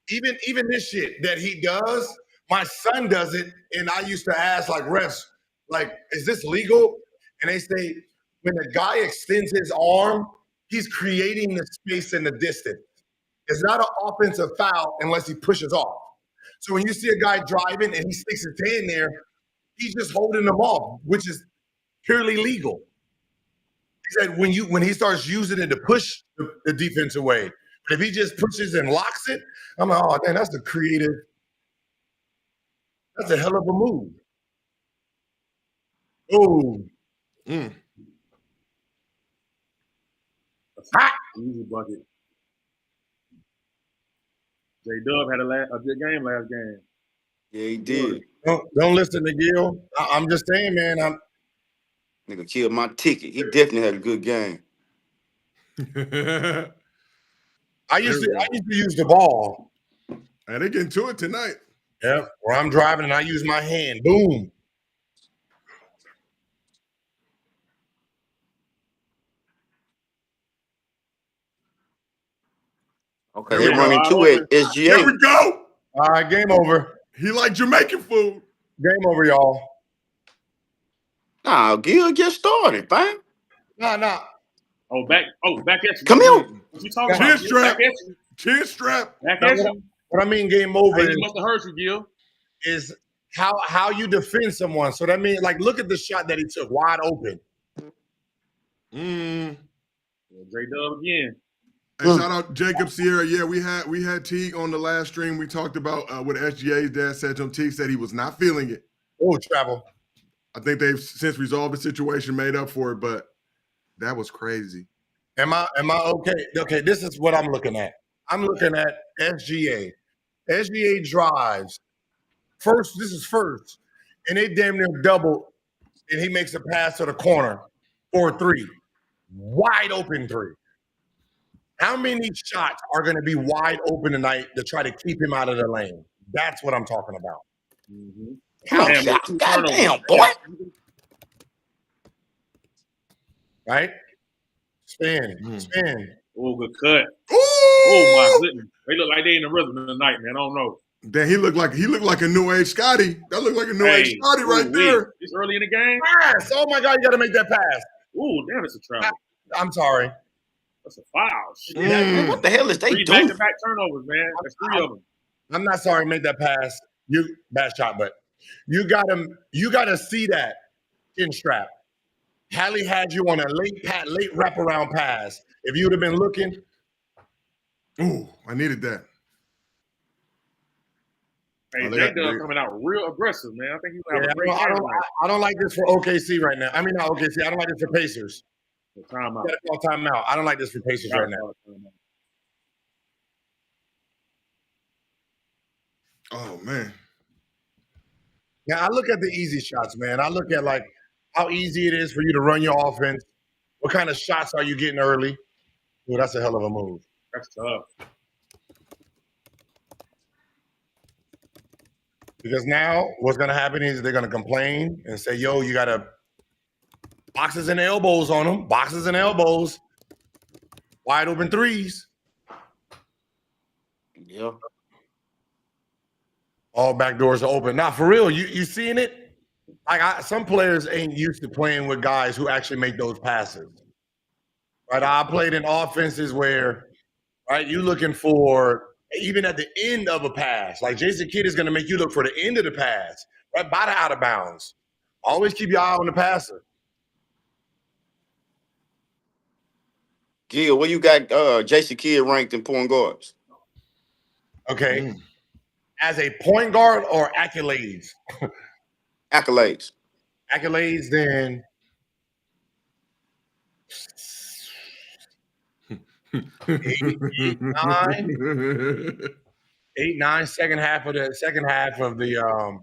even this shit that he does, my son does it, and I used to ask like refs, like, is this legal? And they say when the guy extends his arm, he's creating the space in the distance. It's not an offensive foul unless he pushes off. So when you see a guy driving and he sticks his hand there, he's just holding them off, which is purely legal. He said when he starts using it to push the defense away, but if he just pushes and locks it, I'm like, oh, man, that's a creative. That's a hell of a move. Oh. Easy bucket. J-Dub had a good game last game. Yeah, he did. Don't listen to Gil. I'm just saying, man. Nigga killed my ticket. He definitely had a good game. I used to use the ball. And they getting to it tonight. Yeah, where I'm driving and I use my hand. Boom. Okay, they're running two at SGA. Here we go. All right, game over. He like Jamaican food. Game over, y'all. Nah, Gil get started, fam. Nah. Back at you. Come here. What you talking Chin about? strap. Back at you. Chin strap. Back at you. What I mean game over Hey, must have heard you, Gil. is how you defend someone. So that means, like, look at the shot that he took, wide open. J-Dub again. Hey, shout out Jacob Sierra. Yeah, we had Teague on the last stream. We talked about what SGA's dad said to him. Teague said he was not feeling it. Oh, travel. I think they've since resolved the situation, made up for it, but that was crazy. Am I okay? Okay, this is what I'm looking at. I'm looking at SGA. SGA drives. This is first. And they damn near double. And he makes a pass to the corner for a three. Wide open three. How many shots are going to be wide open tonight to try to keep him out of the lane? That's what I'm talking about. Goddamn, boy. Right? Spin. Oh, good cut. Oh my goodness. They look like they in the rhythm tonight, man. I don't know. Then he looked like a new age Scotty. That looked like a new age Scotty right there. It's early in the game. Pass. Oh my God, you gotta make that pass. Ooh, damn, it's a travel. I'm sorry. That's a foul. What the hell is they Three doing? back-to-back turnovers, man. That's three of them. I'm not sorry, make that pass. Bad shot, but you gotta see that chin strap. Hallie had you on a late wraparound pass. If you would have been looking, ooh, I needed that. Hey, J-Dub coming out real aggressive, man. I think he's gonna have a great game. I don't like this for OKC right now. I mean, not OKC. I don't like this for Pacers. Timeout. Timeout. I don't like this for Pacers right now. Oh man. Yeah, I look at the easy shots, man. I look at like how easy it is for you to run your offense. What kind of shots are you getting early? Ooh, that's a hell of a move. That's tough. Because now what's going to happen is they're going to complain and say, yo, you got to boxes and elbows on them. Boxes and elbows. Wide open threes. Yeah. All back doors are open. Now, for real, you seeing it? Like some players ain't used to playing with guys who actually make those passes. Right? I played in offenses where, right, you looking for even at the end of a pass. Like Jason Kidd is going to make you look for the end of the pass, right by the out of bounds. Always keep your eye on the passer. Gil, where you got Jason Kidd ranked in point guards? Okay. As a point guard or accolades? Accolades. Accolades, then 8, 9, second half of the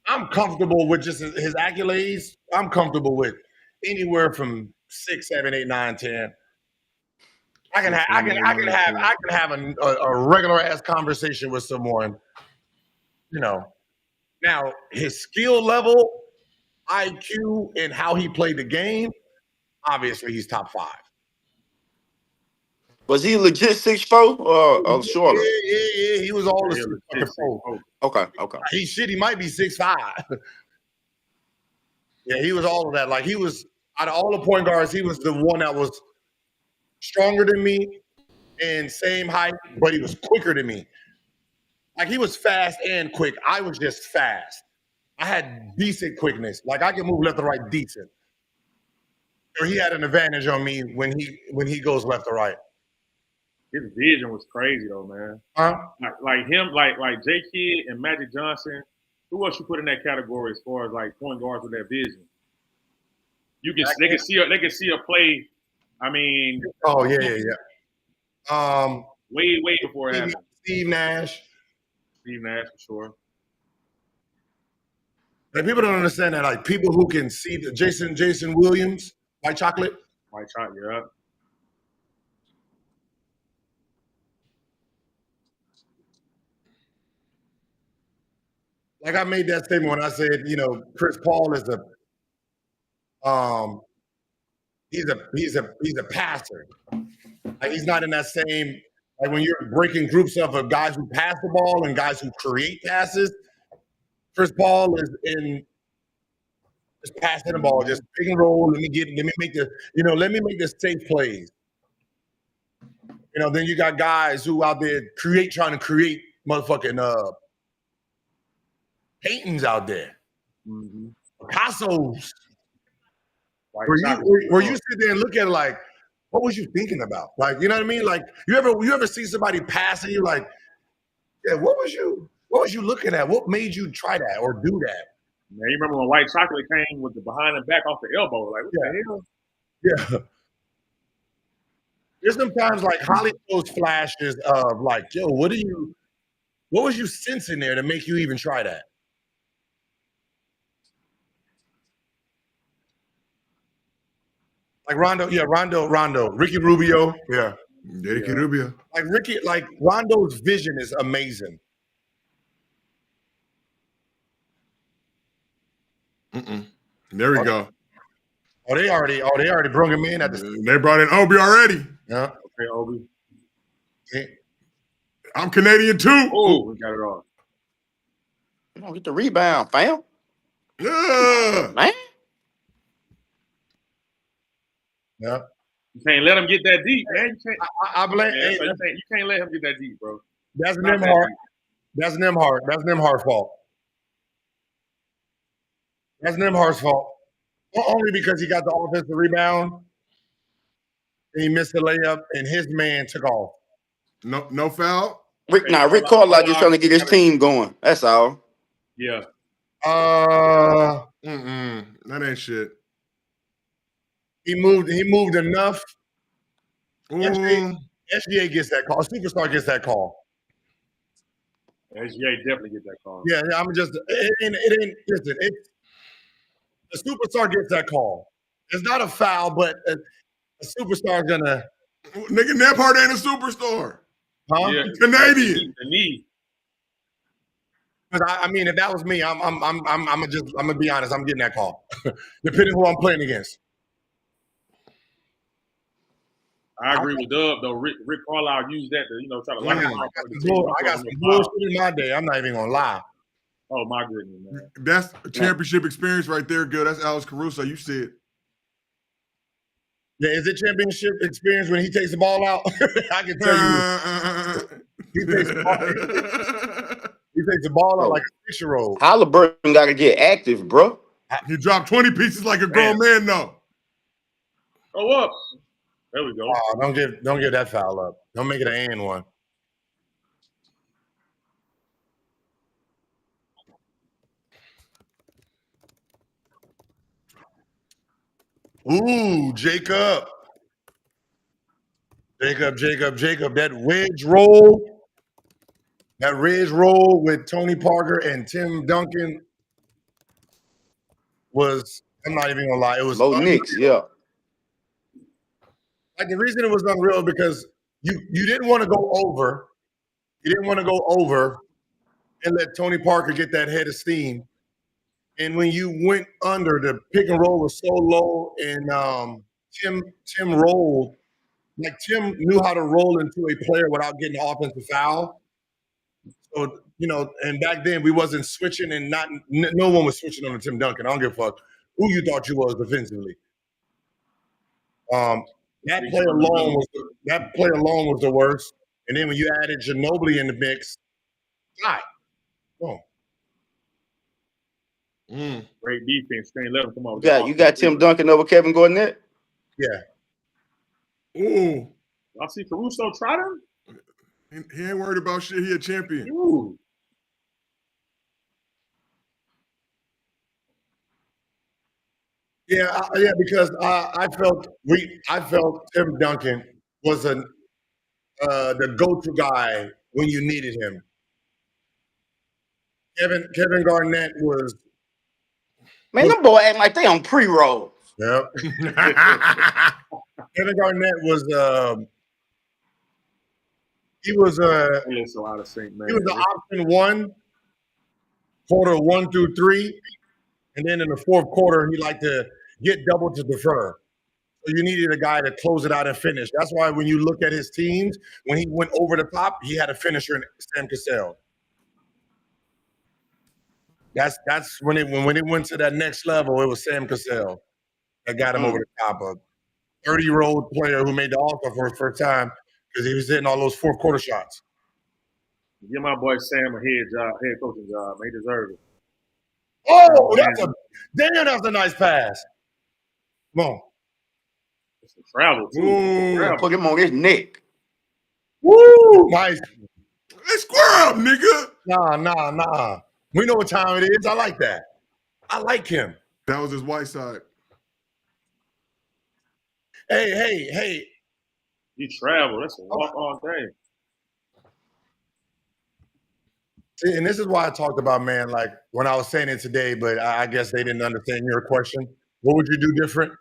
I'm comfortable with just his accolades. I'm comfortable with anywhere from 6, 7, 8, 9, 10. I can have a regular ass conversation with someone, you know. Now his skill level, IQ, and how he played the game, obviously he's top 5. Was he legit 6'4" or shorter? Yeah. He was all the Yeah, fucking pro. Okay. He's shit. He might be 6'5". Yeah, he was all of that. Like he was out of all the point guards, he was the one that was stronger than me and same height, but he was quicker than me. Like he was fast and quick. I was just fast. I had decent quickness. Like I can move left to right decent. Or he had an advantage on me when he goes left to right. His vision was crazy though, man. Huh? Like him, like J Kidd and Magic Johnson. Who else you put in that category as far as like point guards with that vision? They can see a play. I mean, oh yeah. Way before it happened. Steve Nash for sure. Like people don't understand that. Like people who can see the Jason Williams, White Chocolate. Yeah. Like I made that statement when I said, Chris Paul is he's a passer. Like he's not in that same, like when you're breaking groups up of guys who pass the ball and guys who create passes. Chris Paul is in just passing the ball, just pick and roll. Let me make the safe plays. Then you got guys who out there trying to create motherfucking paintings out there. Mm-hmm. Picasso's. Where you sit there and look at it like, what was you thinking about? Like, you know what I mean? Like, you ever see somebody pass and you're like, yeah, what was you looking at? What made you try that or do that? Man, you remember when White Chocolate came with the behind and back off the elbow? Like, what the hell? Yeah. There's sometimes like Hollywood's flashes of like, yo, what was you sensing there to make you even try that? Like Rondo, Ricky Rubio, yeah. Ricky Rubio. Like Rondo's vision is amazing. There we go. They already brought him in at the. They brought in Obi already. Yeah. Okay, Obi. Okay. I'm Canadian too. Oh, we got it off. You don't get the rebound, fam. Yeah. Man. Yeah. You can't let him get that deep, man. You can't. I blame. You can't let him get that deep, bro. That's Nembhard. That's Nembhard's fault. That's Nembhard's fault. Not only because he got the offensive rebound, and he missed the layup, and his man took off. No foul. Rick Carlisle just trying to get his team going. That's all. Yeah. That ain't shit. He moved enough. SGA gets that call. Superstar gets that call. SGA definitely get that call. Yeah, I'm just it ain't listen. A superstar gets that call. It's not a foul, but a superstar gonna. Nigga, Nembhard ain't a superstar. Huh? Yeah. Canadian. The knee. I mean, if that was me, I'm gonna be honest. I'm getting that call, depending who I'm playing against. I agree with Dub though. Rick Carlisle used that to try to lock him up. I got some bullshit in my day. I'm not even gonna lie. Oh my goodness, man. That's a championship experience right there, good. That's Alex Caruso. You said. Yeah, is it championship experience when he takes the ball out? I can tell you. He takes the ball out like a 6-year-old. Halliburton got to get active, bro. He dropped 20 pieces like a grown man, though. Go up. There we go. Oh, don't give that foul up. Don't make it an and one. Ooh, Jacob. That wedge roll with Tony Parker and Tim Duncan was, I'm not even gonna lie, it was Low Knicks, yeah. Like the reason it was unreal because you didn't want to go over. You didn't want to go over and let Tony Parker get that head of steam. And when you went under, the pick and roll was so low and Tim rolled. Like Tim knew how to roll into a player without getting an offensive foul. So, and back then we wasn't switching and no one was switching on to Tim Duncan. I don't give a fuck who you thought you was defensively. That play alone was the worst. And then when you added Ginobili in the mix, God, oh. Great defense. Staying level. Come on. You got Tim Duncan over Kevin Garnett? Yeah. Ooh. I see Caruso try them. He ain't worried about shit. He a champion. Ooh. Yeah, because I felt Tim Duncan was the go-to guy when you needed him. Kevin Garnett was. Man, them boy acting like they on pre-roll. Yeah. Kevin Garnett was. He was a lot of sync, man. He was the option 1, quarter 1 through 3, and then in the fourth quarter he liked to get double to defer. So you needed a guy to close it out and finish. That's why when you look at his teams, when he went over the top, he had a finisher in Sam Cassell. That's when it went to that next level. It was Sam Cassell that got him over the top. A 30-year-old player who made the All-Star for his first time because he was hitting all those fourth quarter shots. Give my boy Sam a head coaching job. He deserves it. Oh, that's a nice pass. Come on. It's a travel too. Ooh, put him on his neck. Woo! Nice. Hey, square up, nigga. Nah. We know what time it is. I like that. I like him. That was his white side. Hey. You travel. That's a walk all day. See, and this is why I talked about, man, like when I was saying it today, but I guess they didn't understand your question. What would you do different?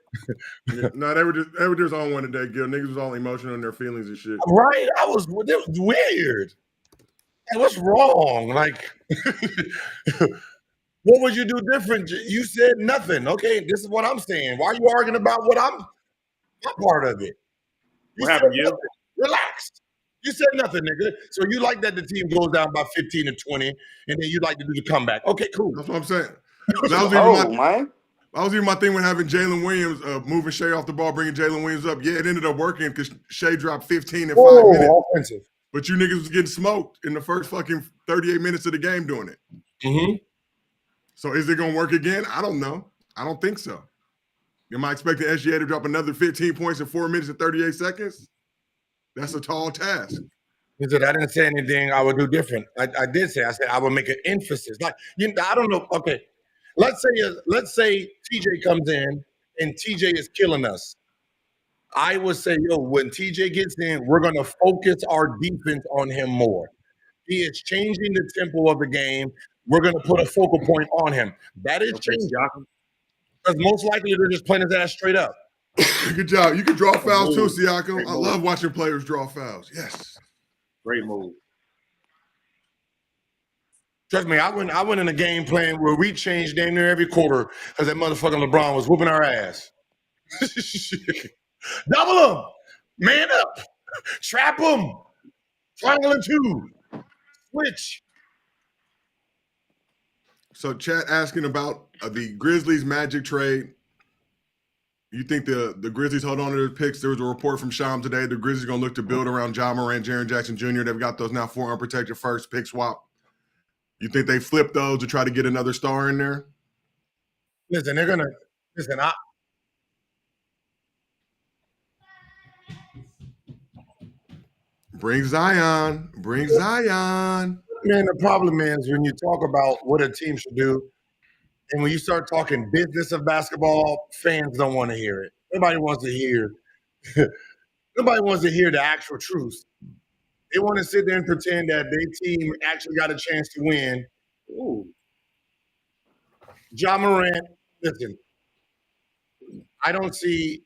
No, they were just on one today, Gil. Niggas was all emotional in their feelings and shit. Right? It was weird. Hey, what's wrong? Like, what would you do different? You said nothing. Okay, this is what I'm saying. Why are you arguing about what I'm part of it? What happened, Gil? Relax. You said nothing, nigga. So you like that the team goes down by 15 to 20, and then you like to do the comeback. Okay, cool. That's what I'm saying. That was even my thing when having Jalen Williams moving Shea off the ball, bringing Jalen Williams up. Yeah, it ended up working because Shea dropped 15 in 5 minutes. Offensive. But you niggas was getting smoked in the first fucking 38 minutes of the game doing it. Mm-hmm. So is it going to work again? I don't know. I don't think so. Am I expecting SGA to drop another 15 points in 4 minutes and 38 seconds? That's a tall task. He said, I didn't say anything I would do different. I did say, I said, I would make an emphasis. Like, I don't know. Okay. Let's say TJ comes in and TJ is killing us. I would say, when TJ gets in, we're going to focus our defense on him more. He is changing the tempo of the game. We're going to put a focal point on him. That is changing. Because most likely they're just playing his ass straight up. Good job. You can draw fouls too, Siakam. I love watching players draw fouls. Yes. Great move. Trust me, I went in a game plan where we changed damn near every quarter because that motherfucking LeBron was whooping our ass. Double him. Man up. Trap him. Triangle and 2. Switch. So chat asking about the Grizzlies Magic trade. You think the Grizzlies hold on to their picks? There was a report from Sham today. The Grizzlies going to look to build around Ja Morant, Jaren Jackson Jr. They've got those now 4 unprotected first pick swap. You think they flip those to try to get another star in there? Listen, they're going to – listen, Bring Zion. Man, the problem is when you talk about what a team should do, and when you start talking business of basketball, fans don't want to hear it. Nobody wants to hear the actual truth. They want to sit there and pretend that their team actually got a chance to win. Ooh. Ja Morant, listen, I don't see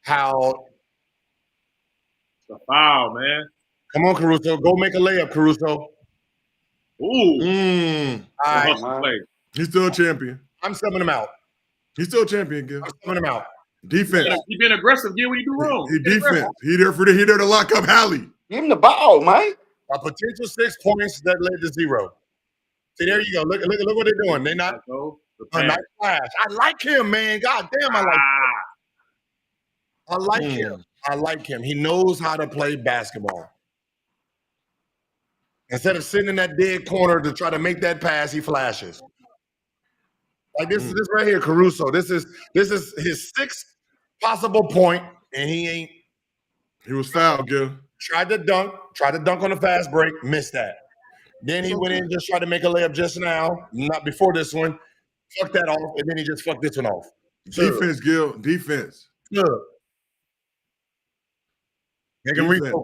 how. It's a foul, man. Come on, Caruso. Go make a layup, Caruso. Ooh. All right. He's still a champion. I'm subbing him out. He's still a champion, Gil. I'm subbing him out. Defense. He been aggressive. Get what he do wrong. He defense. He there to lock up Hallie. Give him the ball, man. A potential 6 points that led to 0. See, there you go. Look what they're doing. They're not a nice flash. I like him, man. God damn, I like him. I like him. He knows how to play basketball. Instead of sitting in that dead corner to try to make that pass, he flashes. Like this right here, Caruso. This is his 6th possible point, and he ain't. He was fouled, Gil. Tried to dunk on the fast break, missed that. Then he went in and just tried to make a layup just now, not before this one. Fucked that off, and then he just fucked this one off. Defense, Gil. Defense. Good. Make him refocus.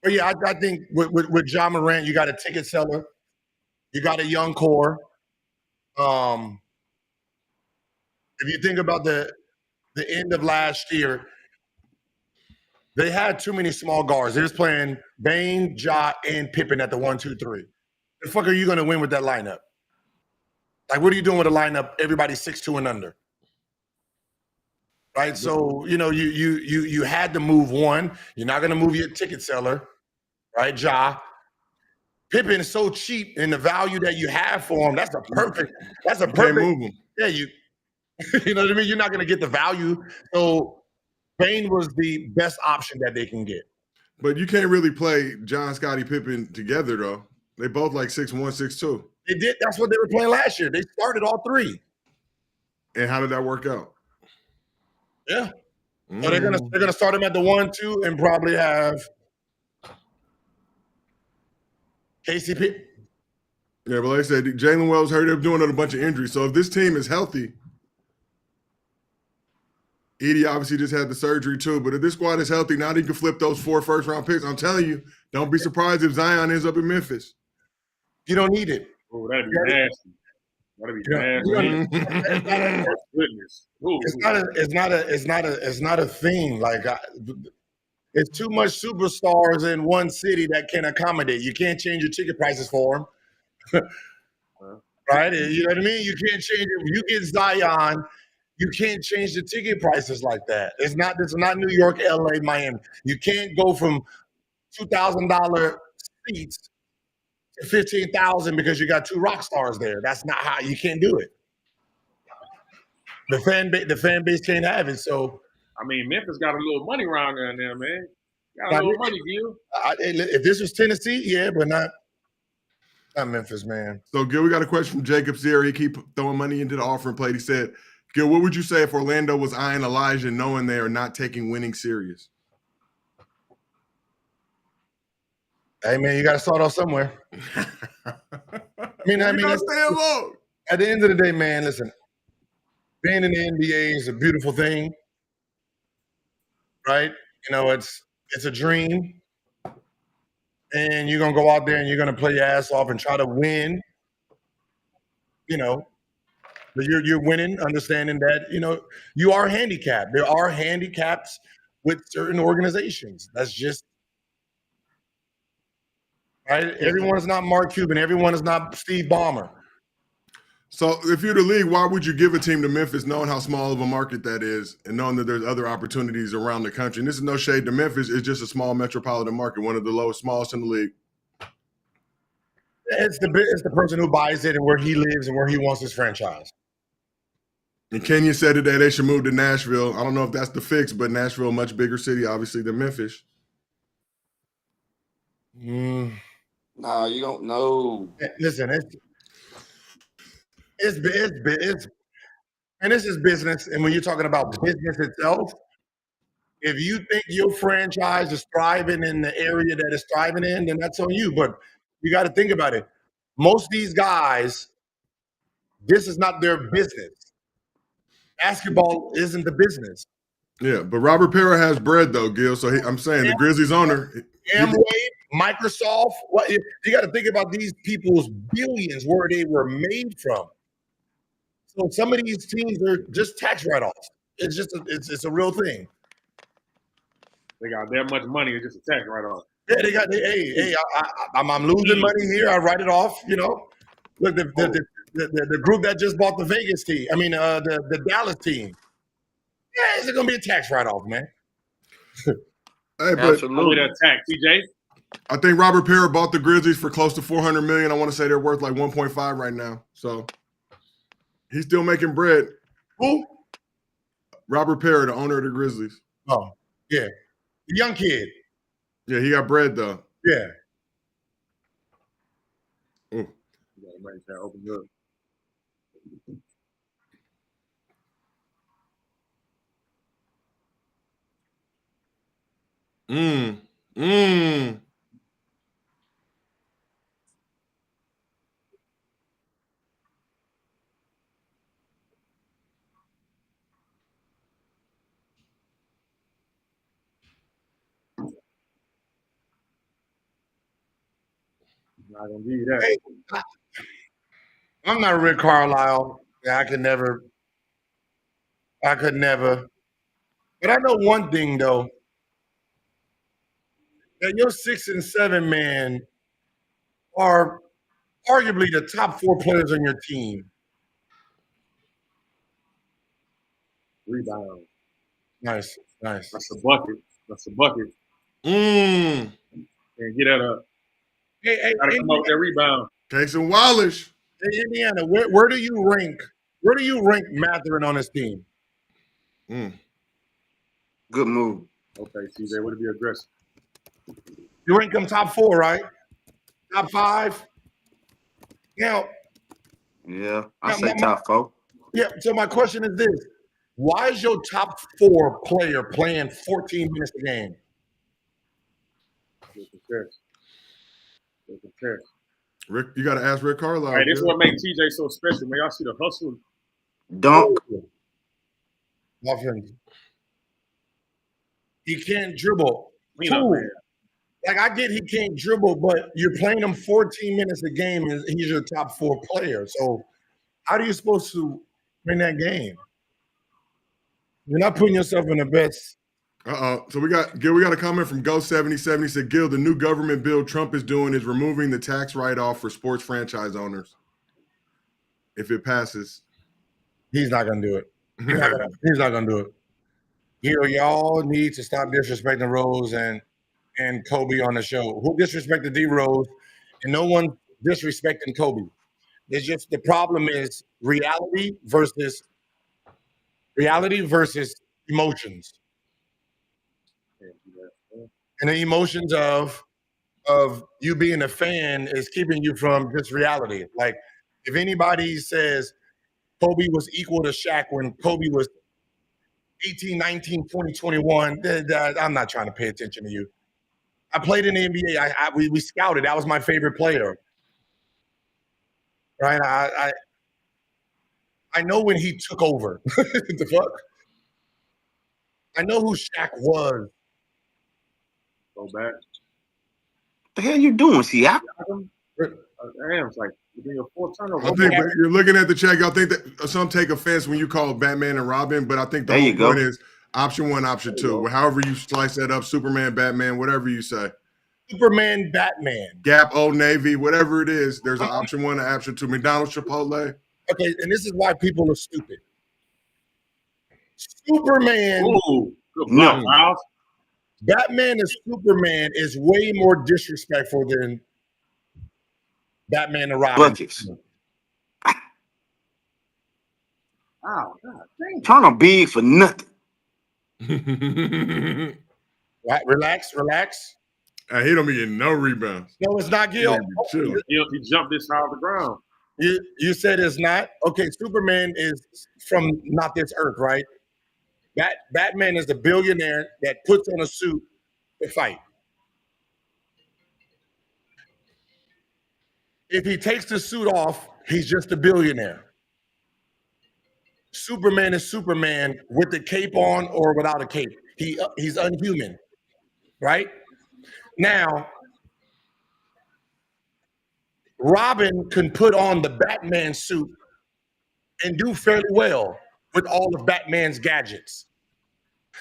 But yeah, I think with Ja Morant, you got a ticket seller. You got a young core. If you think about the end of last year, they had too many small guards. They're just playing Bane, Ja, and Pippen at the 1, 2, 3. The fuck are you going to win with that lineup? Like, what are you doing with a lineup? Everybody's 6'2" and under. Right? So, you had to move one. You're not going to move your ticket seller, right? Ja. Pippen is so cheap, and the value that you have for him, that's a perfect. Can't move him. Yeah, you know what I mean? You're not going to get the value. So Bane was the best option that they can get. But you can't really play John, Scottie Pippen together, though. They both like 6'1", 6'2". They did. That's what they were playing last year. They started all 3. And how did that work out? Yeah. So they're gonna start him at the 1, 2, and probably have KCP. Yeah, but like I said, Jalen Wells hurt up doing a bunch of injuries. So if this team is healthy, Edie obviously just had the surgery too. But if this squad is healthy, now they can flip those 4 first-round picks. I'm telling you, don't be surprised if Zion ends up in Memphis. You don't need it. Oh, that'd be nasty. That'd be nasty. Goodness. It's not a thing. Like it's too much superstars in one city that can accommodate. You can't change your ticket prices for them. Right? You know what I mean? You can't change it. You get Zion, you can't change the ticket prices like that. It's not New York, LA, Miami. You can't go from $2,000 seats to $15,000 because you got 2 rock stars there. That's not how you can't do it. The fan base can't have it. So I mean, Memphis got a little money around there, man. Got a little money, Gil. If this was Tennessee, yeah, but not Memphis, man. So, Gil, we got a question from Jacob Sierra. He keep throwing money into the offering plate. He said, Gil, what would you say if Orlando was eyeing Elijah knowing they are not taking winning serious? Hey, man, you got to start off somewhere. I mean, at the end of the day, man, listen, being in the NBA is a beautiful thing, right? You know, it's a dream, and you're going to go out there and you're going to play your ass off and try to win, you know, but you're winning, understanding that, you know, you are handicapped. There are handicaps with certain organizations. That's just, right? Everyone is not Mark Cuban. Everyone is not Steve Ballmer. So if you're the league, why would you give a team to Memphis knowing how small of a market that is and knowing that there's other opportunities around the country? And this is no shade to Memphis. It's just a small metropolitan market, one of the smallest in the league. It's the person who buys it and where he lives and where he wants his franchise. And Kenya said today they should move to Nashville. I don't know if that's the fix, but Nashville, a much bigger city, obviously, than Memphis. Nah, you don't know. Listen, it's and this is business. And when you're talking about business itself, if you think your franchise is thriving in the area that it's thriving in, then that's on you. But you got to think about it. Most of these guys, this is not their business. Basketball isn't the business. Yeah, but Robert Parra has bread, though, Gil. So I'm saying the Grizzlies owner. Amway, Microsoft. What you got to think about these people's billions where they were made from. So some of these teams are just tax write-offs. It's just it's a real thing. They got that much money. It's just a tax write-off. Yeah, they got. I'm losing money here. I write it off. You know, look, the group that just bought the Vegas team. I mean, the Dallas team. Yeah, is it gonna be a tax write-off, man? Hey, but With Absolutely. that tax, TJ. I think Robert Parra bought the Grizzlies for close to $400 million. I want to say they're worth like 1.5 right now. So he's still making bread. Who? Robert Parra, the owner of the Grizzlies. Oh, yeah, the young kid. Yeah, he got bread though. Yeah. Ooh. Open up. Mmm. Not gonna give you that. Hey, I'm not Rick Carlisle. Yeah, I could never. But I know one thing though. That your 6 and 7 man are arguably the top 4 players on your team. Rebound. Nice. That's a bucket. Mmm. And get that up. Hey, Gotta come up with that rebound. Case and Wallace. Hey, Indiana, where do you rank? Where do you rank Matherin on his team? Good move. Okay, CJ, would it be aggressive? You rank him top 4, right? Top 5. Now, Yeah, I Now, say my- top 4. yeah. So my question is this: why is your top 4 player playing 14 minutes a game? Rick, you got to ask Rick Carlisle. Hey, this is what makes TJ so special, man. Y'all see the hustle. Dunk. Offense. He can't dribble. Clean up, Two, man. like I get he can't dribble, but you're playing him 14 minutes a game and he's your top 4 player. So how are you supposed to win that game? You're not putting yourself in the best. So we got a comment from Go77. He said, Gil, the new government bill Trump is doing is removing the tax write-off for sports franchise owners. If it passes. He's not gonna do it. He's not gonna do it. Y'all need to stop disrespecting Rose and Kobe on the show. Who disrespected D Rose? And no one disrespecting Kobe. It's just the problem is reality versus emotions. And the emotions of you being a fan is keeping you from just reality. Like if anybody says Kobe was equal to Shaq when Kobe was 18, 19, 20, 21, I'm not trying to pay attention to you. I played in the NBA. We scouted. That was my favorite player. Right? I know when he took over. The fuck? I know who Shaq was. Go back. What the hell you doing, Siak? Damn, it's like you're doing your 4th turnover. I think you're looking at the check. Y'all think that some take offense when you call Batman and Robin, but I think the whole point is option 1, option 2. However you slice that up, Superman, Batman, whatever you say. Superman, Batman. Gap, Old Navy, whatever it is, there's an option 1 and option 2. McDonald's, Chipotle. Okay, and this is why people are stupid. Superman. Ooh, good block, Miles. Batman and Superman is way more disrespectful than Batman and Robin. Buckets. Oh, God dang. Turn on big for nothing. Right, relax. He don't be getting no rebounds. No, it's not Gil. He jumped this high off the ground. You said it's not? Okay, Superman is from not this earth, right? Batman is a billionaire that puts on a suit to fight. If he takes the suit off, he's just a billionaire. Superman is Superman with the cape on or without a cape. He's unhuman, right? Now, Robin can put on the Batman suit and do fairly well with all of Batman's gadgets.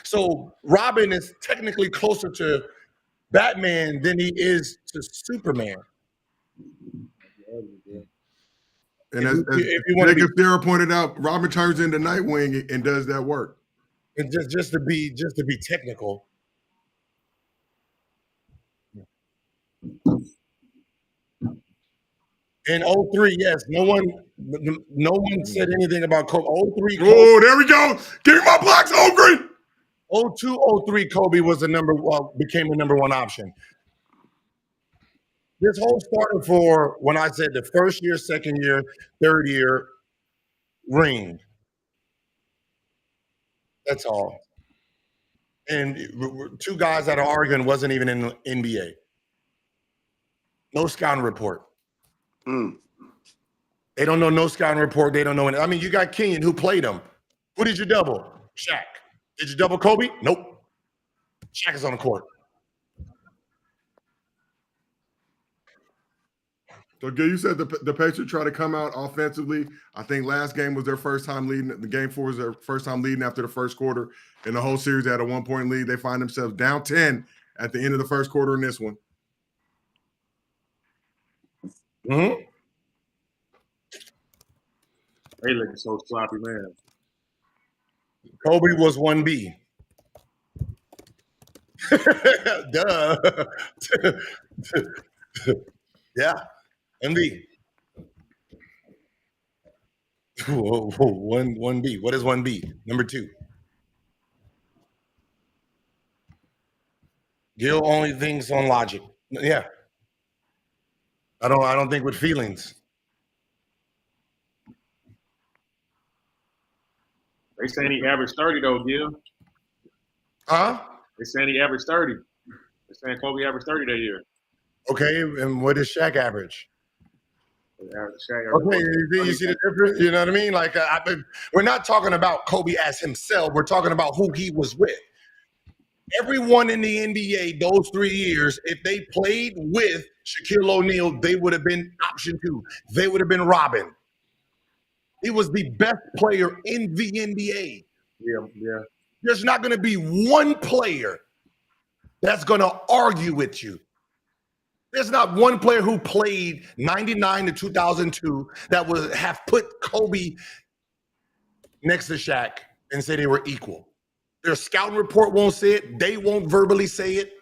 So Robin is technically closer to Batman than he is to Superman. And If as you want to Jacob Sarah pointed out, Robin turns into Nightwing and does that work. And just to be technical. In 03, yes, no one said anything about Kobe. 03, Kobe. Oh, there we go. Give me my blocks, Ogren. 02, 03, Kobe was became the number one option. This whole started for when I said the first year, second year, third year ring. That's all. And two guys that are arguing wasn't even in the NBA. No scouting report. They don't know no scouting report. They don't know. I mean, you got Kenyon who played him. Who did you double? Shaq. Did you double Kobe? Nope. Shaq is on the court. So, Gil, you said the Patriots try to come out offensively. I think last game was their first time leading. The game 4 was their first time leading after the first quarter. In the whole series, they had a 1-point lead. They find themselves down 10 at the end of the first quarter in this one. Mm-hmm. They looking so sloppy, man. Kobe was 1B. Duh. Yeah. MB. 1B. What is 1B? Number 2. Gil only thinks on logic. Yeah. I don't think with feelings. They saying he averaged 30 though, Gil. Huh? They saying he averaged 30. They saying Kobe averaged 30 that year. Okay, and what does Shaq average? Shaq Okay, you see the difference? You know what I mean? Like, we're not talking about Kobe as himself. We're talking about who he was with. Everyone in the NBA those 3 years, if they played with Shaquille O'Neal, they would have been option 2. They would have been Robin. He was the best player in the NBA. Yeah. There's not going to be one player that's going to argue with you. There's not one player who played 99 to 2002 that would have put Kobe next to Shaq and say they were equal. Their scouting report won't say it. They won't verbally say it.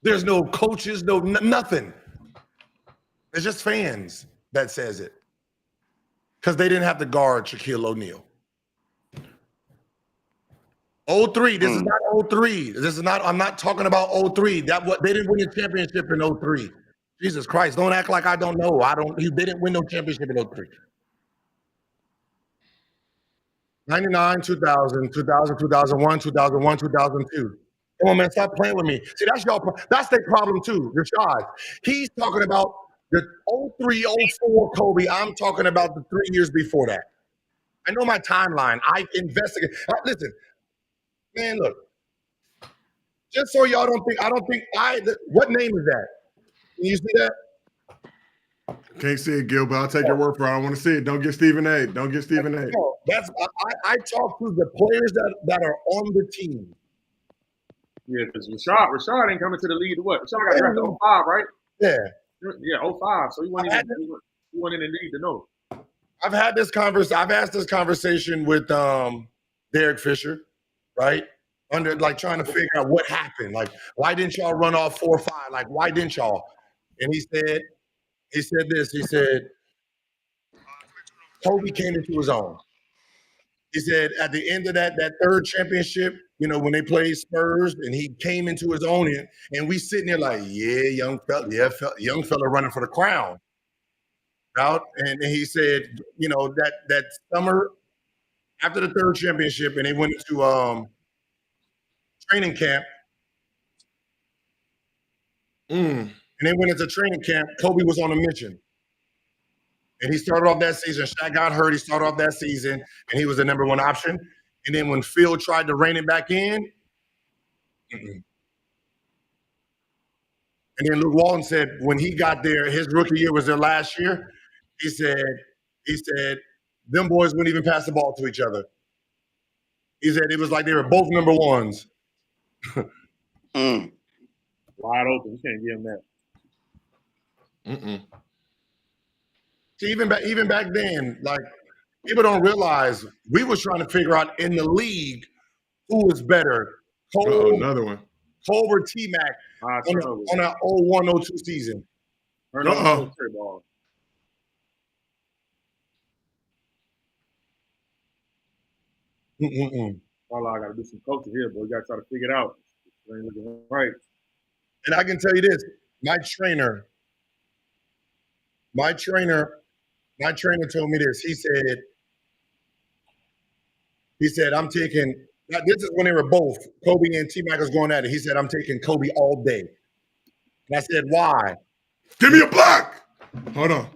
There's no coaches, nothing. It's just fans that says it. Because they didn't have to guard Shaquille O'Neal. 03, this is not 03. This is not, I'm not talking about 03. They didn't win a championship in 03. Jesus Christ, don't act like I don't know. They didn't win no championship in 03. 99, 2000, 2001, 2002. Come on, man, stop playing with me. See, that's their problem too, Rashad. He's talking about the 03, 04 Kobe. I'm talking about the 3 years before that. I know my timeline. I've investigated. Listen, man, look. Just so y'all don't think, what name is that? Can you see that? Can't see it, Gil, but I'll take your word for it. I want to see it. Don't get Stephen A. Don't get Stephen A. No, I talk to the players that are on the team. Yeah, because Rashad ain't coming to the league to what? Rashad got drafted in 05, right? Yeah. Yeah, 05. So he wasn't in the league to know. I've asked this conversation with Derek Fisher, right? Trying to figure out what happened. Like, why didn't y'all run off 4-5? Like, why didn't y'all? And he said this. He said, Kobe came into his own. He said at the end of that third championship, when they played Spurs, and he came into his own, and we sitting there like, yeah, young fella running for the crown. Out, and he said, that summer after the third championship, and they went into training camp. And they went into training camp. Kobe was on a mission. And he started off that season. Shaq got hurt. He started off that season, and he was the number one option. And then when Phil tried to rein it back in, and then Luke Walton said when he got there, his rookie year was their last year. He said, them boys wouldn't even pass the ball to each other. He said it was like they were both number ones. Wide open. You can't give him that. See, even back then, like people don't realize we was trying to figure out in the league who was better, Cole, Another one. Cole or T-Mac on that 01-02 season. Turnover straight ball. All I gotta do some coaching here, but we gotta try to figure it out. Right. And I can tell you this: my trainer told me this. He said, I'm taking. Now, this is when they were both Kobe and T-Mac was going at it. He said, I'm taking Kobe all day. And I said, why? Give me a block. Hold on.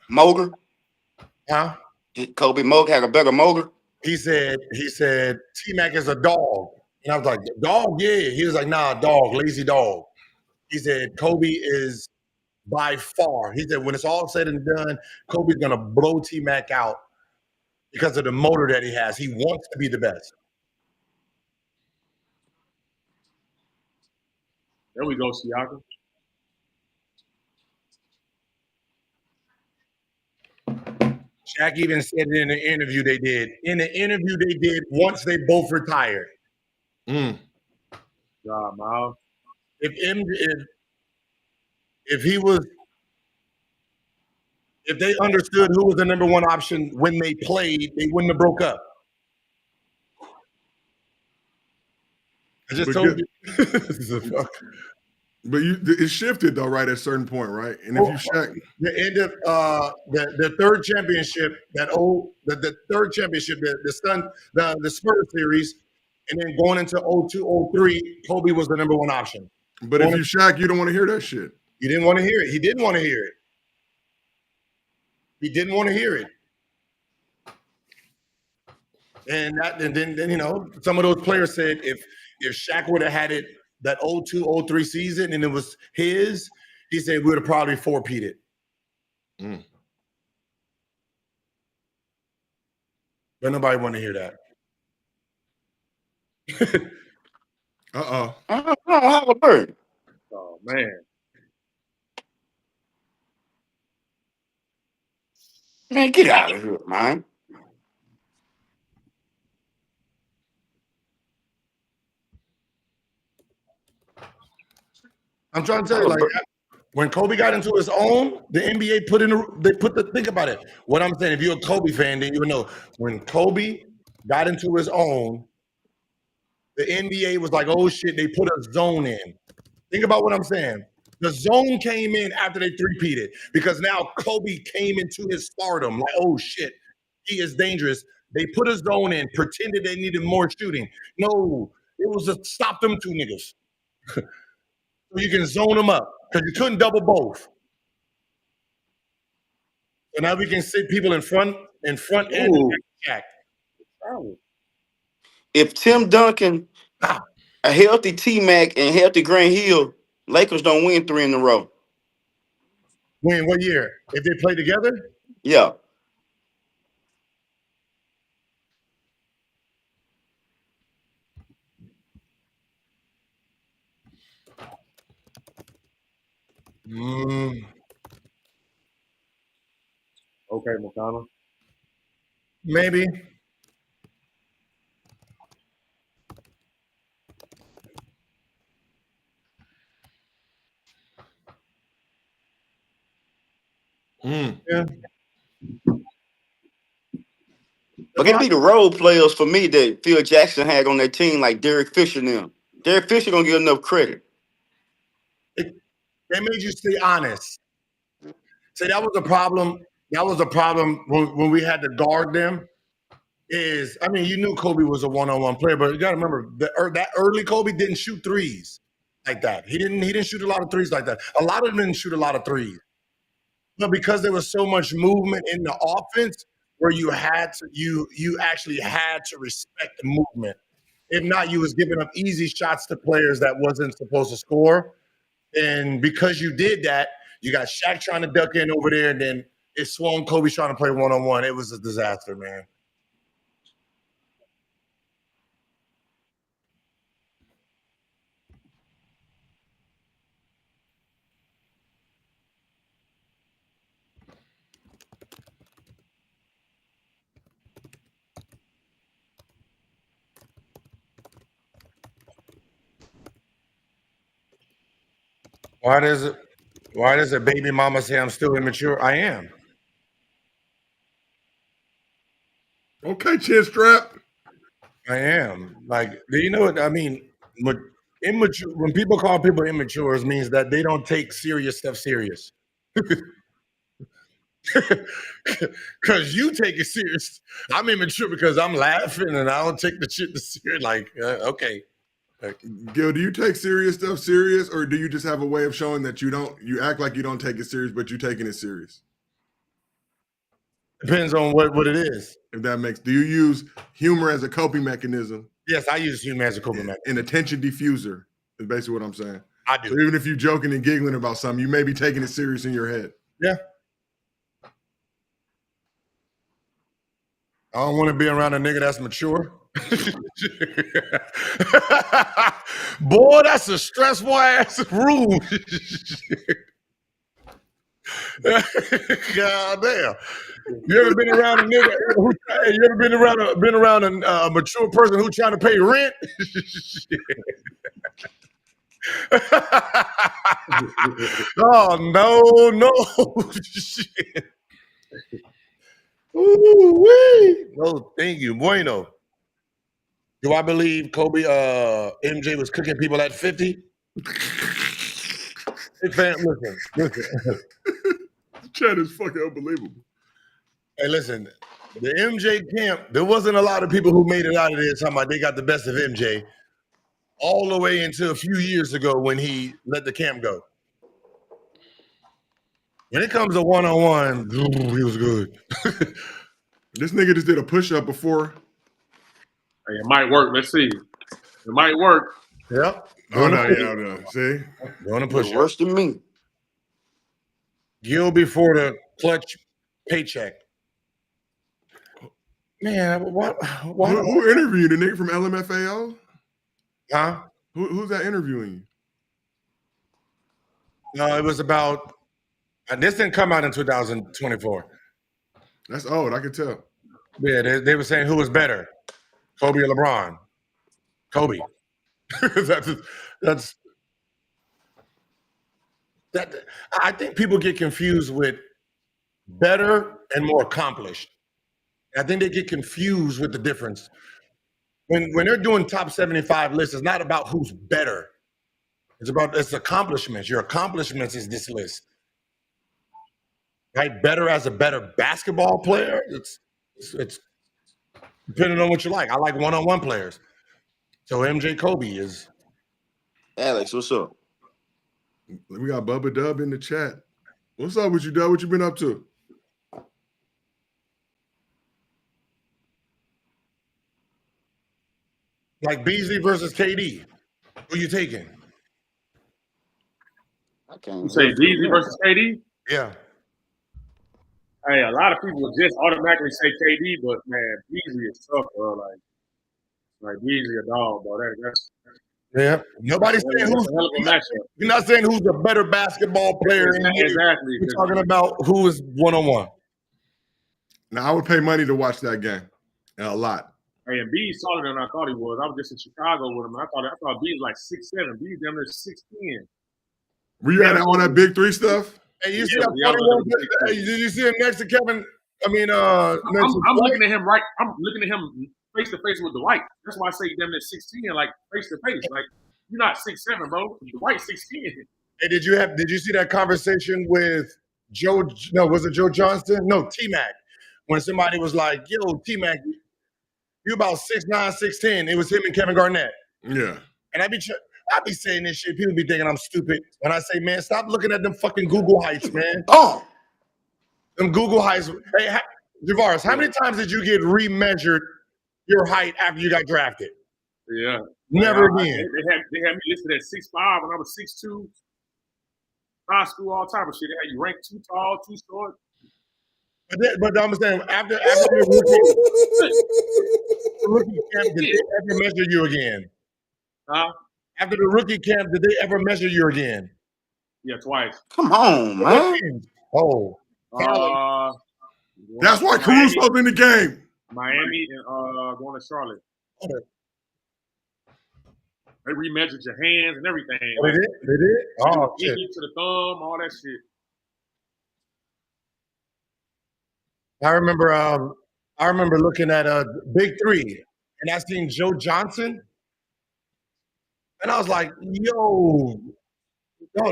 Moger. Huh? Kobe Moger had a better Moger. He said T-Mac is a dog. And I was like, dog? Yeah. He was like, nah, dog, lazy dog. He said, Kobe is by far. He said, when it's all said and done, Kobe's going to blow T-Mac out because of the motor that he has. He wants to be the best. There we go, Siakam. Shaq even said it in the interview they did. In the interview they did once they both retired. God, Miles. If they understood who was the number one option when they played, they wouldn't have broke up. I just told you. But it shifted though, right? At a certain point, right? And if you Shaq, the end of the third championship, the third championship, the Spurs series, and then going into 02-03, Kobe was the number one option. But if you Shaq, you don't want to hear that shit. You didn't want to hear it. He didn't want to hear it. He didn't want to hear it. And then you know, some of those players said if Shaq would have had it that 02-03 season and it was his, he said we would have probably four-peated. But nobody want to hear that. Halliburton. Oh man. Man, get out of here, man. I'm trying to tell you, like when Kobe got into his own, the NBA think about it. What I'm saying, if you're a Kobe fan, then you would know when Kobe got into his own, the NBA was like, oh shit, they put a zone in. Think about what I'm saying. The zone came in after they three-peated because now Kobe came into his stardom. Like, oh shit, he is dangerous. They put a zone in, pretended they needed more shooting. No, it was to stop them two niggas. So you can zone them up because you couldn't double both. So now we can sit people in front and back. If Tim Duncan, a healthy T-Mac, and healthy Grant Hill, Lakers don't win 3 in a row. Win what year? If they play together? Yeah. Okay, McConnell. Maybe. Yeah. But it'd be the role players for me that Phil Jackson had on that team, like Derek Fisher and them. Derek Fisher gonna get enough credit. They made you stay honest. See, that was a problem. That was a problem when we had to guard them. I mean, you knew Kobe was a one-on-one player, but you got to remember that early Kobe didn't shoot threes like that. He didn't shoot a lot of threes like that. A lot of them didn't shoot a lot of threes. But because there was so much movement in the offense, where you actually had to respect the movement. If not, you was giving up easy shots to players that wasn't supposed to score. And because you did that, you got Shaq trying to duck in over there, and then it swung Kobe trying to play one-on-one. It was a disaster, man. Why does a baby mama say I'm still immature? I am. Okay, chin strap. I am. Like, do you know what I mean? Immature. When people call people immature, it means that they don't take serious stuff serious. Because you take it serious. I'm immature because I'm laughing and I don't take the shit to serious. Like, okay. Gil, do you take serious stuff serious, or do you just have a way of showing that you act like you don't take it serious, but you're taking it serious? Depends on what it is. If that makes, do you use humor as a coping mechanism? Yes, I use humor as a coping mechanism. An attention diffuser is basically what I'm saying. I do. So even if you're joking and giggling about something, you may be taking it serious in your head. Yeah. I don't want to be around a nigga that's mature. Boy, that's a stressful ass room. God damn. You ever been around a nigga? You ever been around a mature person who trying to pay rent? Oh no. Shit. Ooh-wee. No, thank you. Bueno. Do I believe Kobe MJ was cooking people at 50? Hey fam, listen. Chat is fucking unbelievable. Hey, listen, the MJ camp, there wasn't a lot of people who made it out of there talking about they got the best of MJ all the way until a few years ago when he let the camp go. When it comes to one-on-one, he was good. This nigga just did a push-up before. Hey, it might work. Let's see. It might work. Yep. Oh, no. See? Going to push Worse than me. Gil before the clutch paycheck. Man, what? Who interviewed the nigga from LMFAO? Huh? Who's that interviewing you? No, it was about. This didn't come out in 2024. That's old. I could tell. Yeah, they were saying who was better, Kobe or LeBron. Kobe. that's that. I think people get confused with better and more accomplished. I think they get confused with the difference. When they're doing top 75 lists, it's not about who's better. It's accomplishments. Your accomplishments is this list. Right? Better as a better basketball player. It's depending on what you like. I like one-on-one players. So MJ Kobe is. Alex, what's up? We got Bubba Dub in the chat. What's up with you, Dub? What you been up to? Like Beasley versus KD. Who you taking? I can't. You say Beasley versus KD? Yeah. Hey, a lot of people would just automatically say KD, but man, Beasley is tough, bro. Like Beasley a dog, bro. That's Yeah. Nobody's saying who's. a hell of a matchup. You're not saying who's the better basketball player. Exactly. We're talking about who is one-on-one. Now, I would pay money to watch that game. A lot. Hey, and B's taller than I thought he was. I was just in Chicago with him. I thought B was like 6'7". B damn near 6'10". Were you at on that Big Three stuff? Hey, you see that 41? Hey, did you see him next to Kevin? I mean, I'm looking at him right. I'm looking at him face to face with Dwight. That's why I say damn near 6'10", like face to face. Like you're not 6'7", bro. Dwight 6'10". Hey, did you see that conversation with Joe? No, was it Joe Johnston? No, T-Mac. When somebody was like, "Yo, T-Mac, you about 6'9", 6'10". It was him and Kevin Garnett. Yeah. And I be saying this shit. People be thinking I'm stupid when I say, man, stop looking at them fucking Google Heights, man. Oh, Them Google Heights. Hey, Javaris, how many times did you get remeasured your height after you got drafted? Yeah. Never again. They had me listed at 6'5", and I was 6'2". High school, all type of shit. They had you ranked too tall, too short. But I'm saying after the rookie camp, did they ever measure you again? Huh? After the rookie camp, did they ever measure you again? Yeah, twice. come on, man. Oh. That's why Caruso's in the game. Miami and going to Charlotte. They remeasured your hands and everything. Oh, they did? They did? Oh, You shit. to the thumb, all that shit. I remember looking at Big Three, and I seen Joe Johnson, and I was like, yo,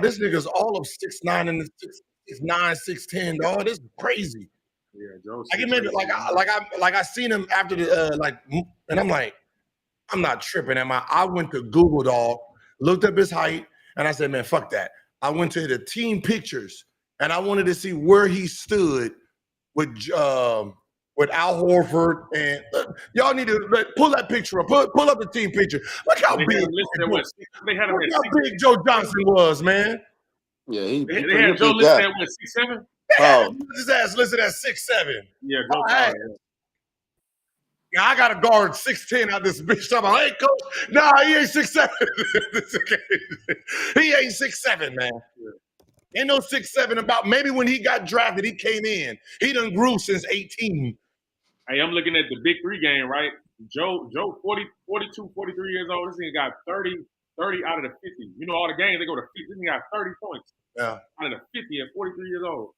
this nigga's all of 6'9" and 6'9", 6'10", dog. This is crazy. Yeah, Joe. Like it made it like I seen him after the and I'm like, I'm not tripping. I went to Google, dog, looked up his height, and I said, man, fuck that. I went to the team pictures, and I wanted to see where he stood with Al Horford. And y'all need to pull that picture up. Pull up the team picture. Look how big. Look how big Joe Johnson was, man. Yeah, they had Joe listed at 6'7". Oh, His ass listed at 6'7". Yeah, Joe. Yeah, I got to guard 6'10" out this bitch. I'm like, hey, coach, nah, he ain't 6'7". He ain't 6'7", man. Ain't no 6'7" about. Maybe when he got drafted, he came in. He done grew since 18. Hey, I'm looking at the Big Three game, right? Joe 42, 43 years old. This nigga got 30 out of the 50. You know, all the games, they go to 50. This nigga got 30 points. Yeah. Out of the 50 at 43 years old.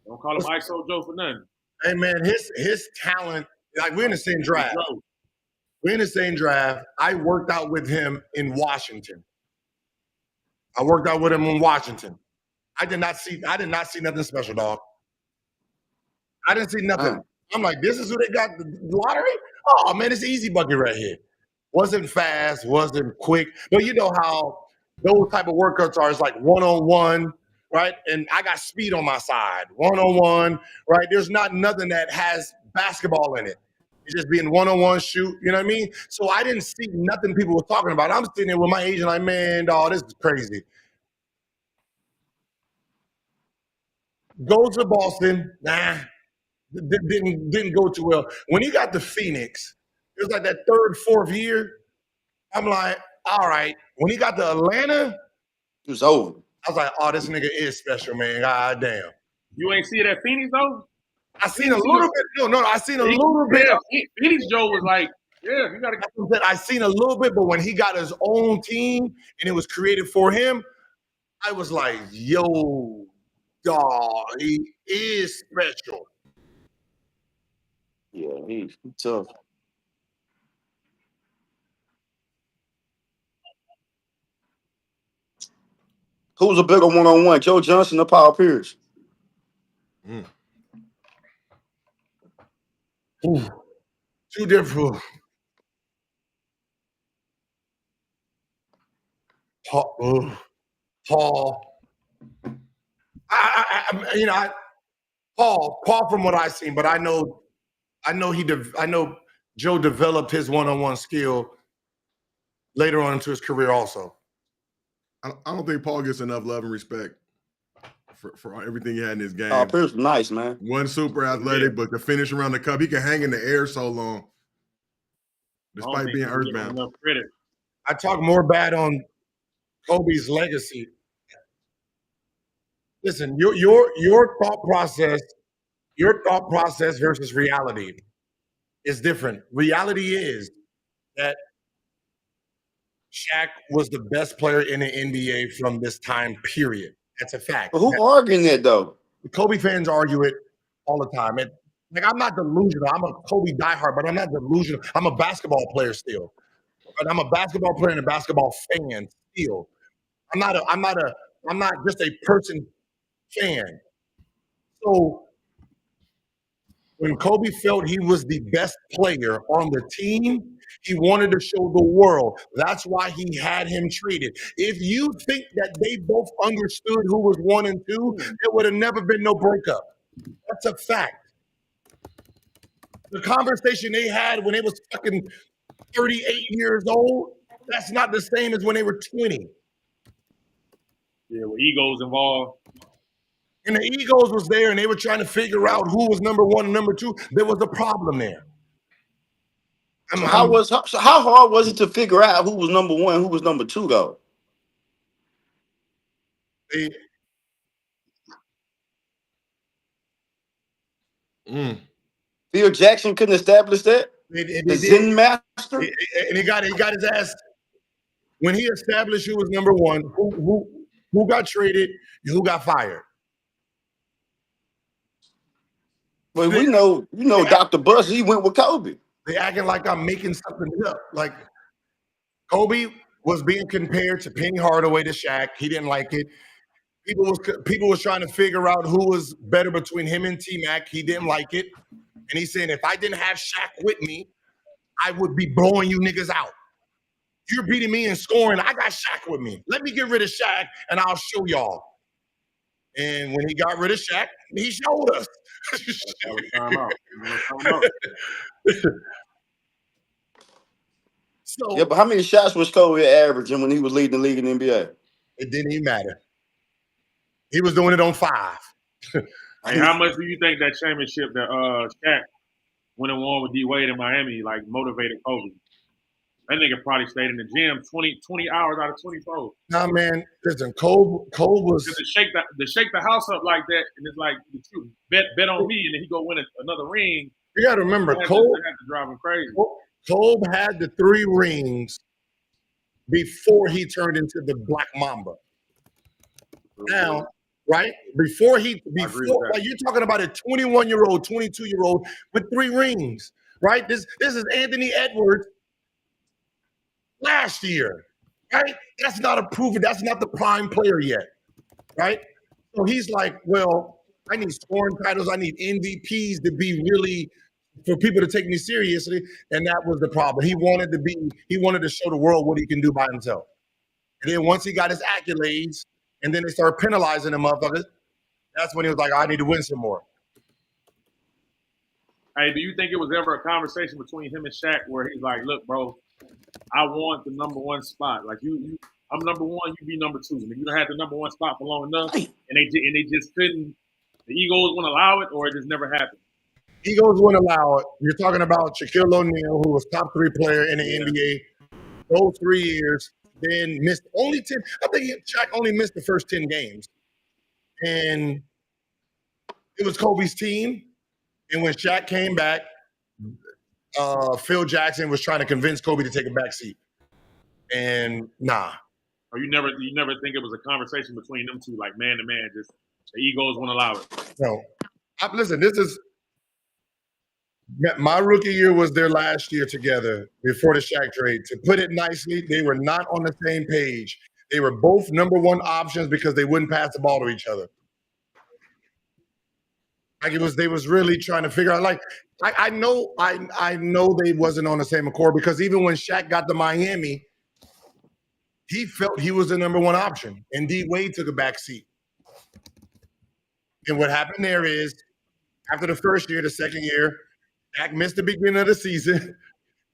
Don't call him ISO Joe for nothing. Hey, man, his talent, like, we're in the same draft. We're in the same draft. I worked out with him in Washington. I did not see nothing special, dog. I didn't see nothing. I'm like, this is who they got the lottery? Oh, man, it's easy bucket right here. Wasn't fast, wasn't quick. But you know how those type of workouts are. It's like one-on-one, right? And I got speed on my side. One-on-one, right? There's not nothing that has basketball in it. It's just being one-on-one shoot, you know what I mean? So I didn't see nothing people were talking about. I'm sitting there with my agent like, man, dog, this is crazy. Goes to Boston, didn't go too well. When he got to Phoenix, it was like that third, fourth year. I'm like, all right. When he got to Atlanta, it was over. I was like, oh, this nigga is special, man. God damn. You ain't see it at Phoenix though? I seen a little bit. No, I seen a little bit. Phoenix Joe was like, yeah, you gotta get. I seen a little bit, but when he got his own team and it was created for him, I was like, yo, dog, he is special. Yeah, he's tough. Who's a bigger one-on-one, Joe Johnson or Paul Pierce? Two different. Paul. Paul from what I've seen, but I know Joe developed his one-on-one skill later on into his career also. I don't think Paul gets enough love and respect for everything he had in his game. Oh, Pierce, nice, man. One super athletic, but to finish around the cup, he can hang in the air so long, despite being earthbound. I talk more bad on Kobe's legacy. Listen, your thought process versus reality is different. Reality is that Shaq was the best player in the NBA from this time period. That's a fact. But who arguing that though? Kobe fans argue it all the time. I'm not delusional. I'm a Kobe diehard, but I'm not delusional. I'm a basketball player still. But I'm a basketball player and a basketball fan still. I'm not just a person fan. So when Kobe felt he was the best player on the team, he wanted to show the world. That's why he had him traded. If you think that they both understood who was 1 and 2, there would have never been no breakup. That's a fact. The conversation they had when they was fucking 38 years old, that's not the same as when they were 20. Yeah, with egos involved. And the egos was there, and they were trying to figure out who was number 1 and number 2. There was a problem there. How hard was it to figure out who was number 1, who was number 2, though? Phil Jackson couldn't establish that. The Zen master, and he got his ass. when he established who was number one, who got traded, who got fired. Well, we know, Dr. Buzz, he went with Kobe. They acting like I'm making something up. Like Kobe was being compared to Penny Hardaway to Shaq. He didn't like it. People was trying to figure out who was better between him and T-Mac. He didn't like it. And he's saying, if I didn't have Shaq with me, I would be blowing you niggas out. You're beating me in scoring. I got Shaq with me. Let me get rid of Shaq, and I'll show y'all. And when he got rid of Shaq, he showed us. So, yeah, but how many shots was Kobe averaging when he was leading the league in the NBA? It didn't even matter. He was doing it on 5. Hey, how much do you think that championship that Shaq went and won with D Wade in Miami like motivated Kobe? That nigga probably stayed in the gym 20 hours out of 24. Nah, man, listen, Kobe was to shake the house up like that, and it's like bet on me, and then he go win another ring. You got to remember, Kobe had to drive him crazy. Kobe had the 3 rings before he turned into the Black Mamba. Now, right before like you're talking about a 21-year-old, 22-year-old with 3 rings, right? This is Anthony Edwards last year, right? That's not a proven. That's not the prime player yet, right? So he's like, well, I need scoring titles. I need MVPs to be really for people to take me seriously, and that was the problem. He wanted to show the world what he can do by himself. And then once he got his accolades, and then they started penalizing the motherfuckers, that's when he was like, I need to win some more. Hey, do you think it was ever a conversation between him and Shaq where he's like, look, bro, I want the number 1 spot. Like I'm number 1, you be number 2. And if you don't have the number 1 spot for long enough, and they just couldn't, the egos wouldn't allow it, or it just never happened. Egos wouldn't allow it. You're talking about Shaquille O'Neal, who was top 3 player in the NBA those 3 years, then missed only 10. I think Shaq only missed the first 10 games. And it was Kobe's team. And when Shaq came back, Phil Jackson was trying to convince Kobe to take a back seat. And nah. Or you never think it was a conversation between them two, like man to man, just the egos won't allow it. No. Listen, this is my rookie year was their last year together before the Shaq trade. To put it nicely, they were not on the same page. They were both number 1 options because they wouldn't pass the ball to each other. Like they was really trying to figure out. Like I know they wasn't on the same accord because even when Shaq got to Miami, he felt he was the number 1 option, and D Wade took a back seat. And what happened there is, after the first year, the second year, Shaq missed the beginning of the season.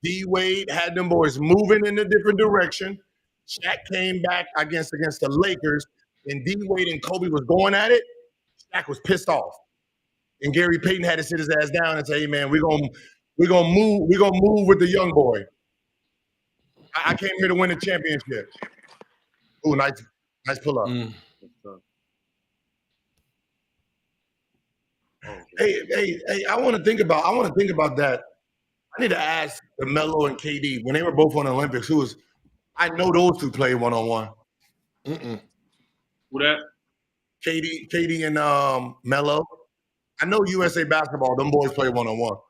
D Wade had them boys moving in a different direction. Shaq came back against the Lakers, and D Wade and Kobe was going at it. Shaq was pissed off. And Gary Payton had to sit his ass down and say, hey man, we're gonna move with the young boy. I came here to win a championship. Ooh, nice pull up. Hey, I want to think about that. I need to ask the Melo and KD when they were both on the Olympics. I know those 2 played 1-on-1. Who that? KD and Melo. I know USA basketball. Them boys play 1-on-1.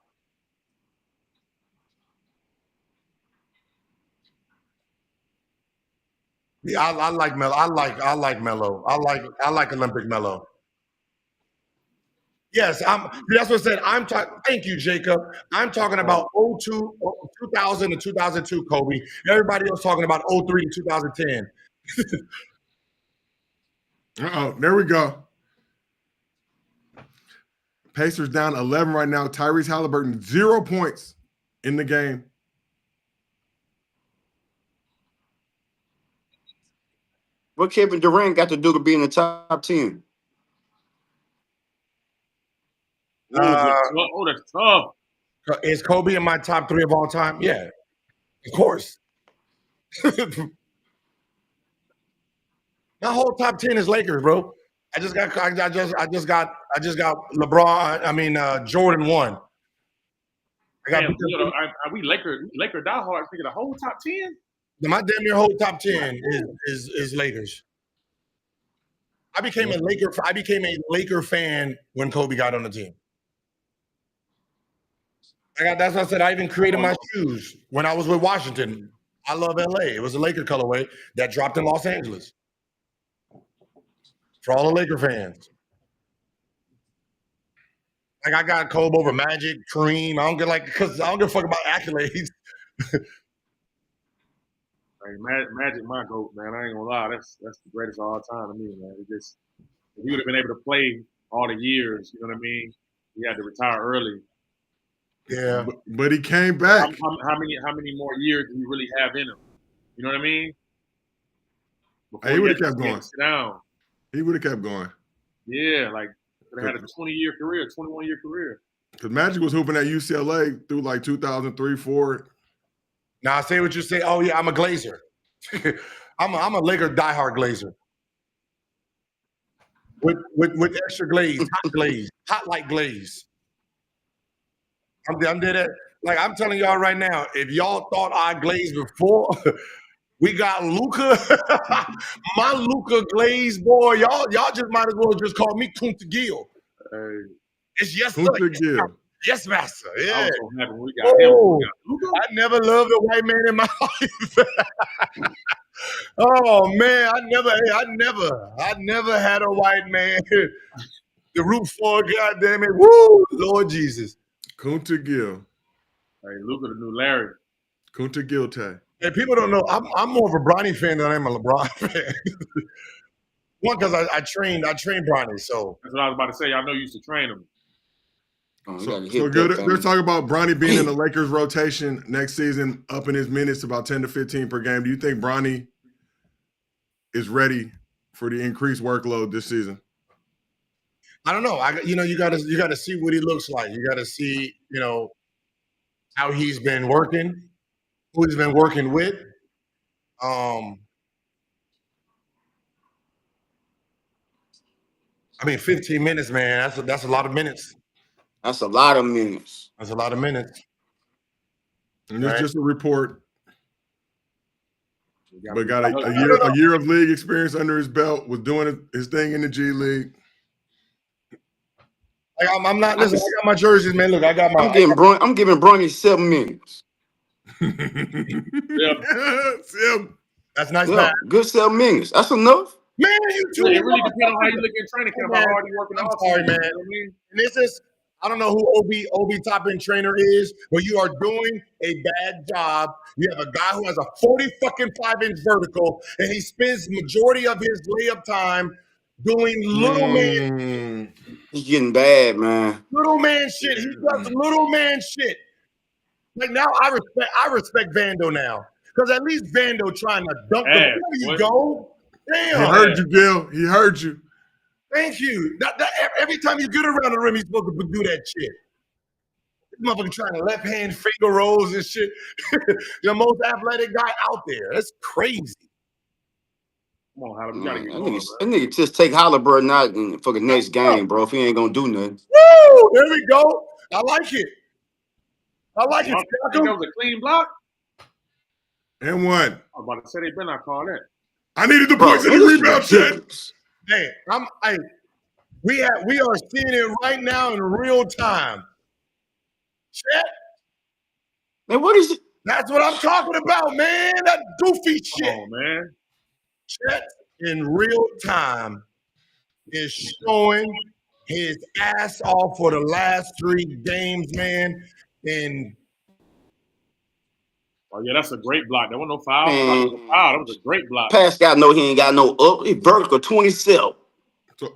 Yeah, I like Melo. I like Melo. I like Olympic Melo. Yes, that's what I said. I'm talking. Thank you, Jacob. I'm talking about 2000 to 2002, Kobe. Everybody else talking about 03 to 2010. There we go. Pacers down 11 right now. Tyrese Halliburton, 0 points in the game. What Kevin Durant got to do to be in the top 10? That's tough. Is Kobe in my top 3 of all time? Yeah, of course. My whole top 10 is Lakers, bro. I just got LeBron. I mean Jordan 1. Damn, are we Laker diehards? Thinking the whole top 10? My damn near whole top 10 is Lakers. I became a Laker fan when Kobe got on the team. That's what I said. I even created my shoes when I was with Washington. I love LA. It was a Laker colorway that dropped in Los Angeles. For all the Laker fans. Like I got Kobe over Magic, Kareem. I don't give a fuck about accolades. Magic, my GOAT, man. I ain't gonna lie. That's the greatest of all time to me, man. If he would have been able to play all the years, you know what I mean? He had to retire early. Yeah. But he came back. How many more years do you really have in him? You know what I mean? He would have kept going. Sit down. He would have kept going. Yeah, like could have had a 20-year career, 21-year career. Because Magic was hooping at UCLA through like 2003, 4. Now I say what you say. Oh yeah, I'm a Glazer. I'm a Laker diehard Glazer. With extra glaze, hot like glaze. I'm dead at, like I'm telling y'all right now, if y'all thought I glazed before, we got Luka, my Luka glaze boy. Y'all just might as well just call me Kunta Gil. It's yes, Kunta Gil. Yes, master. Yeah. We got him. I never loved a white man in my life. Oh man, I never had a white man to root for. God damn it! Woo, Lord Jesus. Kunta Gil. Hey, Luka the new Larry. Kunta Gilte. Hey, people don't know. I'm more of a Bronny fan than I am a LeBron fan. One, because I trained Bronny, so that's what I was about to say. I know you used to train him. So good. They're talking about Bronny being in the Lakers rotation next season, upping his minutes about 10 to 15 per game. Do you think Bronny is ready for the increased workload this season? I don't know. You got to see what he looks like. You got to see, how he's been working, who he's been working with. I mean, 15 minutes, man. That's a lot of minutes. That's a lot of minutes. That's a lot of minutes. And it's just a report. But got a year of league experience under his belt, was doing his thing in the G League. Like I'm not. Listen, I got my jerseys, man. Look, I got my. I'm giving Bronny 7 minutes. Yep. That's nice. Yeah, good 7 minutes. That's enough. Man, you too. It really depends on how you look in training camp, how hard you working. I'm sorry, man. And this is. I don't know who OB top end trainer is, but you are doing a bad job. You have a guy who has a 45-inch vertical, and he spends majority of his layup time doing little man. He's getting bad, man. Little man shit. He does little man shit. Like now, I respect Vando now, because at least Vando trying to dunk the ball. You go. Damn. He heard you, Gil. He heard you. Thank you. Every time you get around the rim, he's supposed to do that shit. This motherfucker trying to left hand finger rolls and shit. The most athletic guy out there. That's crazy. Come on, Haller, we gotta get that nigga just take Halliburton out for the next game, bro. If he ain't gonna do nothing. Woo! There we go. I like it. I think that was a clean block. And one. I was about to say they better not call that. I needed the points in the rebound check. Hey, we are seeing it right now in real time. Chet. Man, what is it? That's what I'm talking about, man. That goofy shit. Come on, man. Chet in real time is showing his ass off for the last 3 games, man. And oh yeah, that's a great block. There wasn't no foul. That was a great block. Pascal know he ain't got no up. He vertical 27.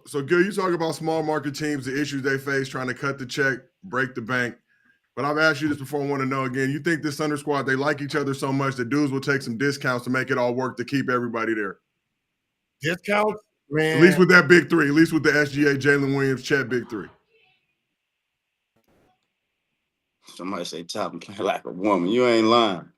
So Gil, you talk about small market teams, the issues they face trying to cut the check, break the bank. But I've asked you this before. I want to know again. You think this Thunder squad, they like each other so much that dudes will take some discounts to make it all work to keep everybody there? Discounts, man. At least with that big 3. At least with the SGA, Jalen Williams, Chet, big 3. Somebody say Toppin playing like a woman. You ain't lying.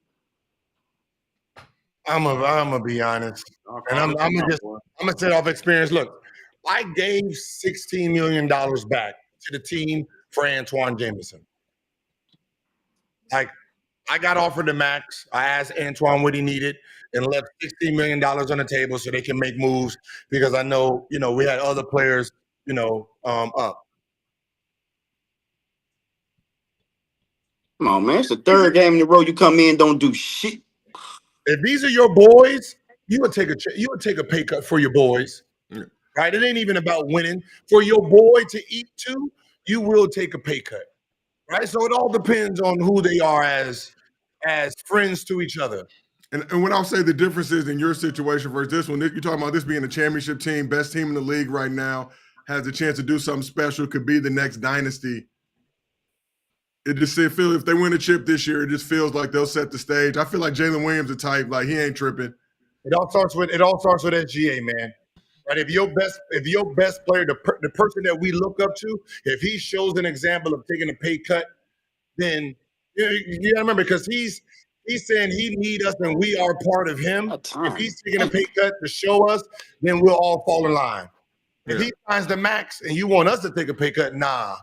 I'm gonna be honest, and I'm gonna say it off experience. Look, I gave $16 million back to the team for Antoine Jameson. Like, I got offered the max. I asked Antoine what he needed and left $16 million on the table so they can make moves because I know, we had other players, up. Come on, man. It's the third game in a row you come in, don't do shit. If these are your boys, you would take a pay cut for your boys, right? It ain't even about winning. For your boy to eat too, you will take a pay cut, right? So it all depends on who they are as friends to each other. And when I'll say the difference is in your situation versus this one, you're talking about this being a championship team, best team in the league right now, has a chance to do something special, could be the next dynasty. It just feels if they win a chip this year, it just feels like they'll set the stage. I feel like Jalen Williams a type, like he ain't tripping. It all starts with SGA, man. Right? If your best player, the person that we look up to, if he shows an example of taking a pay cut, then you gotta remember because he's saying he need us and we are part of him. If he's taking a pay cut to show us, then we'll all fall in line. If he finds the max and you want us to take a pay cut, nah.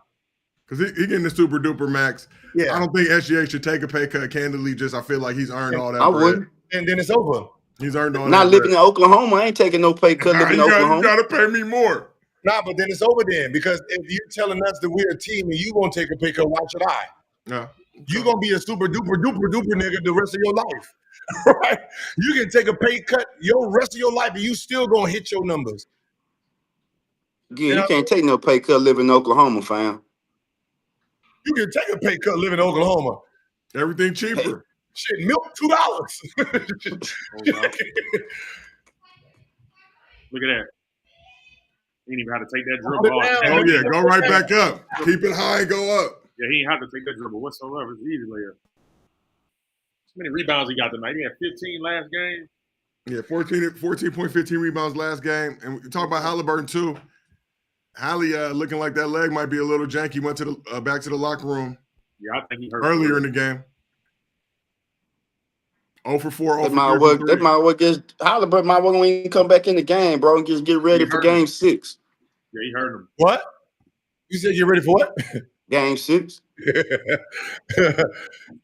Because he getting the super duper max. Yeah. I don't think SGA should take a pay cut. Candidly, just I feel like he's earned all that. I bread. wouldn't. And then it's over. He's earned all Not that. living bread. in Oklahoma. I ain't taking no pay cut living in Oklahoma. You got to pay me more. Nah, but then it's over then because if you're telling us that we're a team and you won't take a pay cut, why should I? Yeah. You're going to be a super duper nigga the rest of your life, right? You can take a pay cut your rest of your life and you still going to hit your numbers. Yeah, you can't take no pay cut living in Oklahoma, fam. You can take a pay cut living in Oklahoma. Everything cheaper. Shit, milk $2. Look at that. He didn't even have to take that dribble. Oh, yeah. Go right back up. Keep it high and go up. Yeah, he didn't have to take that dribble whatsoever. It's easy layup. How many rebounds he got tonight? He had 15 last game. Yeah, 14.15 rebounds last game. And we talk about Halliburton, too. Hallie looking like that leg might be a little janky. Went to the back to the locker room. Yeah, I think he hurt earlier in the game. 0 for 4. That might well get Halliburton might well even come back in the game, bro, and just get ready for game 6. Yeah, he hurt him. What? You said you're ready for what? Game 6.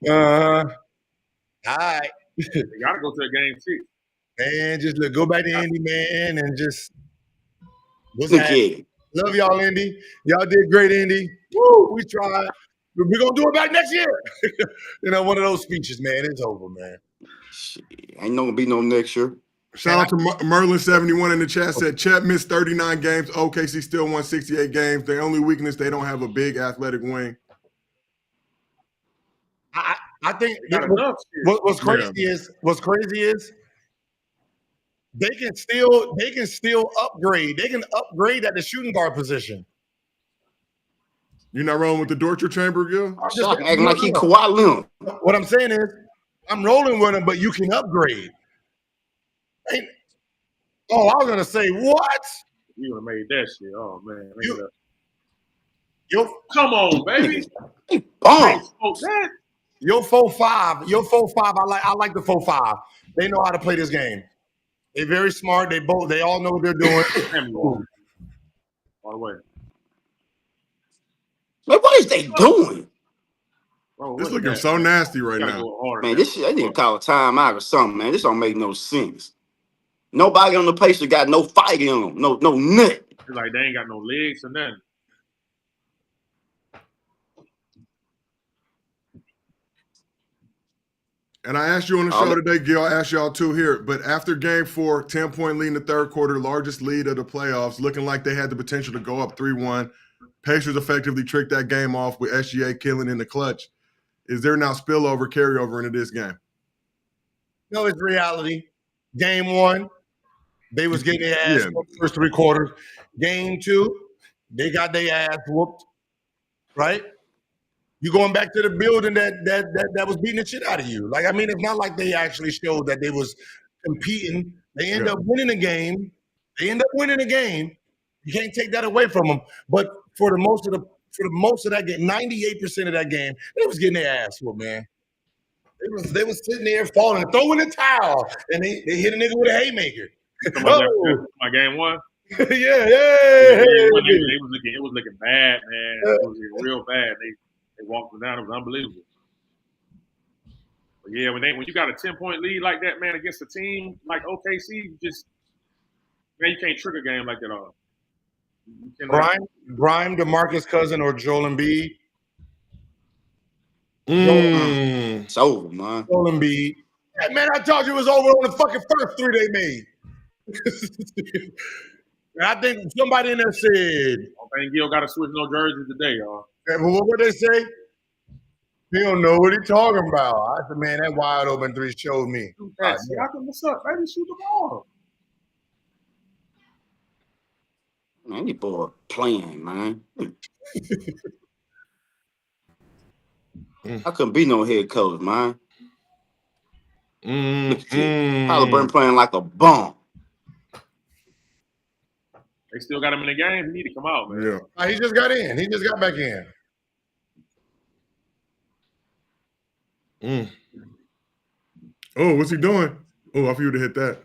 All right. They gotta go to a game 6. Man, just go back to Indy, man, and just Look at it. Love y'all, Indy. Y'all did great, Indy. Woo, we tried. We're gonna do it back next year. One of those speeches, man. It's over, man. Shit, ain't gonna be no next year. Shout out to Merlin71 in the chat said Chet missed 39 games. OKC still won 68 games. Their only weakness, they don't have a big athletic wing. I think what's crazy is they can still upgrade. They can upgrade at the shooting guard position. You're not rolling with the Dortcher chamber, Gil? Shaq acting like he Kawhi Leonard. What I'm saying is, I'm rolling with him, but you can upgrade. I was gonna say what? You would have made that shit. Oh man, come on, baby. Your 4-5. I like the 4-5. They know how to play this game. They're very smart. They all know what they're doing. All the way. Man, what is they doing? Bro, this looking so nasty right now. Man, this shit, I need to call a timeout or something, man. This don't make no sense. Nobody on the Pacers got no fight in them. No nut. It's like they ain't got no legs or nothing. And I asked you on the show today, Gil, I asked y'all too here, but after game 4, 10-point lead in the third quarter, largest lead of the playoffs, looking like they had the potential to go up 3-1. Pacers effectively tricked that game off with SGA killing in the clutch. Is there now carryover into this game? No, it's reality. Game 1, they was getting their ass whooped first 3 quarters. Game 2, they got their ass whooped, right? You going back to the building that was beating the shit out of you. It's not like they actually showed that they was competing. They end up winning a game. You can't take that away from them. But for the most of that game, 98% of that game, they was getting their ass whooped, man. They was sitting there falling, throwing the towel, and they hit a nigga with a haymaker. My game 1. Yeah. It was looking bad, man. It was looking real bad. They walked them down. It was unbelievable. Yeah, when you got a 10-point lead like that, man, against a team like OKC, you can't trigger a game like that all. Brian, DeMarcus Cousins, or Joel Embiid. It's over, man. Joel Embiid. Hey, man, I told you it was over on the fucking first 3 they made. And I think somebody in there said, I think Gil got to switch no jerseys today, y'all. What would they say? He don't know what he's talking about. I said, man, that wide open 3 showed me. What's up? Maybe shoot the ball. Man, you boy playing, man. I couldn't be no head coach, man. Halliburton playing like a bum. They still got him in the game. He need to come out, man. Yeah. He just got in. He just got back in. Oh, what's he doing? Oh, I feel you to hit that.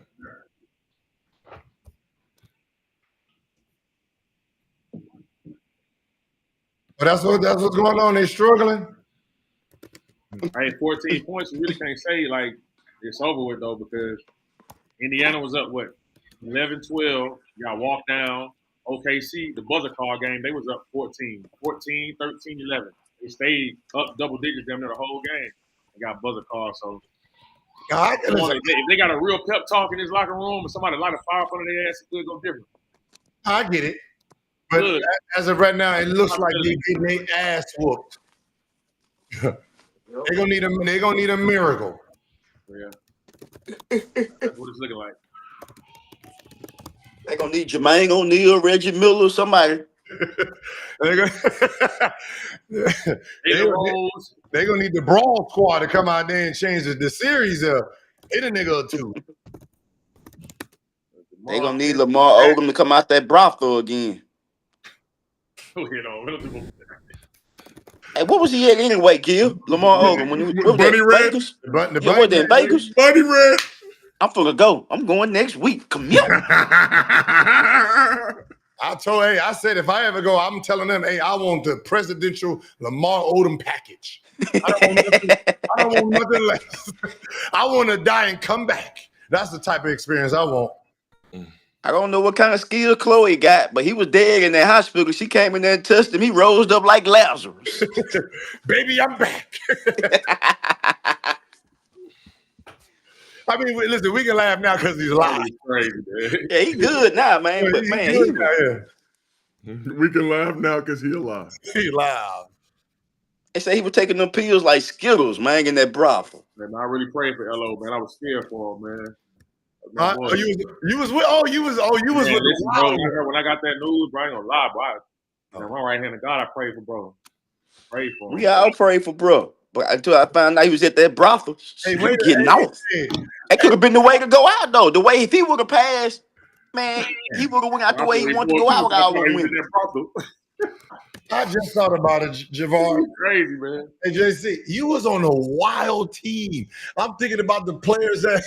But that's what's going on. They struggling. Hey, 14 points. You really can't say like it's over with though, because Indiana was up 11-12. Got walked down. OKC, the buzzer call game, they was up 14, 13, 11. They stayed up double digits damn near the whole game. They got buzzer call. So if they got a real pep talk in his locker room and somebody light a fire up under their ass, it could go different. I get it. But as of right now, it looks like they're getting their ass whooped. They're gonna need a miracle. Yeah. That's what it's looking like. They gonna need Jermaine O'Neal, Reggie Miller, somebody. They're gonna need the Brawl Squad to come out there and change the series up. Hit a nigga or two. They gonna need Lamar Odom to come out that brothel again. Hey, what was he at anyway, Gil? Lamar Odom when he was Bunny Red. Vegas? Was in Vegas? Bunny Red. I'm gonna go. I'm going next week. Come here. I said if I ever go, I'm telling them, hey, I want the presidential Lamar Odom package. I don't want nothing less. I want to die and come back. That's the type of experience I want. I don't know what kind of skill Chloe got, but he was dead in that hospital. She came in there and touched him. He rose up like Lazarus. Baby, I'm back. I mean, listen, we can laugh now because he's alive. Crazy, man. Yeah, he good now, man. But man, we can laugh now because he alive. He alive. They say he was taking them pills like Skittles, man, in that brothel. Man, I really prayed for LO, man. I was scared for him, man. You was with the bro, when I got that news, bro, I ain't gonna lie, bro. My right hand of God, I prayed for bro. Prayed for him. We all prayed for bro. But until I found out he was at that brothel, getting off. That could have been the way to go out, though. The way if he would have passed, man, he would have went out the way he wanted to go out with all the women. I just thought about it, Javar. Crazy, man. Hey, JC, you was on a wild team. I'm thinking about the players that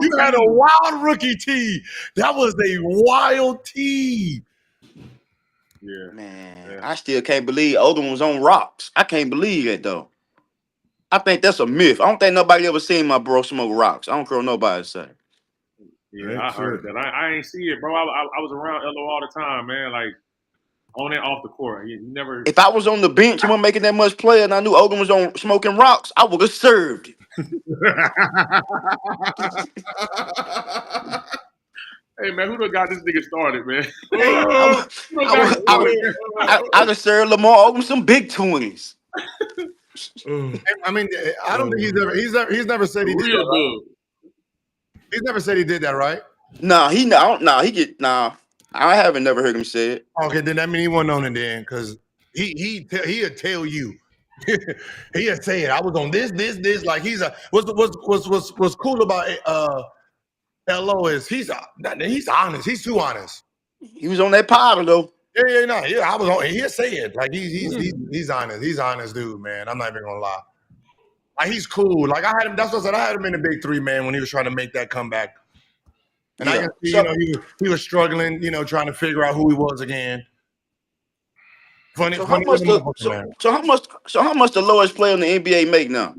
you had a wild rookie team. That was a wild team. Yeah, man. Yeah. I still can't believe Odom was on rocks. I can't believe it though. I think that's a myth. I don't think nobody ever seen my bro smoke rocks. I don't care what nobody say. Yeah, I heard that. I ain't see it, bro. I was around LO all the time, man. Like on and off the court. He never. If I was on the bench and wasn't making that much play, and I knew Odom was on smoking rocks, I would have served it. Hey man, who done got this nigga started, man? I'd have served Lamar Odom some big 20s. I mean, I don't think he's never said he did that, right? He's never said he did that, right? I haven't never heard him say it. Okay, then that mean he wasn't on it then, because he'll tell you. He'll say it. I was on this. Like he's a what's cool about LO is he's honest. He's too honest. He was on that powder though. Yeah. I was on. He'll say it. Like he's honest. He's honest, dude, man. I'm not even gonna lie. Like he's cool. Like I had him. That's what I said. I had him in the big three, man, when he was trying to make that comeback. And I can see, he was struggling, trying to figure out who he was again. So how much the lowest player in the NBA make now?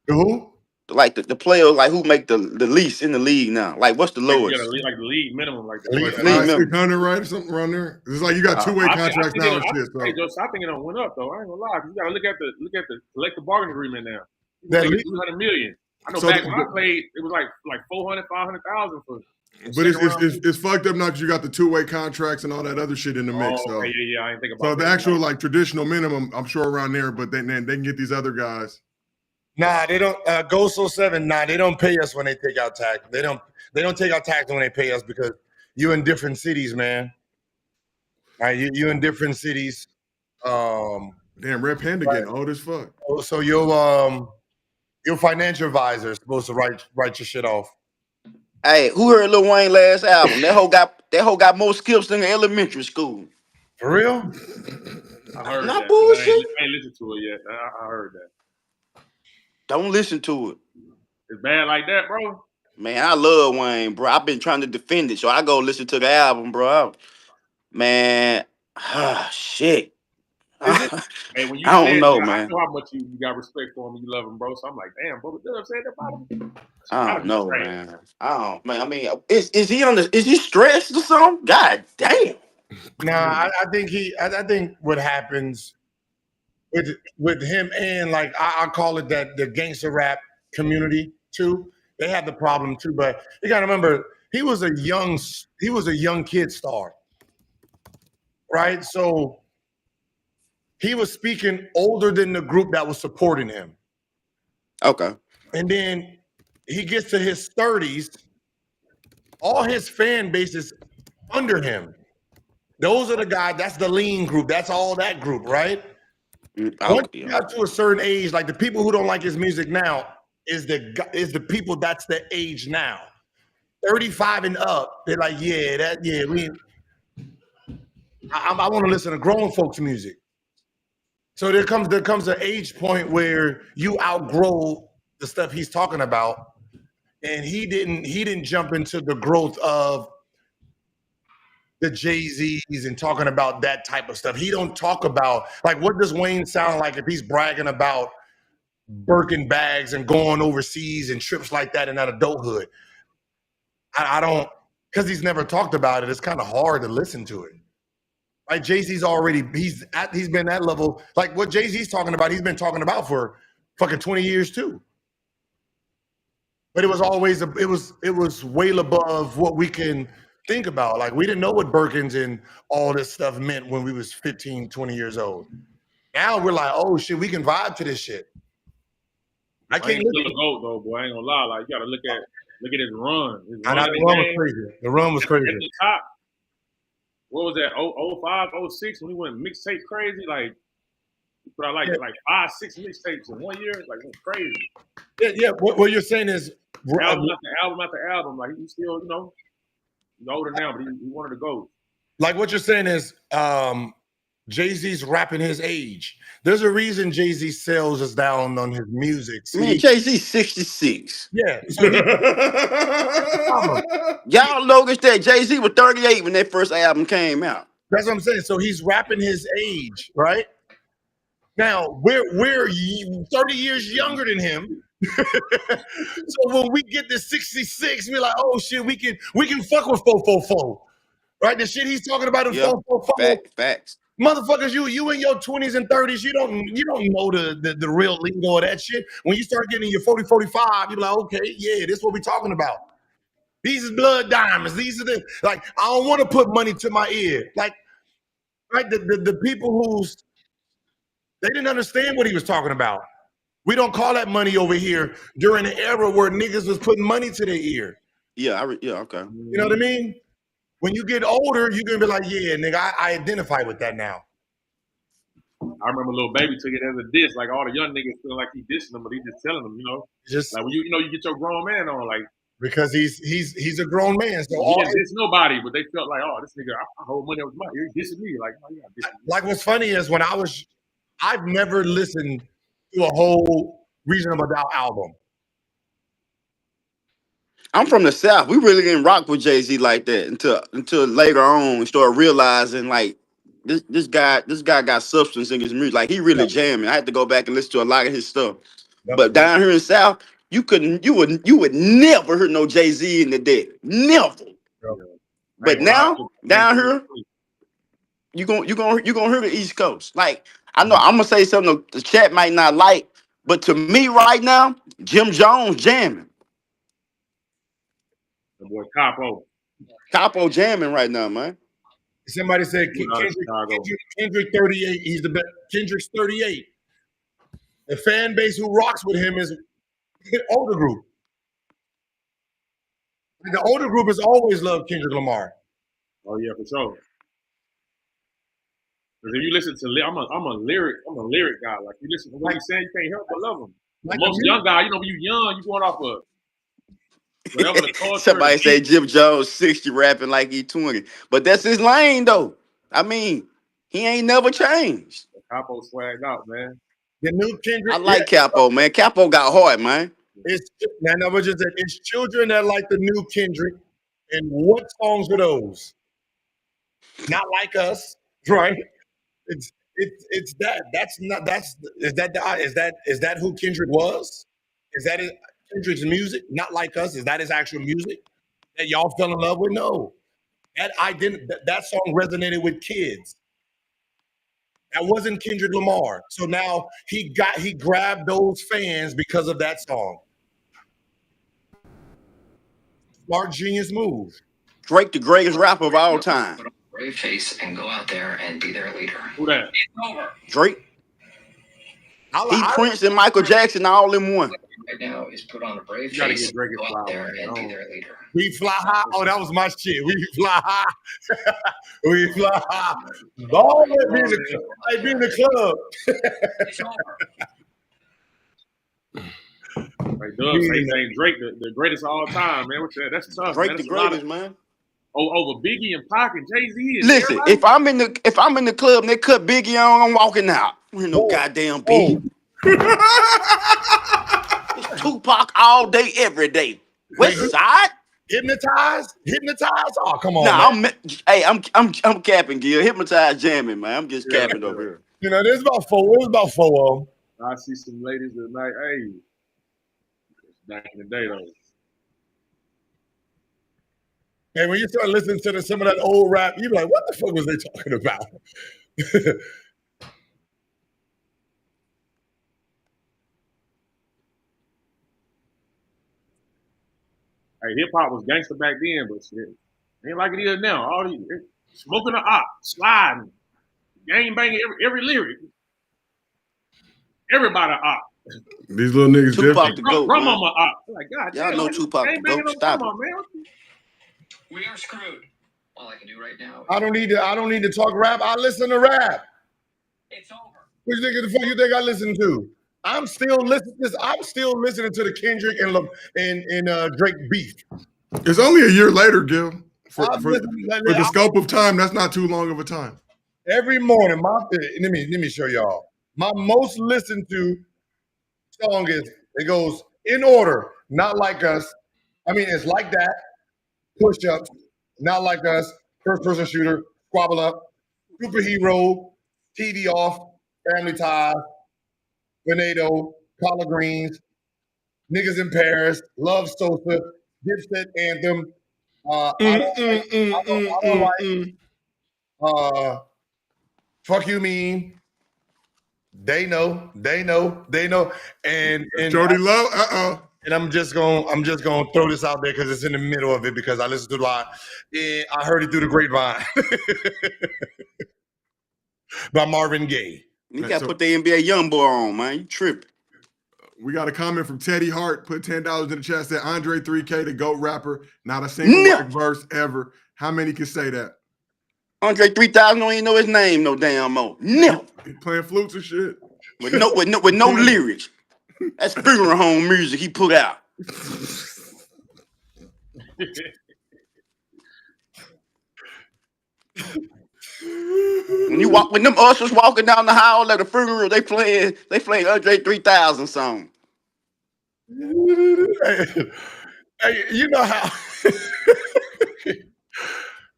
Who? Like the players, like who make the least in the league now? Like what's the lowest? Like the league minimum, like the League minimum. 600, right, or something around there. It's like you got two-way contracts now and shit. So. Hey, Joe, I think it done went up though. I ain't gonna lie. You gotta look at the collective bargaining agreement now. That like 200 million. I know back when I played, it was like 400, 500,000 for. But it's fucked up now because you got the two-way contracts and all that other shit in the mix. So okay, yeah, I didn't think about that. So the actual like traditional minimum, I'm sure around there, but then they can get these other guys. Nah, they don't. Go So 7. Nah, they don't pay us when they take out tax. They don't take out tax when they pay us because you in different cities, man. Right, you in different cities. Damn, Red Panda getting old as fuck. So your financial advisor is supposed to write your shit off. Hey, who heard Lil Wayne last album? That hoe got more skips than elementary school. For real? I heard Not that. bullshit. I ain't listened to it yet. I heard that. Don't listen to it. It's bad like that, bro. Man, I love Wayne, bro. I've been trying to defend it, so I go listen to the album, bro. Man, shit. Hey, when you I don't know, man. I know how much you got respect for him and you love him, bro. So I'm like, damn, bro, what said about him? I don't know, man. I mean, is he stressed or something? God damn. Nah, I think what happens with him and like I call it that the gangster rap community too. They have the problem too, but you gotta remember he was a young kid star, right? So he was speaking older than the group that was supporting him. Okay. And then he gets to his 30s, all his fan base is under him. Those are the guys, that's the lean group, that's all that group, right? Once you got to a certain age, like the people who don't like his music now is the people that's the age now. 35 and up, they're like, I want to listen to grown folks' music. So there comes an age point where you outgrow the stuff he's talking about, and he didn't jump into the growth of the Jay-Z's and talking about that type of stuff. He don't talk about like what does Wayne sound like if he's bragging about Birkin bags and going overseas and trips like that in that adulthood. I don't, because he's never talked about it. It's kind of hard to listen to it. Right, Jay-Z's already he's been that level. Like what Jay-Z's talking about, he's been talking about for fucking 20 years too. But it was always it was way above what we can think about. Like we didn't know what Birkins and all this stuff meant when we was 15, 20 years old. Now we're like, oh shit, we can vibe to this shit. I can't look at GOAT though, boy. I ain't gonna lie. Like you gotta look at his run. The run was crazy. The run was crazy. At the top. What was that? 05, 06 when he went mixtape crazy? Like he put out like 5, 6 mixtapes in 1 year. Like it was crazy. Yeah. What you're saying is album after album. Like he still, he's older now, but he wanted to go. Like what you're saying is Jay-Z's rapping his age. There's a reason Jay-Z's sales is down on his music. Man, Jay-Z's 66. Yeah. Y'all noticed that Jay-Z was 38 when that first album came out. That's what I'm saying. So he's rapping his age, right? Now we're 30 years younger than him. So when we get to 66, we're like, oh shit, we can fuck with 444. Right? The shit he's talking about in 444. Facts. Motherfuckers, you in your 20s and 30s, you don't know the real lingo of that shit. When you start getting your 40, 45, you're like, okay, yeah, this is what we're talking about. These is blood diamonds. These are the, like, I don't want to put money to my ear. Like, right, the people they didn't understand what he was talking about. We don't call that money over here during the era where niggas was putting money to their ear. Yeah, okay. You know what I mean? When you get older, you're gonna be like, yeah, nigga, I identify with that now. I remember Lil Baby took it as a diss, like all the young niggas feeling like he dissing them, but he just telling them, just like when you get your grown man on, like because he's a grown man, so he didn't diss nobody, but they felt like, oh, this nigga, I hold money up my ear, he dissing me, like, oh, yeah, dissing me. Like what's funny is when I've never listened to a whole Reasonable Doubt album. I'm from the South. We really didn't rock with Jay-Z like that until later on we started realizing like this guy got substance in his music. Like he really jamming. I had to go back and listen to a lot of his stuff. But down here in the South, you would never hear no Jay-Z in the deck. Never. Yeah. But now, down here, you gonna hear the East Coast. Like, I know I'm gonna say something the chat might not like, but to me right now, Jim Jones jamming. The boy Capo. Capo jamming right now, man. Somebody said Kendrick 38. He's the best. Kendrick's 38. The fan base who rocks with him is the older group. The older group has always loved Kendrick Lamar. Oh yeah, for sure. Because if you listen to, I'm a lyric guy. Like you listen to what he's saying, you can't help but love him. Like most young guy, when you young, you going off of whatever the culture. Somebody say Jim Jones 60 rapping like he 20, but that's his lane though. I mean, he ain't never changed. Capo swagged out, man. The new Kendrick. I like Capo, man. Capo got hard, man. It's children that like the new Kendrick. And what songs are those? Not Like Us, right? Is that who Kendrick was? Is that Kendrick's music? Not Like Us. Is that his actual music that y'all fell in love with? No. That song resonated with kids. That wasn't Kendrick Lamar. So now he grabbed those fans because of that song. Smart genius move. Drake, the greatest rapper of all time. Put on a brave face and go out there and be their leader. Who that? It's over. Drake. He Prince and Michael Jackson all in one. Right now is put on a brave face, go out there and be their leader. We fly high. Oh, that was my shit. We fly high. We fly high. All that be in the club. It's over. Like Dub saying Drake, the greatest of all time, man. What's that? That's tough. Drake, the greatest, man. Over Biggie and Pac and Jay-Z. Listen, if I'm in the club and they cut Biggie on, I'm walking out. Ain't no goddamn Biggie. It's Tupac all day, every day. West Side. Hypnotized? Oh, come on. Nah, I'm capping, Gil. Hypnotized jamming, man. I'm just capping over here. You know, there's about four of them. I see some ladies tonight. Hey, back in the day though. And when you start listening to some of that old rap, you're like, what the fuck was they talking about? Hey, hip hop was gangster back then, but shit, ain't like it is now. All these smoking the op, sliding, gang banging every lyric. Everybody op. These little niggas Tupac different. the GOAT, Rum man. on my op. Like God, Y'all know Tupac the GOAT. Stop it. Man. We are screwed. All I can do right now. I don't need to talk rap. I listen to rap. It's over. What the fuck you think I listen to? I'm still listening to the Kendrick and Drake beef. It's only a year later, Gil. For the scope of time, that's not too long of a time. Every morning, let me show y'all. My most listened to song it goes in order, Not Like Us. I mean, it's Like That, Push Ups, Not Like Us, First Person Shooter, Squabble Up, Superhero, TV Off, Family Ties, Venado, Collard Greens, Niggas in Paris, Love Sosa, Dipset Anthem. Fuck You Mean. They know. And Jody Lowe, And I'm just gonna throw this out there because it's in the middle of it because I listened to it a lot. And I heard it through the grapevine by Marvin Gaye. You gotta put the NBA Youngboy on, man. You tripping. We got a comment from Teddy Hart. Put $10 in the chat. Said Andre 3K, the GOAT rapper. Not a single whack verse ever. How many can say that? Andre 3000 don't even know his name no damn more. Never. He playing flutes and shit. With no lyrics. That's funeral home music he put out. When them ushers walking down the hall at a funeral, they playing Andre 3000 song. Hey, you know how?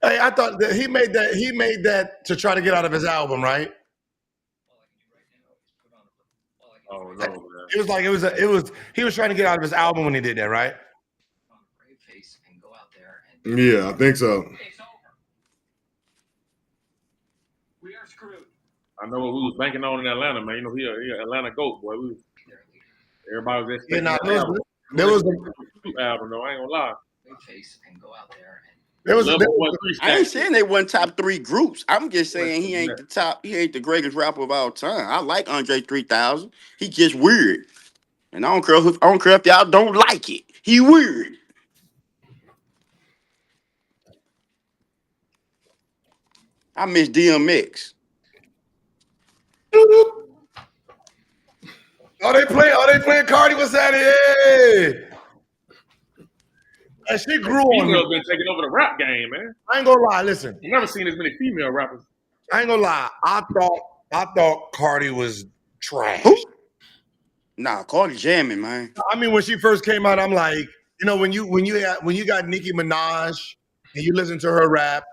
Hey, I thought that he made that to try to get out of his album, right? Oh no, man. It was like it was. He was trying to get out of his album when he did that, right? Yeah, I think so. We are screwed. I know what we was banking on in Atlanta, man. You know, he a Atlanta GOAT, boy. Everybody was expecting there was a album, though. I ain't gonna lie. I ain't saying they wasn't top 3 groups. I'm just saying he ain't the greatest rapper of all time. I like Andre 3000. He just weird. And I don't care if y'all don't like it. He weird. I miss DMX. Oh, they playing Cardi. What's that? Hey. And she grew on me. Been taking over the rap game, man. I ain't gonna lie. Listen, I've never seen as many female rappers. I ain't gonna lie. I thought Cardi was trash. Who? Nah, Cardi jamming, man. I mean, when she first came out, I'm like, you know, when you got Nicki Minaj and you listen to her rap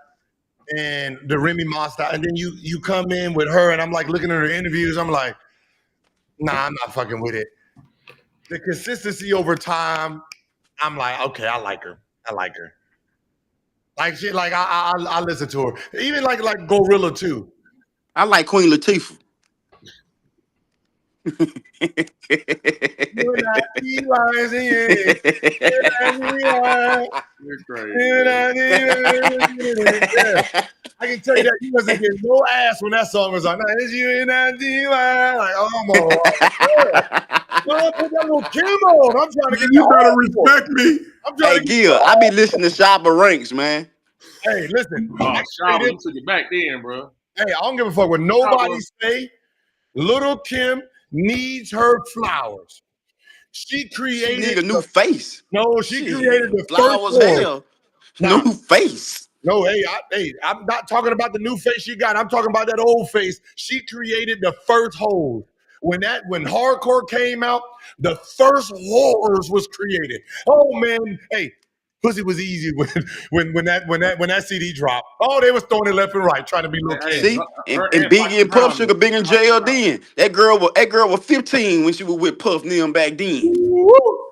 and the Remy Ma style, and then you come in with her, and I'm like looking at her interviews, I'm like, nah, I'm not fucking with it. The consistency over time, I'm like, okay, I like her. Like shit, like I listen to her. Even like Gorilla too. I like Queen Latifah. You're crazy. I can tell you that you wasn't getting no ass when that song was on. Like, oh my God. Put that little Kim on. I'm trying to get you better respect me. Hey, Gil, I be listening to Shabba Ranks, man. Hey, listen. Shabba, you took it back then, bro. Hey, I don't give a fuck what nobody say. Lil Kim needs her flowers. She created a new face. No, she created the flowers. Hell, new face. No, I'm not talking about the new face she got. I'm talking about that old face. She created the first hole. When hardcore came out, the first horrors was created. Oh man, hey, pussy was easy when that CD dropped. Oh, they was throwing it left and right, trying to be Lil Kim. See, and Biggie and Puff Sugar big in jail then. That girl was 15 when she was with Puff Neil back then. Woo.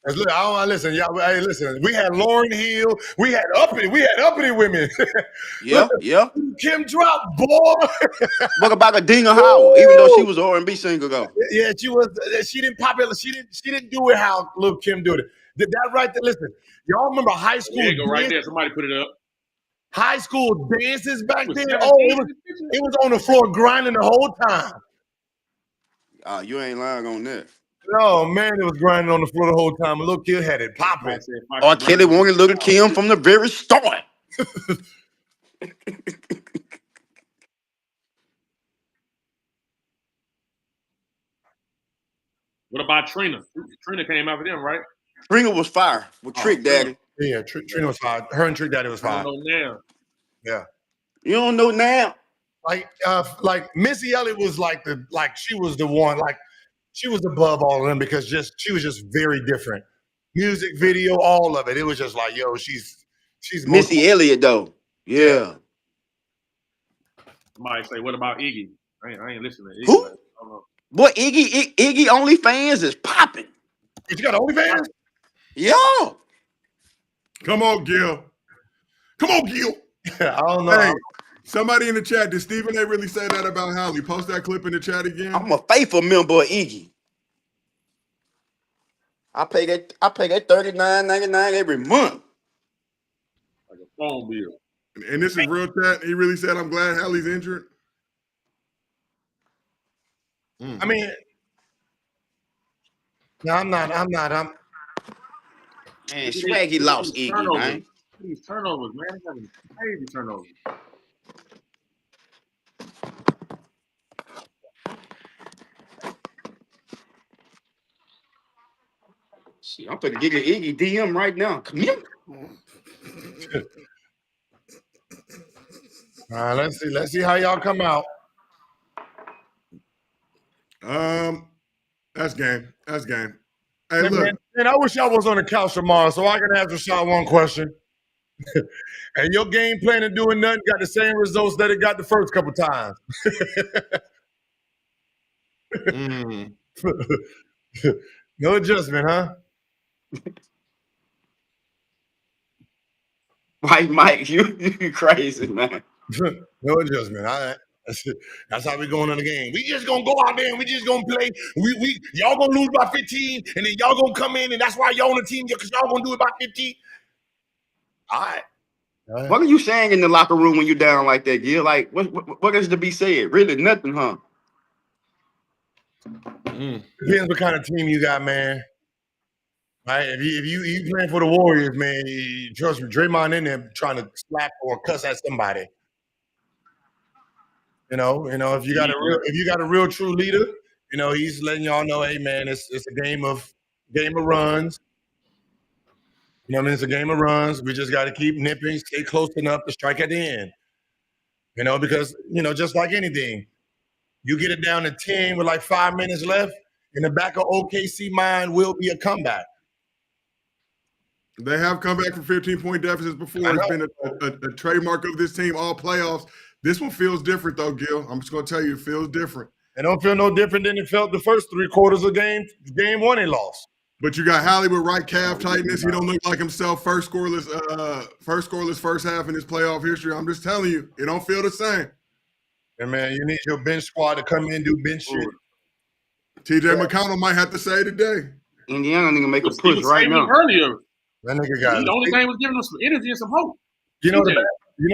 Look, listen, y'all. Hey, listen. We had Lauryn Hill. We had uppity women. Yeah. Kim dropped, boy. What about a Dina Howard? Even though she was an R&B singer, though. Yeah, she was. She didn't pop it. She didn't do it how Lil Kim did it. Did that right there? Listen, y'all remember high school? There you go, right there. Somebody put it up. High school dances back then. Oh, it was on the floor grinding the whole time. You ain't lying on that. No, man, it was grinding on the floor the whole time. A little kid had it popping. R. Kelly wanted Lil Kim from the very start. What about Trina? Trina came after them, right? Trina was fire with Trick Daddy. Yeah, Trina was fire. Her and Trick Daddy was fire. I don't know now. Yeah. You don't know now? Like Missy Elliott was she was the one, like she was above all of them because she was just very different. Music video, all of it. It was just like, yo, she's Missy Elliott though. Yeah. Somebody say, what about Iggy? I ain't listening to Iggy. Who? Boy, Iggy OnlyFans is popping. You got OnlyFans? Yeah. Come on, Gil. I don't know. Hey, somebody in the chat, did Stephen A really say that about Halle? Post that clip in the chat again. I'm a faithful member of Iggy. I pay that $39.99 every month. Like a phone bill. And this is real chat. He really said, I'm glad Halle's injured. I mean, no, I'm not. Man, Swaggy lost Iggy, man. These turnovers, man. Having crazy turnovers. See, I'm gonna get an Iggy DM right now. Come here. All right, let's see how y'all come out. That's game. Hey, look. Man, I wish I was on the couch tomorrow so I can ask Rashad one question. And your game plan and doing nothing got the same results that it got the first couple times. No adjustment, huh? Right, Mike, you crazy, man. No adjustment. All right. That's how we going on the game. We just gonna go out there and we just gonna play. We y'all gonna lose by 15, and then y'all gonna come in, and that's why y'all on the team because y'all gonna do it by 15. All right. What are you saying in the locker room when you're down like that, Gil? Like, what is to be said? Really, nothing, huh? Depends what kind of team you got, man. Right? If you playing for the Warriors, man, trust me, Draymond in there trying to slap or cuss at somebody. You know, if you got a real true leader, you know, he's letting y'all know, hey man, it's a game of runs. You know what I mean? It's a game of runs. We just got to keep nipping, stay close enough to strike at the end. You know, because, you know, just like anything, you get it down to 10 with like 5 minutes left, in the back of OKC mind will be a comeback. They have come back from 15-point deficits before. It's been a trademark of this team all playoffs. This one feels different, though, Gil. I'm just going to tell you, it feels different. It don't feel no different than it felt the first 3 quarters of game one they lost. But you got Hallie with right calf tightness. He don't look like himself. First scoreless first half in his playoff history. I'm just telling you, it don't feel the same. And man, you need your bench squad to come in and do bench shit. TJ McConnell might have to say today. Indiana nigga make a push right now. Earlier, that nigga got the only thing was giving us some energy and some hope. You know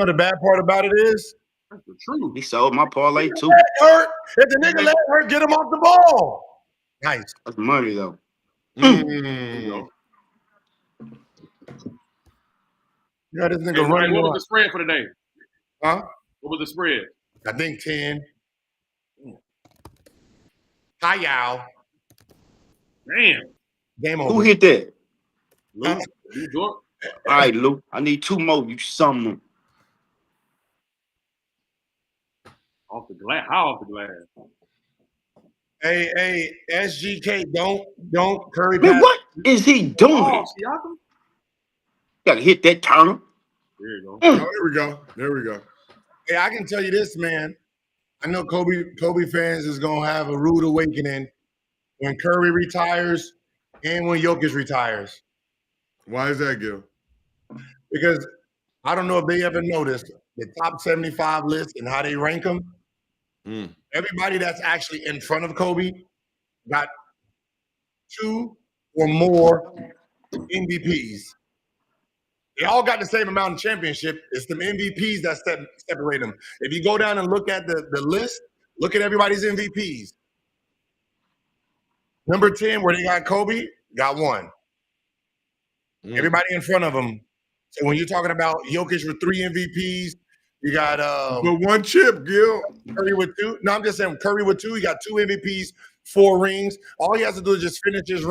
the bad part about it is? That's the truth. He sold my parlay too. Hurt. If the nigga leg hurt, get him off the ball. Nice. That's money though. Yeah, this nigga running. What was the spread for the day? Huh? What was the spread? I think 10. Hi, y'all. Damn. Game over. Who hit that? Lou Jordan. All right, Lou. I need 2 more. You something. Off the glass. How off the glass? Hey, SGK, don't Curry. Man, what is he doing? Oh, Siakam? Gotta hit that Turner. There you go. Oh, there we go. Hey, I can tell you this, man. I know Kobe fans is gonna have a rude awakening when Curry retires and when Jokic retires. Why is that, Gil? Because I don't know if they ever noticed the top 75 list and how they rank them. Everybody that's actually in front of Kobe got 2 or more MVPs. They all got the same amount of championship. It's the MVPs that separate them. If you go down and look at the list, look at everybody's MVPs. Number 10, where they got Kobe, got 1. Everybody in front of them. So when you're talking about Jokic with 3 MVPs, you got but 1 chip, Gil. Curry with 2. No, I'm just saying Curry with 2. He got 2 MVPs, 4 rings. All he has to do is just finish his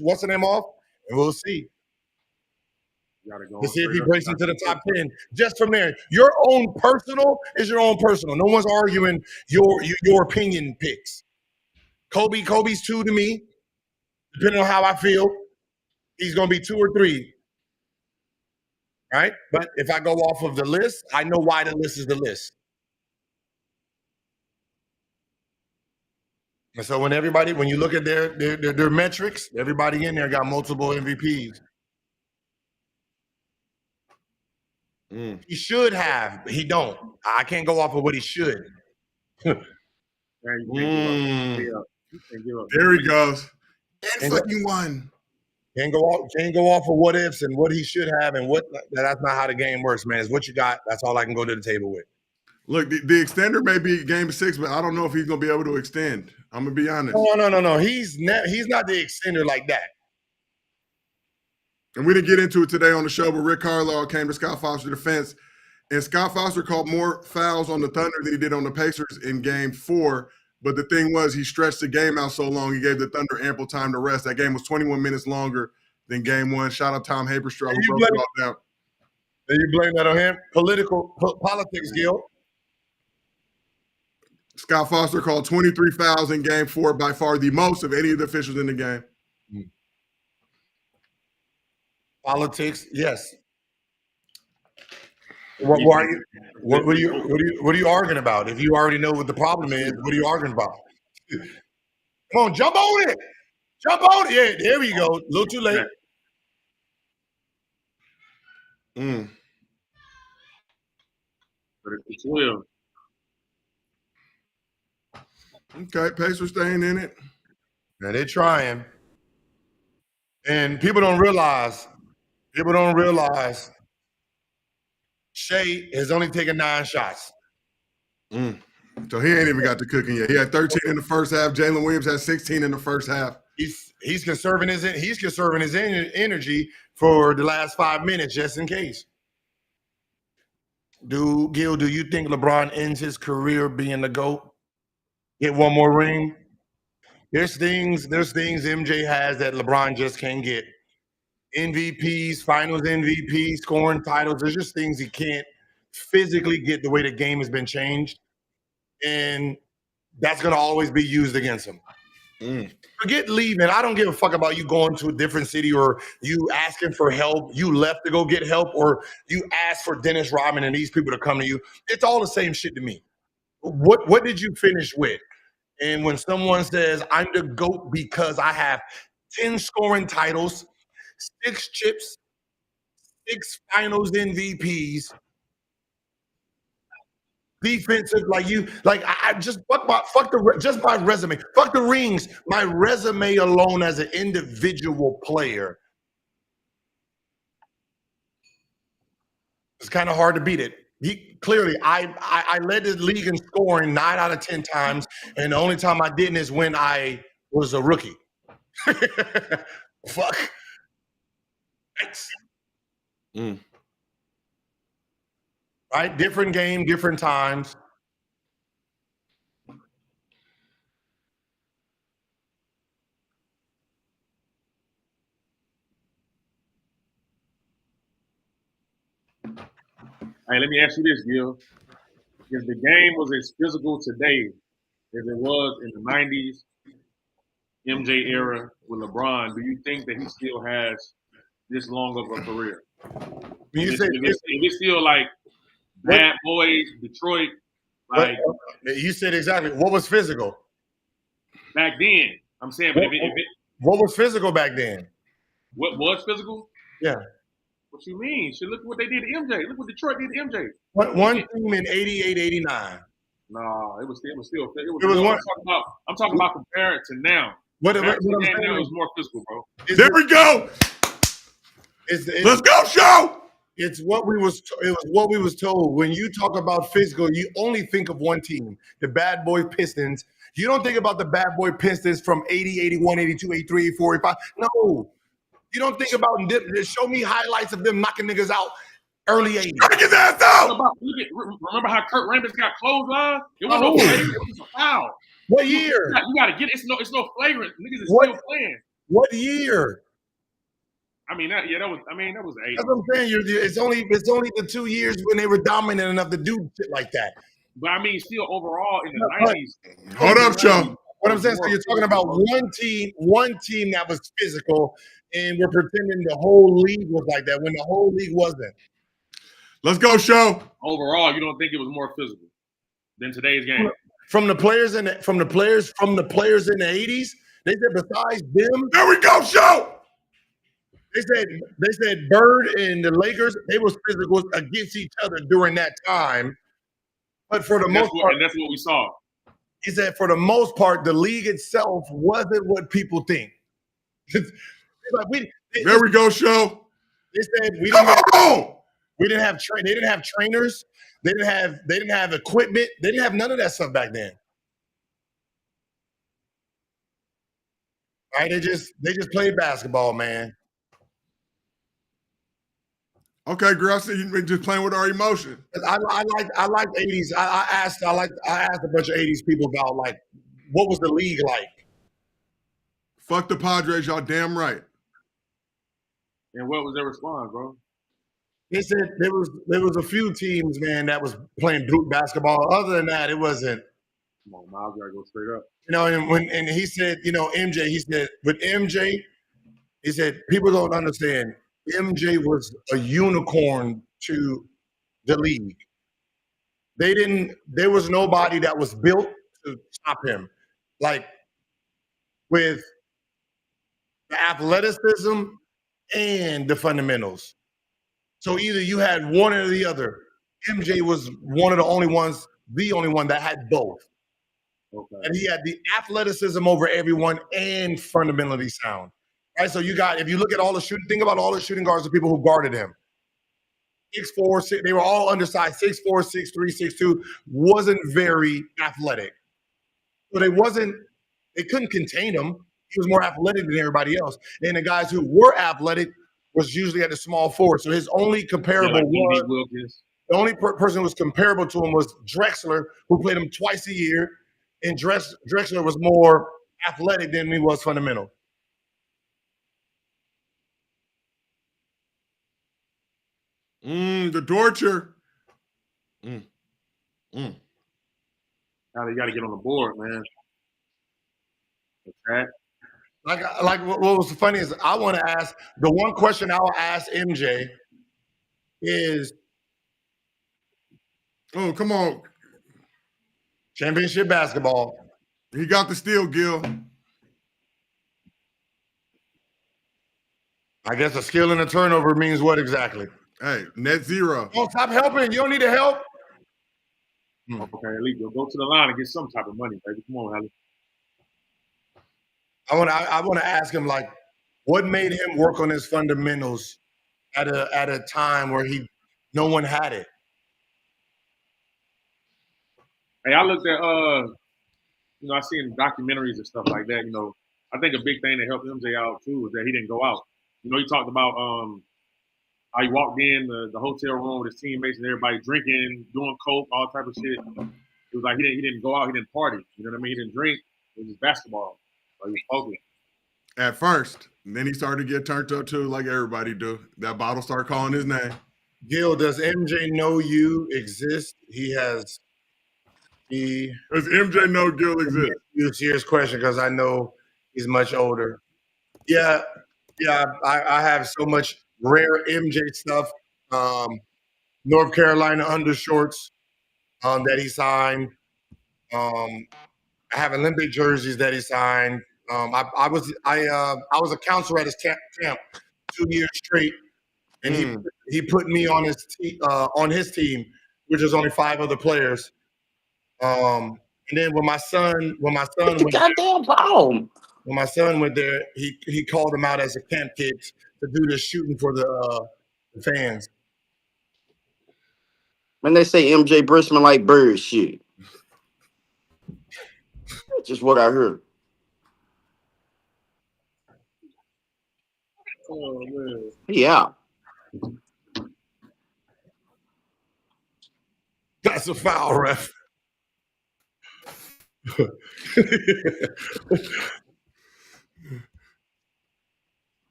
what's the name off, and we'll see. To see if he breaks into the top 10. Just from there, your own personal is your own personal. No one's arguing your opinion picks. Kobe's 2 to me. Depending on how I feel, he's gonna be 2 or 3. Right? But if I go off of the list, I know why the list is the list. And so when you look at their metrics, everybody in there got multiple MVPs. He should have, but he don't. I can't go off of what he should. There he goes. And fucking 1. Can't go off of what ifs and what he should have and what. That's not how the game works, man. It's what you got. That's all I can go to the table with. Look, the extender may be game 6, but I don't know if he's gonna be able to extend. I'm gonna be honest. No. He's not the extender like that. And we didn't get into it today on the show, but Rick Carlisle came to Scott Foster's defense, and Scott Foster called more fouls on the Thunder than he did on the Pacers in Game 4. But the thing was, he stretched the game out so long, he gave the Thunder ample time to rest. That game was 21 minutes longer than Game 1. Shout out Tom Haberstraw, who broke it all down. And you blame that on him? Politics, Gil. Scott Foster called 23 fouls in Game 4, by far the most of any of the officials in the game. Politics, yes. What are you arguing about? If you already know what the problem is, what are you arguing about? Come on, jump on it. Jump on it. Yeah, there we go. A little too late. But it's 12. Okay, Pacers staying in it. Now they're trying. And people don't realize Shea has only taken 9 shots. So he ain't even got the cooking yet. He had 13 in the first half. Jalen Williams had 16 in the first half. He's conserving his energy for the last 5 minutes just in case. Do you think LeBron ends his career being the GOAT? Get one more ring? There's things MJ has that LeBron just can't get. MVPs, finals MVP, scoring titles. There's just things he can't physically get the way the game has been changed. And that's going to always be used against him. Forget leaving. I don't give a fuck about you going to a different city or you asking for help. You left to go get help or you asked for Dennis Rodman and these people to come to you. It's all the same shit to me. What did you finish with? And when someone says, I'm the GOAT because I have 10 scoring titles, 6 chips, 6 finals MVPs, defensive, I just just my resume, fuck the rings, my resume alone as an individual player. It's kind of hard to beat it. Clearly, I led the league in scoring 9 out of 10 times, and the only time I didn't is when I was a rookie. Fuck. Thanks. Right? Different game, different times. Hey, let me ask you this, Gil. If the game was as physical today as it was in the 90s, MJ era with LeBron, do you think that he still has this long of a career? It's still like Bad Boys, Detroit, like you said exactly. What was physical? Back then. I'm saying, but what was physical back then? What was physical? Yeah. What you mean? Look what they did to MJ. Look what Detroit did to MJ. One team in 88, 89. No, it was still. I'm talking about comparing to now. What now is more physical, bro. There we go. Let's go, show. It was what we was told. When you talk about physical, you only think of one team, the Bad Boy Pistons. You don't think about the Bad Boy Pistons from 80, 81, 82, 83, 84, 85. No. You don't think about – show me highlights of them knocking niggas out early 80s. Knock his ass out. Remember how Kurt Rambis got clothesline? It was no flagrant. It was a foul. What year? You got to get it. It's no flagrant. Niggas is still playing. What year? That was the 80s. That's what I'm saying. It's only the 2 years when they were dominant enough to do shit like that. But still overall in the 90s. Hold up, Joe. What I'm saying, so you're talking about one team that was physical, and we're pretending the whole league was like that when the whole league wasn't. Let's go, show. Overall, you don't think it was more physical than today's game? From the players in the 80s, they said besides them. There we go, show. They said Bird and the Lakers, they was physical against each other during that time. But for the most part, that's what we saw. He said for the most part, the league itself wasn't what people think. There we go, show. They said we didn't have trainers. They didn't have equipment. They didn't have none of that stuff back then. Right? They just played basketball, man. Okay, girl, I see you just playing with our emotion. I like 80s. I asked a bunch of 80s people about like what was the league like. Fuck the Padres, y'all damn right. And what was their response, bro? They said there was a few teams, man, that was playing brute basketball. Other than that, it wasn't. Come on, Miles, gotta go straight up. And he said, MJ, he said, with MJ, he said, people don't understand. MJ was a unicorn to the league. There was nobody that was built to stop him. Like, with the athleticism and the fundamentals. So either you had one or the other. MJ was one of the only ones, the only one that had both. Okay. And he had the athleticism over everyone and fundamentally sound. Right? So you got, if you look at all the shooting, think about all the shooting guards, the people who guarded him. 6'4", 6, they were all undersized, 6'4", 6'3", 6'2", wasn't very athletic. So they couldn't contain him. He was more athletic than everybody else. And the guys who were athletic was usually at the small forward. So his only comparable the only person who was comparable to him was Drexler, who played him twice a year. And Drexler was more athletic than he was fundamental. The torture. Now they got to get on the board, man. Okay. Like what was funny is I want to ask, the one question I'll ask MJ is, oh, come on. Championship basketball. He got the steal, Gil. I guess a steal and a turnover means what exactly? Hey, net zero. Oh, stop helping. You don't need to help. Okay, at least go to the line and get some type of money, baby. Come on, Hallie. I want to ask him, like, what made him work on his fundamentals at a time where no one had it? Hey, I looked at I seen documentaries and stuff like that. I think a big thing that helped MJ out too was that he didn't go out. He talked about how he walked in the hotel room with his teammates and everybody drinking, doing coke, all type of shit. It was like he didn't go out, he didn't party. You know what I mean? He didn't drink. It was just basketball. Like he was focused. At first, and then he started to get turned up too, like everybody do. That bottle started calling his name. Gil, does MJ know you exist? Does MJ know Gil exists? Use serious question because I know he's much older. Yeah. I have so much rare MJ stuff. North Carolina undershorts that he signed. I have Olympic jerseys that he signed. I was a counselor at his camp 2 years straight, and he put me on his team, which is only 5 other players. And then when my son went there, he called him out as a camp kid to do the shooting for the fans. When they say MJ Brisman like bird shit. That's just what I heard. Oh, man. Yeah. That's a foul, ref.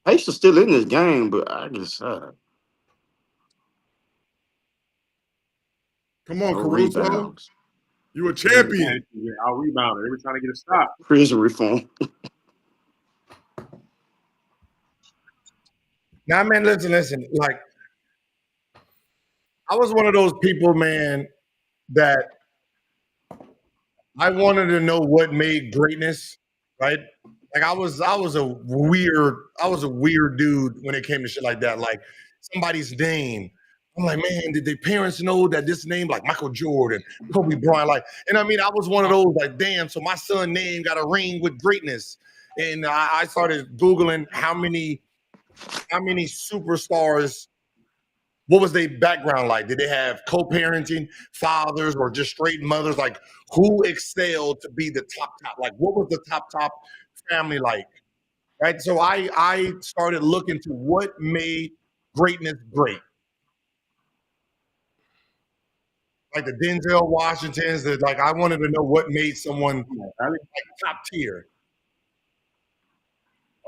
Pace still in this game, but I just come on, Caruso. rebounds. You a champion. I'll rebound every time I get a stop. Prison reform. Now, man, listen. Like, I was one of those people, man, that I wanted to know what made greatness, right? Like I was a weird dude when it came to shit like that. Like somebody's name. I'm like, man, did their parents know that this name, like Michael Jordan, Kobe Bryant, like, and I mean, I was one of those, like, damn, so my son's name got a ring with greatness. And I started Googling how many superstars, what was their background like? Did they have co-parenting fathers or just straight mothers? Like, who excelled to be the top? Like, what was the top family like? Right? So I started looking to what made greatness great. Like the Denzel Washingtons, I wanted to know what made someone like top tier.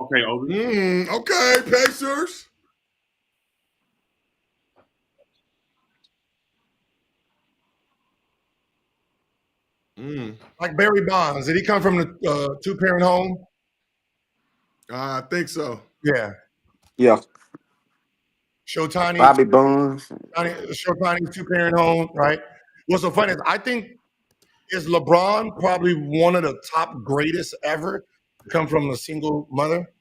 Okay, Obi. Okay, Pacers. Like Barry Bonds. Did he come from the two-parent home? I think so. Yeah. Showtime. Bobby Bonds. Showtime two-parent home, right? What's so funny is I think is LeBron probably one of the top greatest ever to come from a single mother,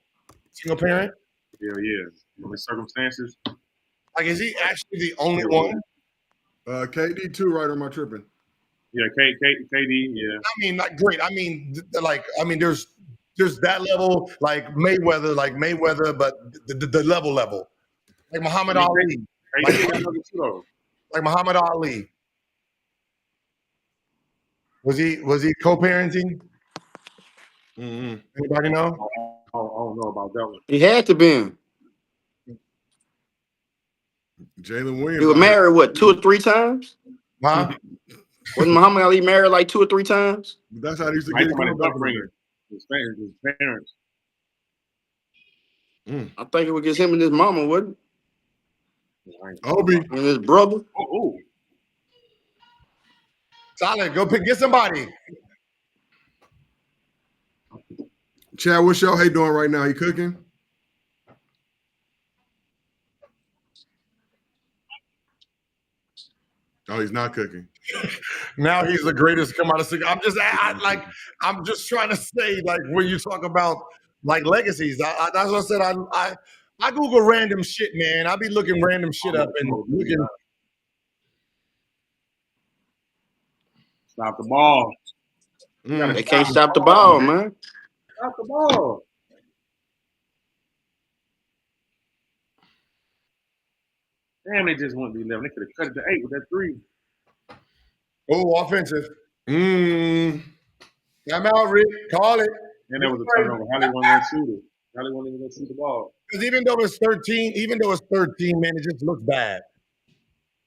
single parent? Yeah. In the circumstances. Like, is he actually the only one? KD too, right? Or am I tripping? Yeah, KD. Yeah. I mean, not great. I mean, there's that level, like Mayweather, but the level, like Muhammad Ali, like Muhammad Ali. Was he co-parenting? Mm-hmm. Anybody know? I don't know about that one. He had to be. Jalen Williams. He was married, what, 2 or 3 times? Huh? Wasn't Muhammad Ali married like 2 or 3 times? That's how he used to get his upbringing. His parents. I think it was just him and his mama, wasn't it? Obi. And his brother. Oh. Solid. Go get somebody. Chad, what's your doing right now? You cooking? Oh, he's not cooking. Now he's the greatest to come out of six. I'm just trying to say, like, when you talk about like legacies, that's what I said. I Google random shit, man. I be looking random shit up and looking. Stop the ball. They can't stop the ball, man. Stop the ball. Damn, they just went to 11. They could have cut it to 8 with that 3. Oh, offensive. I'm out, Rick. Call it. And there was a turnover. How they want to shoot it? How they want to shoot the ball? Because even though it's 13, man, it just looks bad.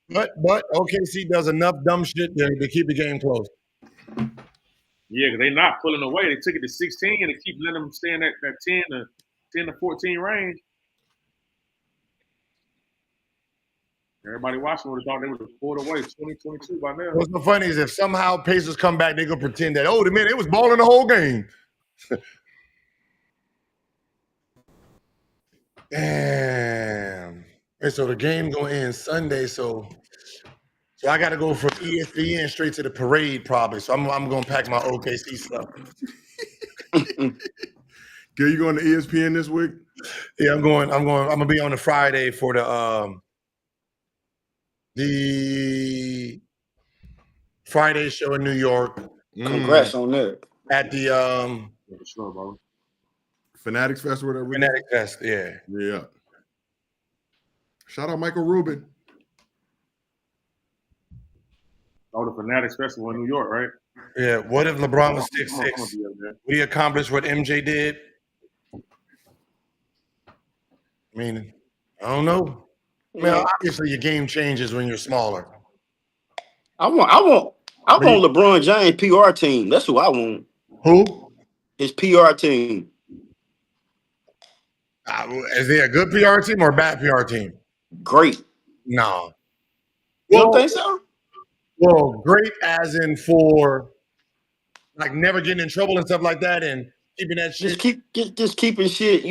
But OKC does enough dumb shit to keep the game close. Yeah, because they're not pulling away. They took it to 16 and they keep letting them stay in that 10 to 14 range. Everybody watching would have thought they would have pulled away 20-22 by now. What's so funny is if somehow Pacers come back, they're going to pretend that, man, it was balling the whole game. Damn. And so the game going to end Sunday, so I got to go from ESPN straight to the parade probably. So I'm going to pack my OKC stuff. Gil, you going to ESPN this week? Yeah, I'm going to be on the Friday for the Friday show in New York. Congrats on that. At the Fanatics Fest or whatever. Fanatics Fest, yeah. Yeah. Shout out Michael Rubin. Oh, the Fanatics Festival in New York, right? Yeah. What if LeBron was 6'6"? Would he accomplish what MJ did? I mean, I don't know. I mean, obviously your game changes when you're smaller. I want LeBron James PR team. That's who I want. Who? His PR team. Is there a good PR team or a bad PR team? Great. No. You don't think so? Well, great as in for like never getting in trouble and stuff like that and keeping that shit. Just keeping shit,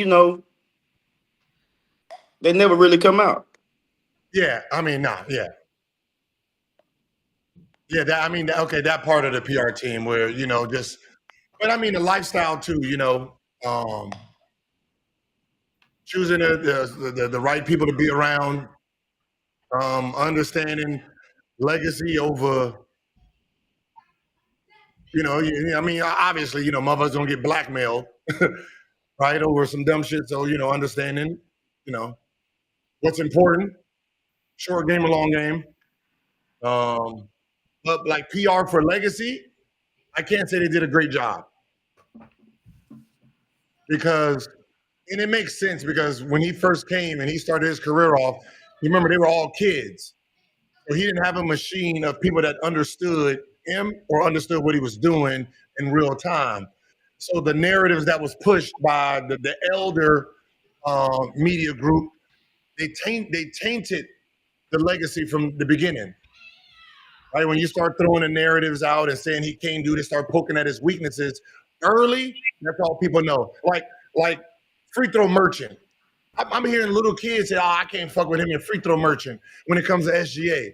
they never really come out. Yeah, I mean, yeah. Yeah, that part of the PR team where, but I mean the lifestyle too, choosing the right people to be around, understanding legacy over, obviously, motherfuckers don't get blackmailed, right, over some dumb shit. So, understanding, what's important, short game or long game. But like PR for legacy, I can't say they did a great job. And it makes sense because when he first came and he started his career off, you remember they were all kids. So he didn't have a machine of people that understood him or understood what he was doing in real time. So the narratives that was pushed by the elder media group, they tainted the legacy from the beginning. Right? When you start throwing the narratives out and saying he can't do this, start poking at his weaknesses early, that's all people know. Like free throw merchant. I'm hearing little kids say, I can't fuck with him in free throw merchant when it comes to SGA.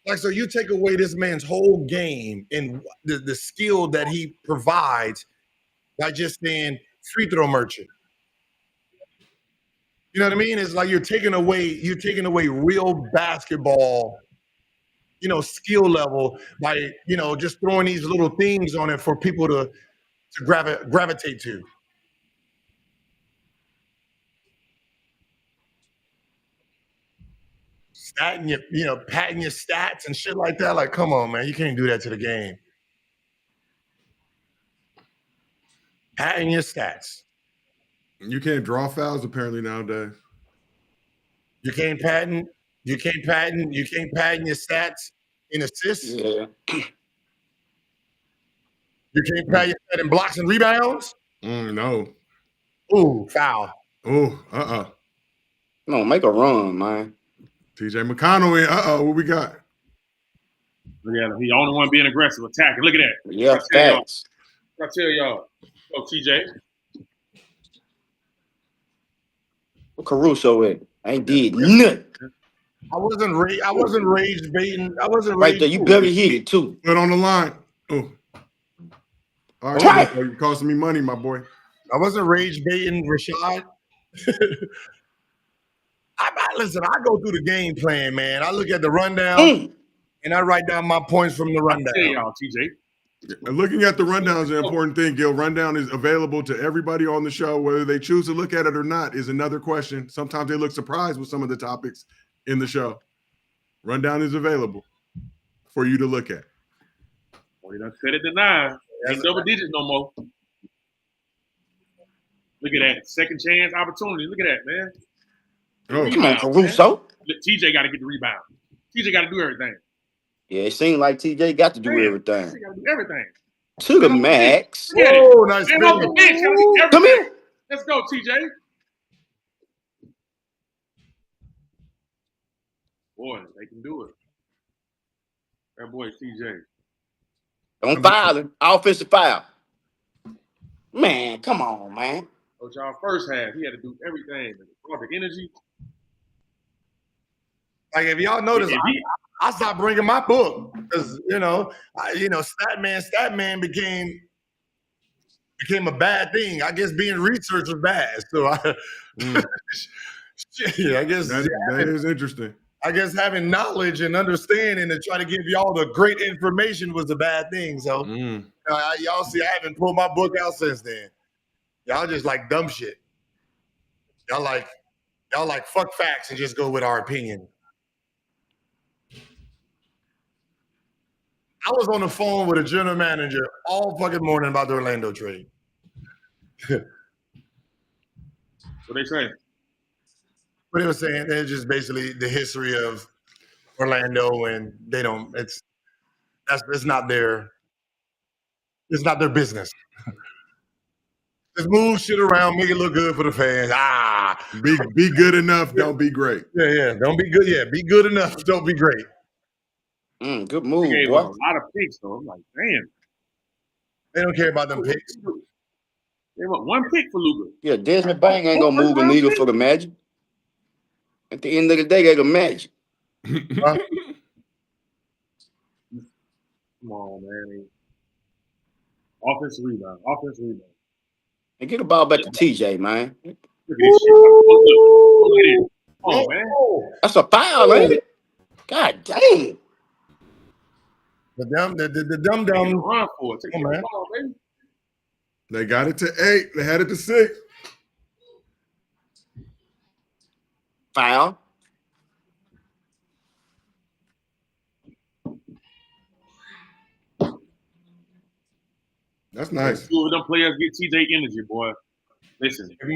Like, so you take away this man's whole game and the skill that he provides by just saying free throw merchant. You know what I mean? It's like you're taking away real basketball, skill level by, just throwing these little things on it for people to gravitate to. Patent your stats and shit like that. Like, come on, man, you can't do that to the game. Patent your stats. You can't draw fouls apparently nowadays. You can't patent your stats in assists. Yeah. You can't patent your stats in blocks and rebounds. No. Ooh, foul. Oh, No, make a run, man. TJ McConnell in. What we got? Look at him. He the only one being aggressive, attacking. Look at that. Yeah, facts. I tell y'all. Oh, TJ. What Caruso at? I ain't did nothing. I wasn't rage baiting. I wasn't right there. You better hit it too. Put on the line. Oh. All right. You're costing me money, my boy. I wasn't rage baiting Rashad. Listen, I go through the game plan, man. I look at the rundown and I write down my points from the rundown. I tell y'all, TJ. Looking at the rundown is an important thing, Gil. Rundown is available to everybody on the show. Whether they choose to look at it or not is another question. Sometimes they look surprised with some of the topics in the show. Rundown is available for you to look at. Well, you done said it to 9. Ain't double digits no more. Look at that. Second chance opportunity. Look at that, man. Oh, come on, Caruso. Look, TJ got to get the rebound. TJ got to do everything. Yeah, it seemed like TJ got to do everything. TJ got to do everything. To the max. Whoa, nice. Come here. Let's go, TJ. Boy, they can do it. That boy, TJ. Don't foul him. Offensive foul. Man, come on, man. Coach, y'all first half, he had to do everything. All the energy. Like, if y'all notice, I stopped bringing my book because Statman became a bad thing. I guess being research was bad. So I guess that is interesting. I guess having knowledge and understanding to try to give y'all the great information was a bad thing. So y'all see, I haven't pulled my book out since then. Y'all just like dumb shit. Y'all like fuck facts and just go with our opinion. I was on the phone with a general manager all fucking morning about the Orlando trade. What they saying? What they were saying, it's just basically the history of Orlando, and they don't. It's not their business. Just move shit around, make it look good for the fans. Be good enough, don't be great. Yeah. Don't be good. Yeah, be good enough, don't be great. Good move, boy. boy. A lot of picks, though. I'm like, damn. They don't care about them picks. They want one pick for Luka. Yeah, Desmond Bang ain't gonna move the needle for the Magic. At the end of the day, they the Magic. Come on, man. Offensive rebound. And get the ball back to TJ, man. Look at this shit. Look at it. Come on, man. That's a foul, ain't it? God damn. The dumb run for it. Take the ball, baby. They got it to 8. They had it to 6. Foul. That's nice. Two of them players get TJ energy, boy. Listen, if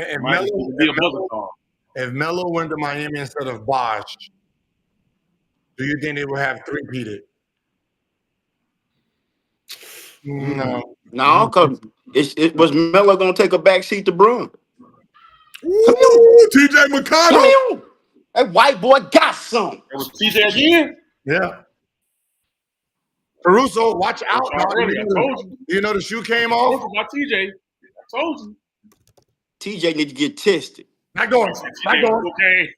Melo went to Miami instead of Bosh, do you think they would have three-peated? No, because it was Melo gonna take a back seat to Bron. TJ McConnell. That white boy got some. It was TJ again. Yeah. Caruso, watch out! I told you. You know the shoe came off. My TJ. I told you. TJ need to get tested. Not going. Okay.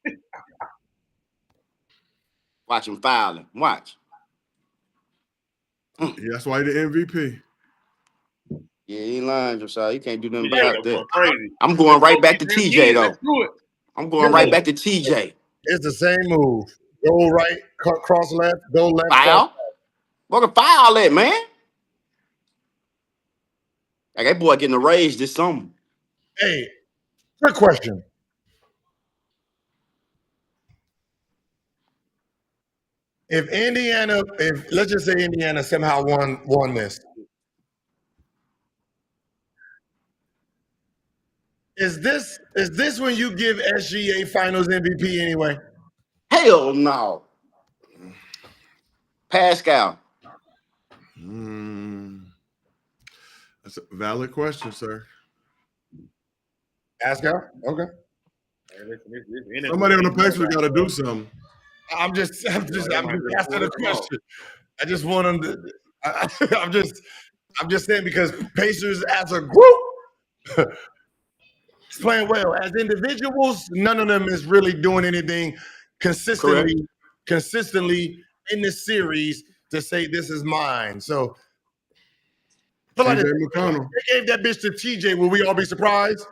Watch him fouling. Watch. Yeah, that's why he the MVP. Yeah, he ain't lying, Josiah. You can't do nothing Yeah, about that. crazy. I'm going right back to Let's TJ, though. Let's do it. I'm going right back to TJ. It's the same move. Go right, cross left, go left. Foul? What a foul at, man? Like, that boy getting a raise this summer. Hey, quick question. If let's just say Indiana somehow won this, is this when you give SGA Finals MVP anyway? Hell no. Pascal. That's a valid question, sir. Pascal? Okay. Somebody on the Pacers got to do something. I'm just asking a question. I just want them to. I'm just saying because Pacers as a group is playing well. As individuals, none of them is really doing anything consistently in this series to say this is mine. So I feel like McConnell. they gave that bitch to TJ. Will we all be surprised?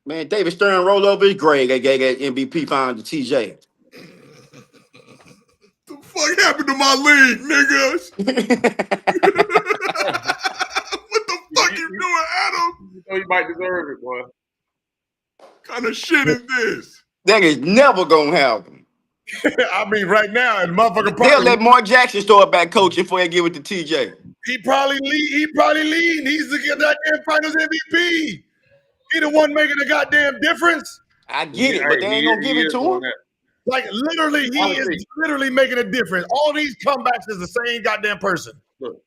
Man, David Stern rolled over his grave. They gave that MVP final to TJ. The fuck happened to my league, niggas? What the fuck you doing, Adam? You know you might deserve it, boy. What kind of shit is this? That is never gonna happen. I mean, right now, and motherfucker They'll let Mark Jackson start back coaching before they give it to TJ. He probably lead. He's the goddamn Finals MVP. He the one making the goddamn difference. I get it, but they ain't gonna give it to him. Like literally, he is literally making a difference. All these comebacks is the same goddamn person. Look.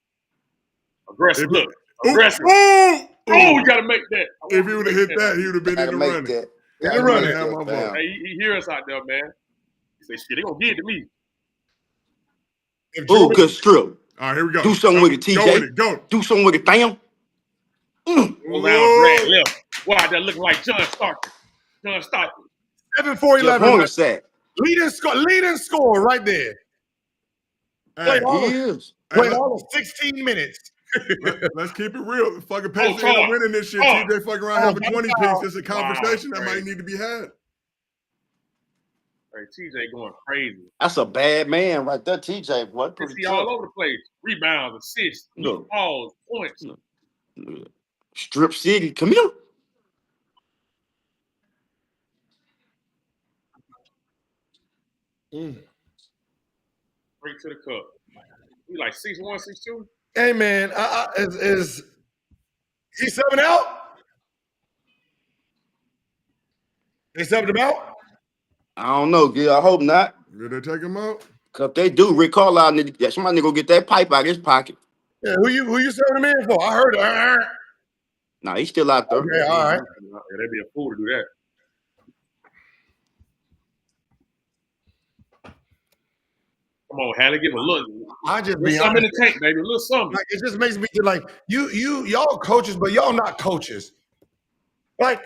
Aggressive. Look. Ooh, Aggressive. ooh, Oh, you gotta make that. If he would have hit that, he would have been in the running. That. In the running. Hey, he hear us out there, man. He say, shit, they gonna give it to me. Ooh, good strip. All right, here we go. Do something with it, TJ. Go with it. Go. Do something with it, fam. Go down, drag left. Wow, that looking like John Stockton. 7-4-11. Leading score right there. Hey, Played all of 16 minutes. Let's keep it real. Fucking Pacers ain't winning this shit. TJ fucking around having 20 picks. It's a conversation that might need to be had. Hey, TJ going crazy. That's a bad man right there, TJ. What? He all over the place. Rebounds, assists, balls, points. Strip City, come here. Straight to the cup. He like 6'1", 6'2". Hey man, is he subbing out? They subbed him out? I don't know, Gil. I hope not. Did they take him out? Cause if they do, Rick Carlisle, somebody go get that pipe out of his pocket. Yeah, who you subbing him in for? I heard it. Nah, he's still out there. Okay, all right. Yeah, they'd be a fool to do that. Come on, Hallie, give him a look. I just be something in the tank, baby. A little something. Like, it just makes me feel like y'all coaches, but y'all not coaches. Like,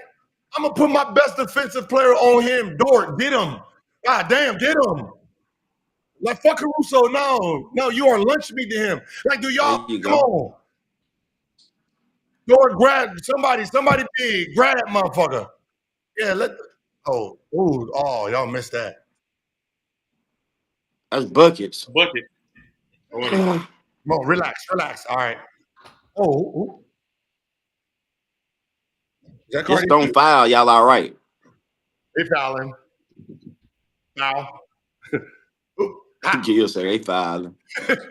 I'm gonna put my best defensive player on him. Dort, get him. God damn, get him. Like fuck Caruso, no, you are lunch meat to him. Like, do y'all come on? Dort, grab somebody big, grab that motherfucker. Yeah, y'all missed that. That's buckets. Bucket. Come on, relax. All right. Oh. Just don't foul, y'all all right. They fouling. Foul. Gil said they fouling. TJ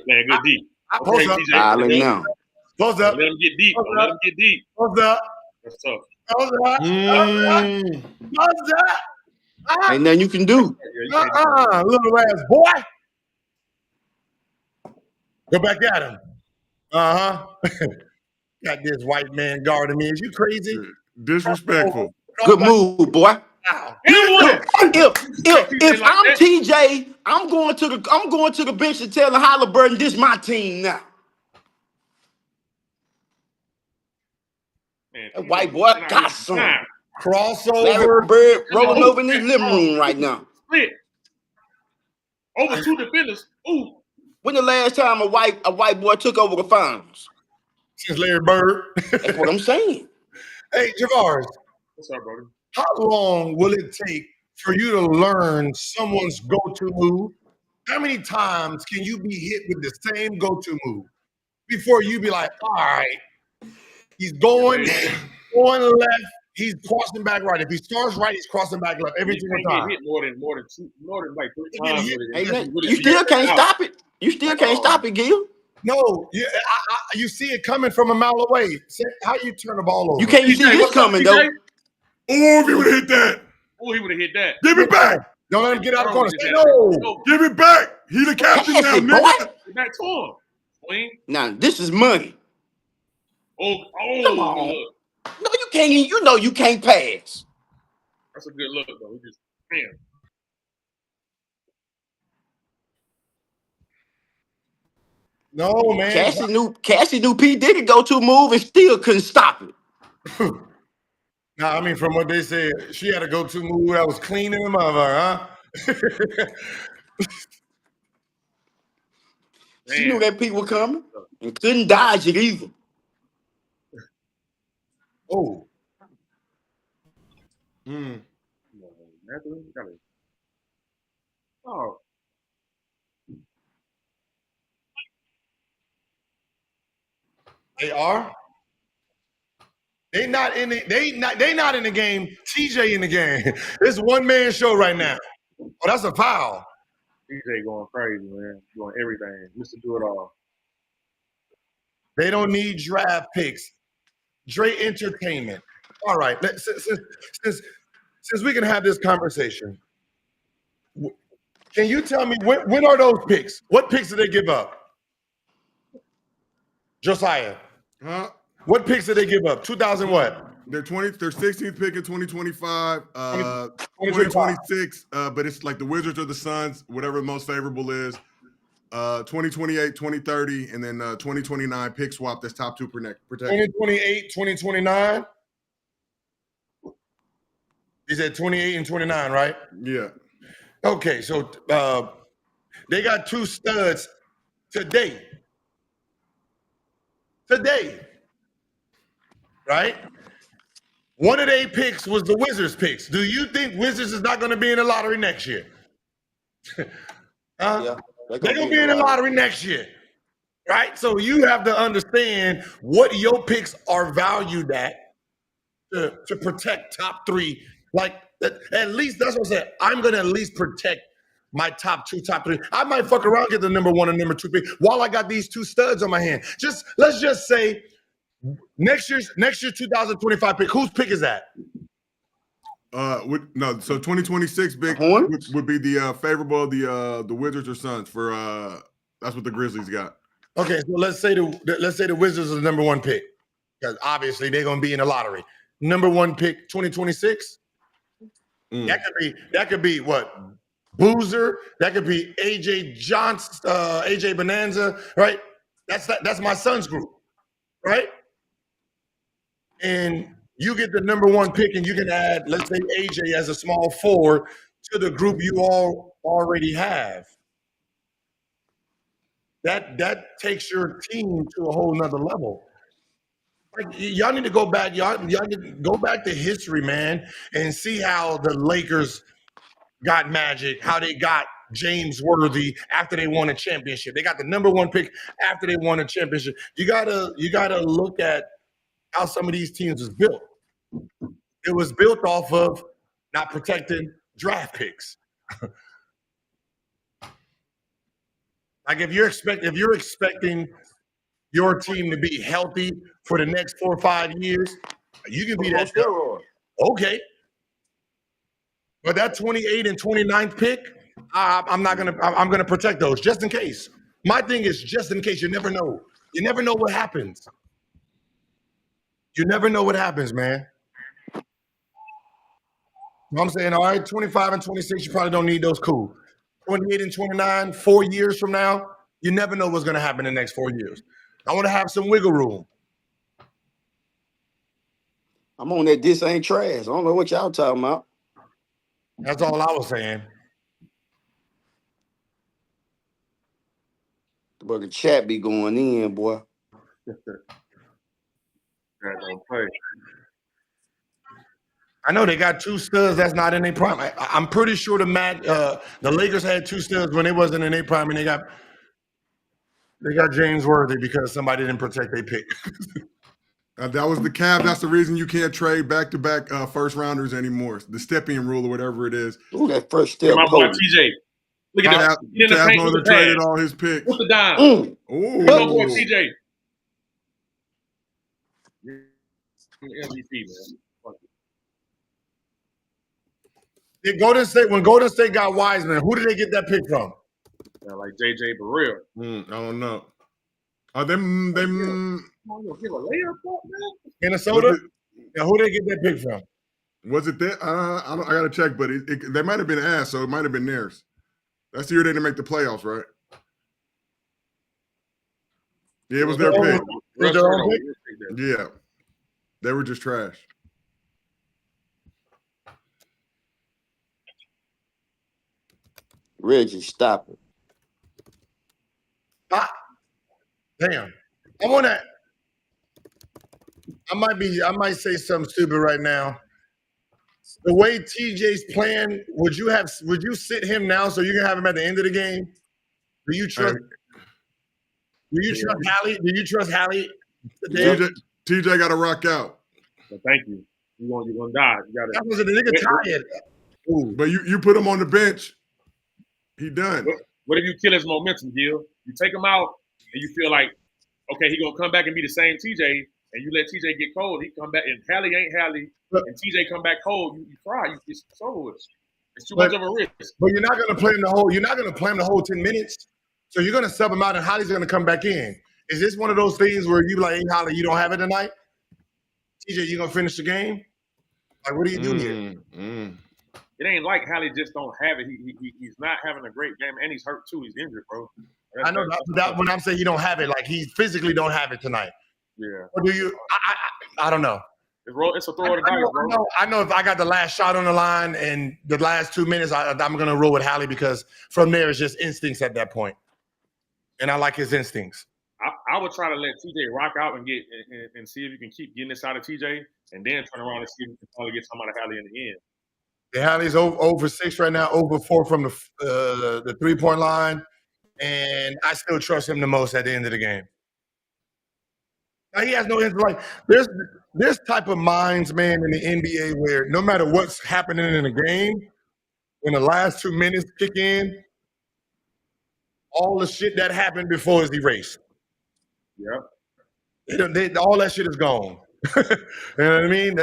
playing good deep. Post up. Fouling now. Post up. Let him get deep. Let him get deep. Post up. That's tough. Post up. Ain't nothing you can do. Little ass boy. Go back at him. Got this white man guarding me. Is you crazy? Disrespectful. Good move, boy. If I'm TJ, I'm going to the bench and telling Halliburton, this my team now. Man, that white boy got some. Crossover. Larry Bird rolling over in his living room right now. Split. Over 2 defenders. Ooh. When the last time a white boy took over the finals? Since Larry Bird. That's what I'm saying. Hey, Javaris. What's up, brother? How long will it take for you to learn someone's go-to move? How many times can you be hit with the same go-to move before you be like, all right, he's going left, he's crossing back right. If he starts right, he's crossing back left every single time. Hit more than like 3 times. You still can't stop it. You still can't stop it, Gil. No, you see it coming from a mile away. How you turn the ball over? You can't see this coming, though. Oh, if he would have hit that. Oh, he would have hit that. Give it back. Don't let him get out of the corner. Say no. Give it back. He the captain now, nigga. Back to him. Swing. Now, this is money. Oh, come on. No, you can't. You know you can't pass. That's a good look, though. He just, man. No, man. Cassie knew P. Diddy go to move and still couldn't stop it. Nah, I mean, from what they said, she had a go-to move that was clean in the mother, huh? She knew that people were coming and couldn't dodge it either. Oh. Oh. They are. They not in the game. TJ in the game. It's one-man show right now. Oh, that's a foul. TJ going crazy, man. Doing everything. Mr. Do It All. They don't need draft picks. Dre Entertainment. All right. Since we can have this conversation, can you tell me when are those picks? What picks did they give up? Josiah. Huh? What picks did they give up? 2000 what? Their 16th pick in 2025, 2026, but it's like the Wizards or the Suns, whatever the most favorable is. 2028, 2030, and then 2029 pick swap that's top 2 protected. 2028, 2029. He said 28 and 29, right? Yeah. Okay, so they got 2 studs today. Right? One of their picks was the Wizards picks. Do you think Wizards is not going to be in the lottery next year? Yeah, they're going to be in the lottery next year. Right? So you have to understand what your picks are valued at to protect top 3. Like, at least that's what I said. I'm going to at least protect my top 2, top 3. I might fuck around, get the number 1 and number 2 pick while I got these 2 studs on my hand. Let's just say next year's 2025 pick. Whose pick is that? So 2026 pick would be the favorable of the Wizards or Suns for that's what the Grizzlies got. Okay, so let's say the Wizards are the number 1 pick because obviously they're going to be in the lottery. Number 1 pick 2026. That could be what? Boozer. That could be AJ Johnson, AJ Bonanza, right? That's my son's group, right? And you get the number 1 pick, and you can add, let's say, AJ as a small forward to the group you all already have. That takes your team to a whole nother level. Like, y'all need to go back. Y'all need to go back to history, man, and see how the Lakers got Magic, how they got James Worthy after they won a championship. They got the number 1 pick after they won a championship. You gotta look at how some of these teams was built. It was built off of not protecting draft picks. Like if you're expecting your team to be healthy for the next 4 or 5 years, you can be that steroid. Okay. But that 28 and 29th pick, I'm gonna protect those just in case. My thing is just in case. You never know. You never know what happens. You never know what happens, man. You know what I'm saying? All right, 25 and 26, you probably don't need those. Cool. 28 and 29, 4 years from now, you never know what's gonna happen in the next 4 years. I want to have some wiggle room. I'm on that this ain't trash. I don't know what y'all talking about. That's all I was saying. But the chat be going in, boy. Don't play. I know they got two studs that's not in their prime. I'm pretty sure the Lakers had two studs when they wasn't in their prime, and they got James Worthy because somebody didn't protect their pick. That was the cap. That's the reason you can't trade back-to-back first rounders anymore. The stepping rule or whatever it is. Ooh, that first step. My boy TJ. Look at that. Cap mother traded all his picks. With the dime. Ooh. My boy TJ. MVP, man. When Golden State got Wiseman, who did they get that pick from? Like JJ Barrera. I don't know. Are them Minnesota? Yeah, who did they get that pick from? Was it that? I gotta check, but they might have been asked, so it might have been theirs. That's the year they didn't make the playoffs, right? Yeah, it was their pick. Yeah, they were just trash. Reggie, stop it. Damn. I might say something stupid right now. The way TJ's playing, would you sit him now so you can have him at the end of the game? Do you trust Hallie? Do you trust Hallie? TJ got to rock out. Well, thank you. You're gonna die. That was a nigga tired. Ooh. But you put him on the bench. He done. What if you kill his momentum, Gil? You take him out and you feel like, okay, he gonna come back and be the same TJ, and you let TJ get cold. He come back and Hallie ain't Hallie, and TJ come back cold. You fry. It's over with. It's too much of a risk. But you're not gonna play him the whole. You're not gonna play him the whole 10 minutes. So you're gonna sub him out, and Hallie's gonna come back in. Is this one of those things where you like, hey, Hallie, you don't have it tonight? TJ, you gonna finish the game? Like, what do you do here? It ain't like Hallie just don't have it. He's not having a great game, and he's hurt too. He's injured, bro. I know that when I'm saying he don't have it, like he physically don't have it tonight. Yeah. Or do you? I don't know. It's a throw of the dice, bro. I know if I got the last shot on the line and the last 2 minutes, I'm gonna roll with Hallie because from there it's just instincts at that point, and I like his instincts. I would try to let TJ rock out and get and see if you can keep getting this out of TJ, and then turn around and see if you can finally get some out of Hallie in the end. The Hallie's over 6 right now, over 4 from the 3-point line, and I still trust him the most at the end of the game. Now, he has no like there's type of minds, man, in the NBA where no matter what's happening in the game, when the last 2 minutes kick in, all the shit that happened before is erased. Yeah. All that shit is gone. You know what I mean?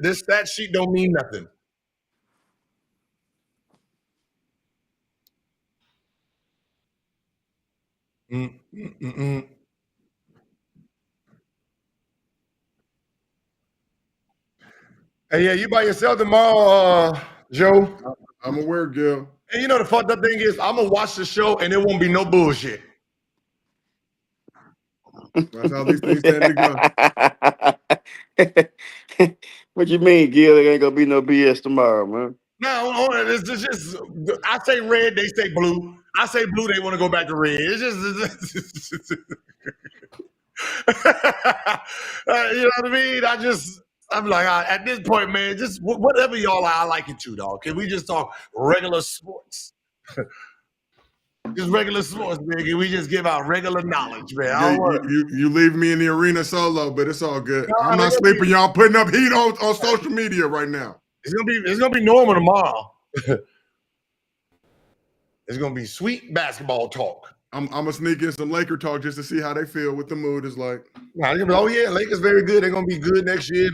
This stat sheet don't mean nothing. Hey, yeah, you by yourself tomorrow, Joe? I'm aware, Gil. And you know the fucked up thing is, I'm gonna watch the show and there won't be no bullshit. That's how these things tend to go. What you mean, Gil? There ain't gonna be no BS tomorrow, man. No, it's just I say red, they say blue. I say blue, they want to go back to red. It's just you know what I mean? I'm like, at this point, man, just whatever y'all are, I like it too, dog. Can we just talk regular sports? Just regular sports, man. Can we just give out regular knowledge, man? You leave me in the arena solo, but it's all good. No, I'm not sleeping. Y'all putting up heat on social media right now. It's gonna be normal tomorrow. It's gonna be sweet basketball talk. I'm gonna sneak in some Laker talk just to see how they feel, what the mood is like. Oh yeah, Lakers very good. They're gonna be good next year.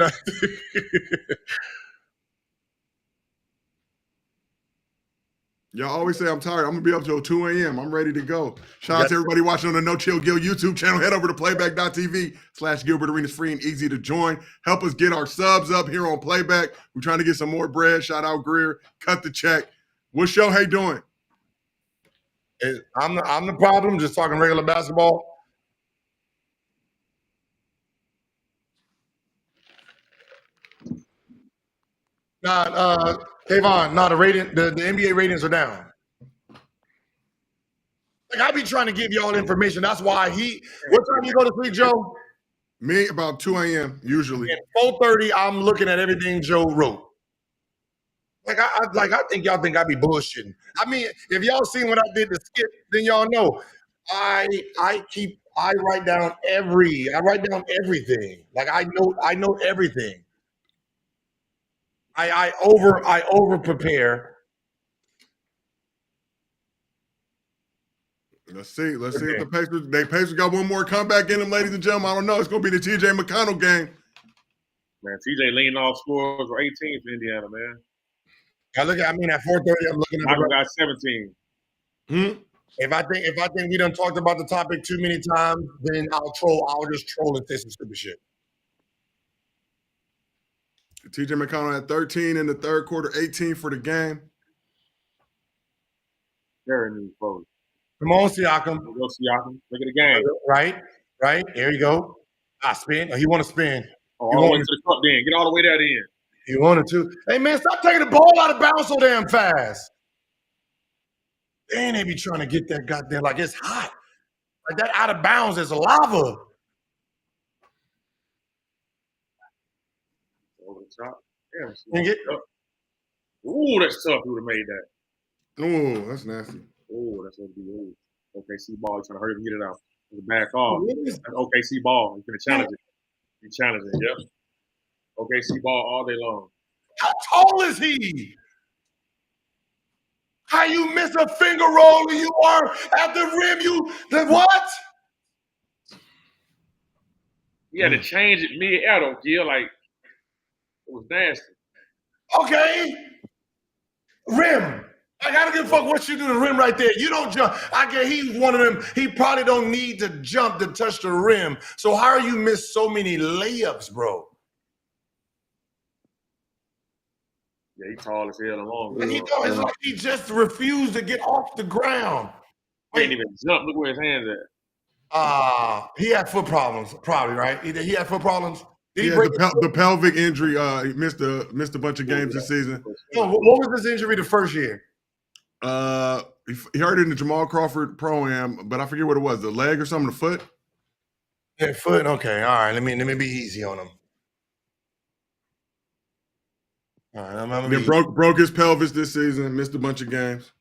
Y'all always say I'm tired. I'm gonna be up till 2 a.m. I'm ready to go. Shout out to everybody watching on the No Chill Gil YouTube channel. Head over to playback.tv/Gilbert Arenas, free and easy to join. Help us get our subs up here on Playback. We're trying to get some more bread. Shout out Greer. Cut the check. What's Shohei doing? I'm the problem. Just talking regular basketball. Kayvon, the NBA ratings are down. Like I be trying to give y'all information. That's why what time you go to sleep, Joe? Me, about 2 a.m. usually. At 4:30, I'm looking at everything Joe wrote. I think y'all think I be bullshitting. I mean, if y'all seen what I did to Skip, then y'all know. I write down everything. Like I know everything. I over prepare. Let's see if the Pacers got one more comeback in them, ladies and gentlemen. I don't know. It's gonna be the TJ McConnell game. Man, TJ leading off scores for 18 for Indiana, man. At 4:30, I'm looking at Michael got 17. If I think we done talked about the topic too many times, then I'll just troll and say some stupid shit. TJ McConnell had 13 in the third quarter, 18 for the game. Very new folks. Come on, Siakam. Go Siakam. Look at the game. Right. Here you go. Spin. He want to spin. All the way to the cup then. Get all the way there then. He wanted to. Hey, man, stop taking the ball out of bounds so damn fast. Damn, they be trying to get that goddamn, like it's hot. Like that out of bounds is lava. Over the top. Damn. Ooh, that's tough. Who would have made that? Ooh, that's nasty. Ooh, that's going to be old. OKC ball. He's trying to hurry up and get it out. It's a back off. That's OKC ball. He's going to challenge it. He's challenging it. Yep. OKC ball all day long. How tall is he? How you miss a finger roll and you are at the rim? What? He had to change it mid-air, though, Gil. Like, it was nasty. Okay. Rim. I gotta give a fuck what you do to the rim right there. You don't jump. I get he's one of them. He probably don't need to jump to touch the rim. So how are you miss so many layups, bro? Yeah, he tall as hell and long. And it's like he just refused to get off the ground. He didn't even jump. Look where his hands at. He had foot problems, probably, right? He had foot problems. He had the pelvic injury. He missed a bunch of games this season. So what was his injury the first year? He hurt it in the Jamal Crawford Pro-Am, but I forget what it was. The leg or something, the foot? Yeah, foot. Okay, all right. Let me be easy on him. All right, then broke his pelvis this season, missed a bunch of games.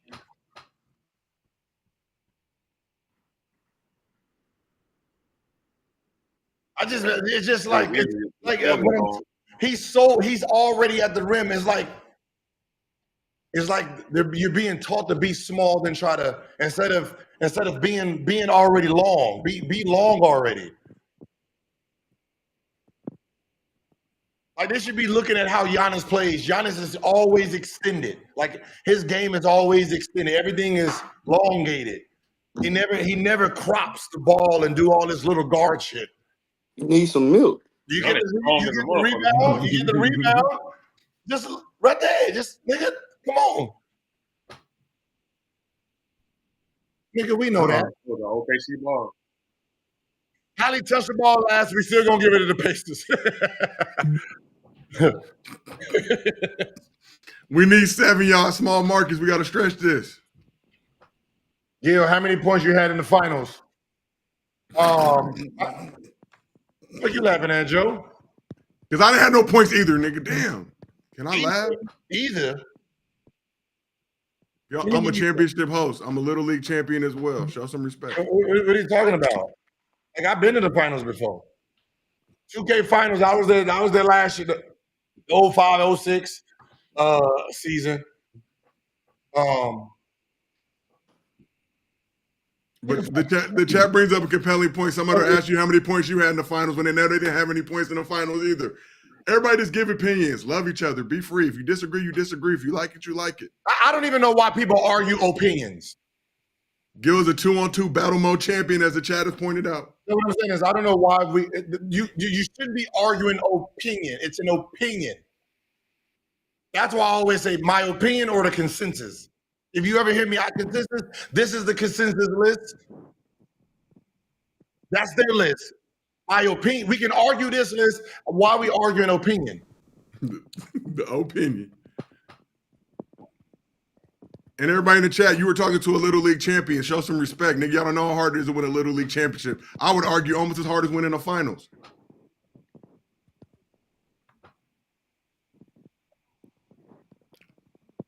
It's just like he's already at the rim. It's like you're being taught to be small, then try to instead of being already long, be long already. Like they should be looking at how Giannis plays. Giannis is always extended. Like his game is always extended. Everything is elongated. He never crops the ball and do all this little guard shit. You need some milk. You get the rebound. You get the rebound. Just right there. Just nigga, come on. Nigga, we know that. OKC ball. Hallie touched the ball last. We still gonna give it to the Pacers. We need 7, y'all. Small markets. We got to stretch this. Gil, how many points you had in the finals? What you laughing at, Joe? Because I didn't have no points either, nigga. Damn. Can I laugh? Either. Yo, I'm a championship host. I'm a Little League champion as well. Show some respect. What are you talking about? Like I've been to the finals before. 2K finals. I was there last year. The 05, 06 season. But the chat brings up a compelling point. Somebody asked you how many points you had in the finals when they know they didn't have any points in the finals either. Everybody just give opinions. Love each other. Be free. If you disagree, you disagree. If you like it, you like it. I don't even know why people argue opinions. Gil is a 2-on-2 battle mode champion, as the chat has pointed out. You know what I'm saying is I don't know why you shouldn't be arguing opinion. It's an opinion. That's why I always say my opinion or the consensus. If you ever hear me out consensus, this is the consensus list. That's their list. My opinion. We can argue this list. Why we arguing opinion? The opinion. And everybody in the chat, you were talking to a Little League champion. Show some respect. Nigga, y'all don't know how hard it is to win a Little League championship. I would argue almost as hard as winning the finals.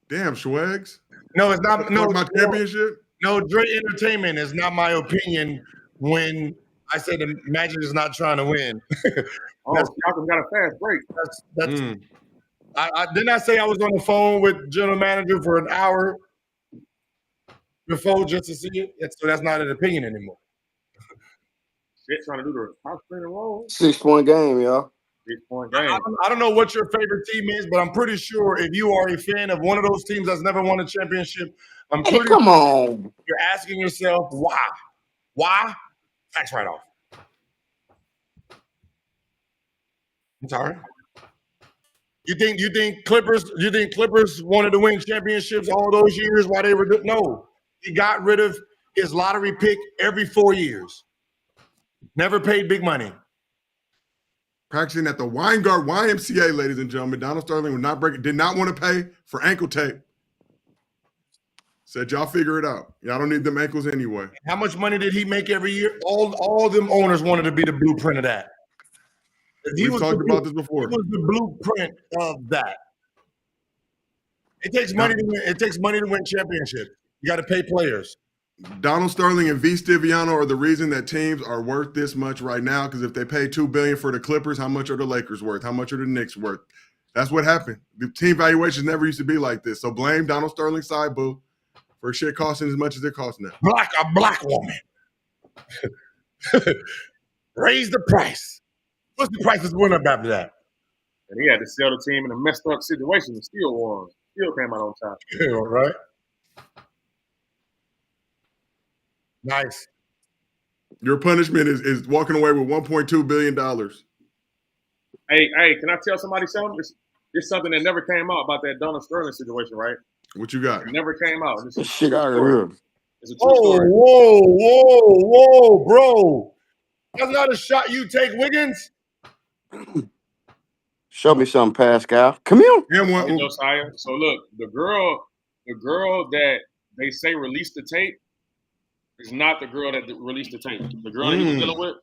Damn, Schwags. No, it's not. No, my championship. No, Dre Entertainment is not my opinion when I say the Magic is not trying to win. Malcolm got a fast break. Didn't I say I was on the phone with general manager for an hour before just to see it? So that's not an opinion anymore. Shit, trying to do the top spin and roll. 6-point game, y'all. 6-point game. I don't know what your favorite team is, but I'm pretty sure if you are a fan of one of those teams that's never won a championship, I'm pretty come on. You're asking yourself why? Why? Tax write-off. I'm sorry. You think Clippers wanted to win championships all those years while they were good? No. He got rid of his lottery pick every 4 years. Never paid big money. Practicing at the Weingart YMCA, ladies and gentlemen. Donald Sterling did not want to pay for ankle tape. Said y'all figure it out. Y'all don't need them ankles anyway. How much money did he make every year? All them owners wanted to be the blueprint of that. We've talked about this before. He was the blueprint of that. It takes money to win. It takes money to win championships. You got to pay players. Donald Sterling and V. Stiviano are the reason that teams are worth this much right now. Because if they pay $2 billion for the Clippers, how much are the Lakers worth? How much are the Knicks worth? That's what happened. The team valuations never used to be like this. So blame Donald Sterling's side, boo, for shit costing as much as it costs now. A black woman. Raise the price. What's the prices went up after that? And he had to sell the team in a messed up situation and still won. Still came out on top. Yeah, right. Nice. Your punishment is walking away with $1.2 billion. Hey, can I tell somebody something? It's something that never came out about that Donald Sterling situation, right? What you got? It never came out. This shit out of here. It's a true story. Whoa, bro. That's not a shot you take, Wiggins. Show me something, Pascal. Come here. Josiah. So look, the girl that they say released the tape is not the girl that released the tape. The girl that he was dealing with,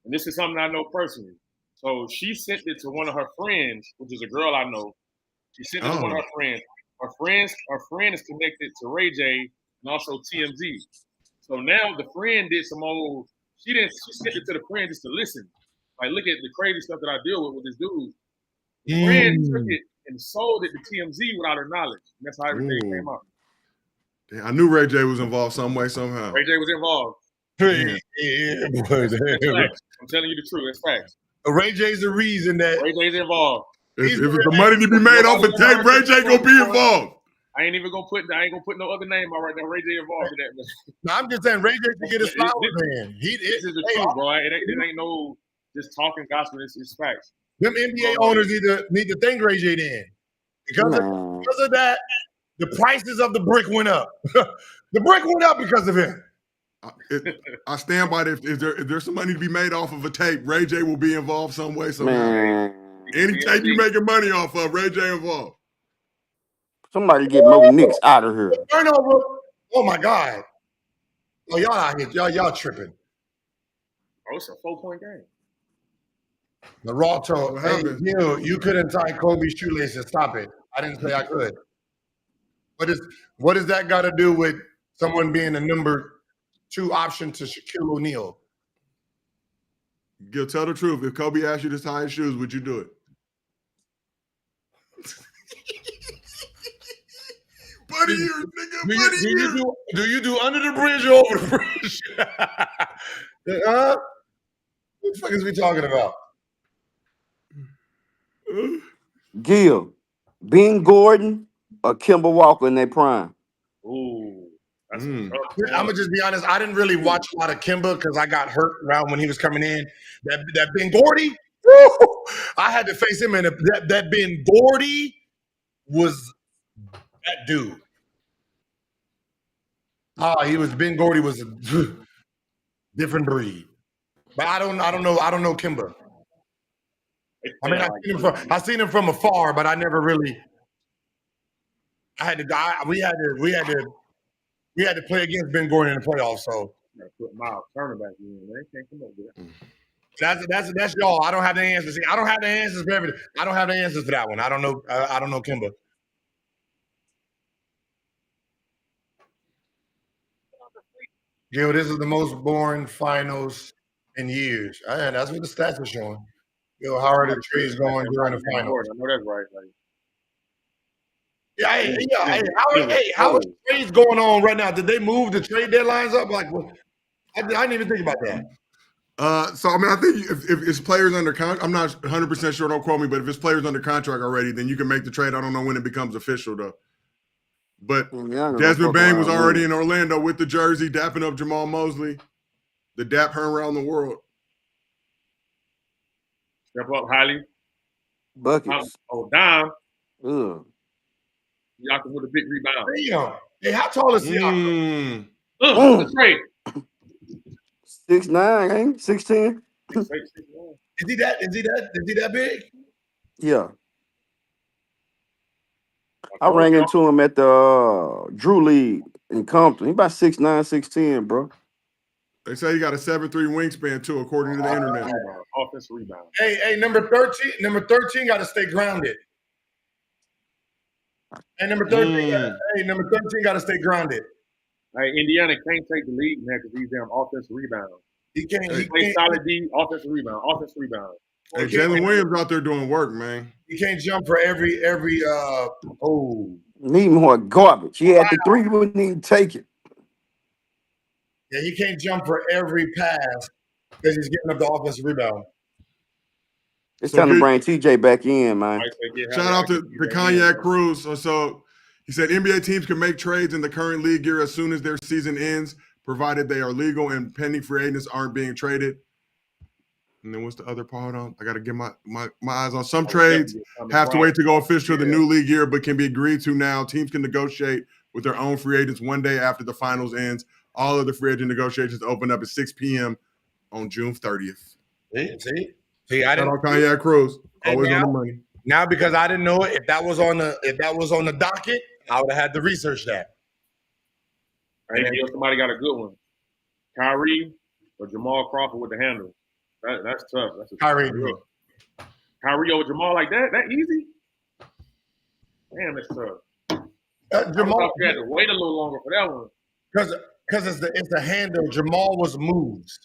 and this is something I know personally. So she sent it to one of her friends, which is a girl I know. She sent it to one of her friends. Her friend is connected to Ray J and also TMZ. So now the friend did some old. She sent it to the friend just to listen. Like, look at the crazy stuff that I deal with this dude. The friend took it and sold it to TMZ without her knowledge. And that's how everything came out. Damn, I knew Ray J was involved some way, somehow. Ray J was involved. I'm telling you the truth. It's facts. Ray J's the reason that Ray J's involved. If it's the money to be made off of tape, Ray J gonna be involved. I ain't gonna put no other name out right now. Ray J involved in that. No, I'm just saying Ray J should get his flowers, man. This is the truth, bro. It ain't no just talking gospel. It's facts. Them NBA owners need to thank Ray J then. Because of that, the prices of the brick went up. The brick went up because of him. I stand by that. If there's some money to be made off of a tape, Ray J will be involved some way, somehow. Any tape you making money off of, Ray J involved. Somebody get Mo Knicks out of here. Turnover. Oh my God. Oh, y'all out here. Y'all tripping. Oh, it's a 4-point game. The raw talk. Hey, you couldn't tie Kobe's shoelaces. Stop it. I didn't say I could. What does that got to do with someone being a number 2 option to Shaquille O'Neal? Gil, tell the truth. If Kobe asked you to tie his shoes, would you do it? Buddy ears, nigga. Do you do under the bridge or over the bridge? What the fuck is we talking about? Gil, Ben Gordon or Kemba Walker in their prime? Ooh. I'm gonna just be honest. I didn't really watch a lot of Kemba because I got hurt around when he was coming in. That Ben Gordy, I had to face him, and that Ben Gordy was that dude. Ben Gordy was a different breed. But I don't know Kemba. I mean, I seen him from afar, but I never really. I had to die. We had to play against Ben Gordon in the playoffs. So put Miles Turner back in. They can't come up with that. That's y'all. I don't have the answers. See, I don't have the answers for everything. I don't have the answers for that one. I don't know. I don't know Kimba. Gil, this is the most boring finals in years. That's what the stats are showing. Gil, how are the trades going during the finals? I know that's right. How are the trades going on right now? Did they move the trade deadlines up? Like, I didn't even think about that. So I mean, I think if it's players under contract, I'm not 100% sure. Don't quote me, but if it's players under contract already, then you can make the trade. I don't know when it becomes official though. But Desmond Bain was already in Orlando with the jersey, dapping up Jamal Mosley. The dap her around the world. Step up, highly. Buckets. Dime. Ugh. Siakam with a big rebound. Damn. Hey, how tall is Siakam? That's right. 6'9", ain't 6'10". Is he that big? Yeah. I ran into him at the Drew League in Compton. He about 6'9", 6'10", bro. They say he got a 7'3" wingspan too, according to the internet. Offensive rebound. Hey, number 13 got to stay grounded. Hey, number 13 got to stay grounded. Hey, Indiana can't take the lead now because he's damn offensive rebound. He can't. He plays solid D, offensive rebound. Hey, Jalen Williams out there doing work, man. He can't jump for every Need more garbage. He had the three, he wouldn't even take it. Yeah, he can't jump for every pass because he's getting up the offensive rebound. It's time to bring TJ back in, man. Shout out to Cognac Cruz. So he said NBA teams can make trades in the current league year as soon as their season ends, provided they are legal and pending free agents aren't being traded. And then what's the other part on? I got to get my eyes on some trades. Have to wait to go official the new league year, but can be agreed to now. Teams can negotiate with their own free agents one day after the finals ends. All of the free agent negotiations open up at 6 p.m. on June 30th. See, I didn't. Cognac Cruz, always on the money. Now, because I didn't know it, if that was on the docket, I would have had to research that. Hey, somebody got a good one. Kyrie or Jamal Crawford with the handle. That's tough. That's a Kyrie. Kyrie over Jamal like that? That easy? Damn, that's tough. Jamal had to wait a little longer for that one. Because it's the handle. Jamal was moves.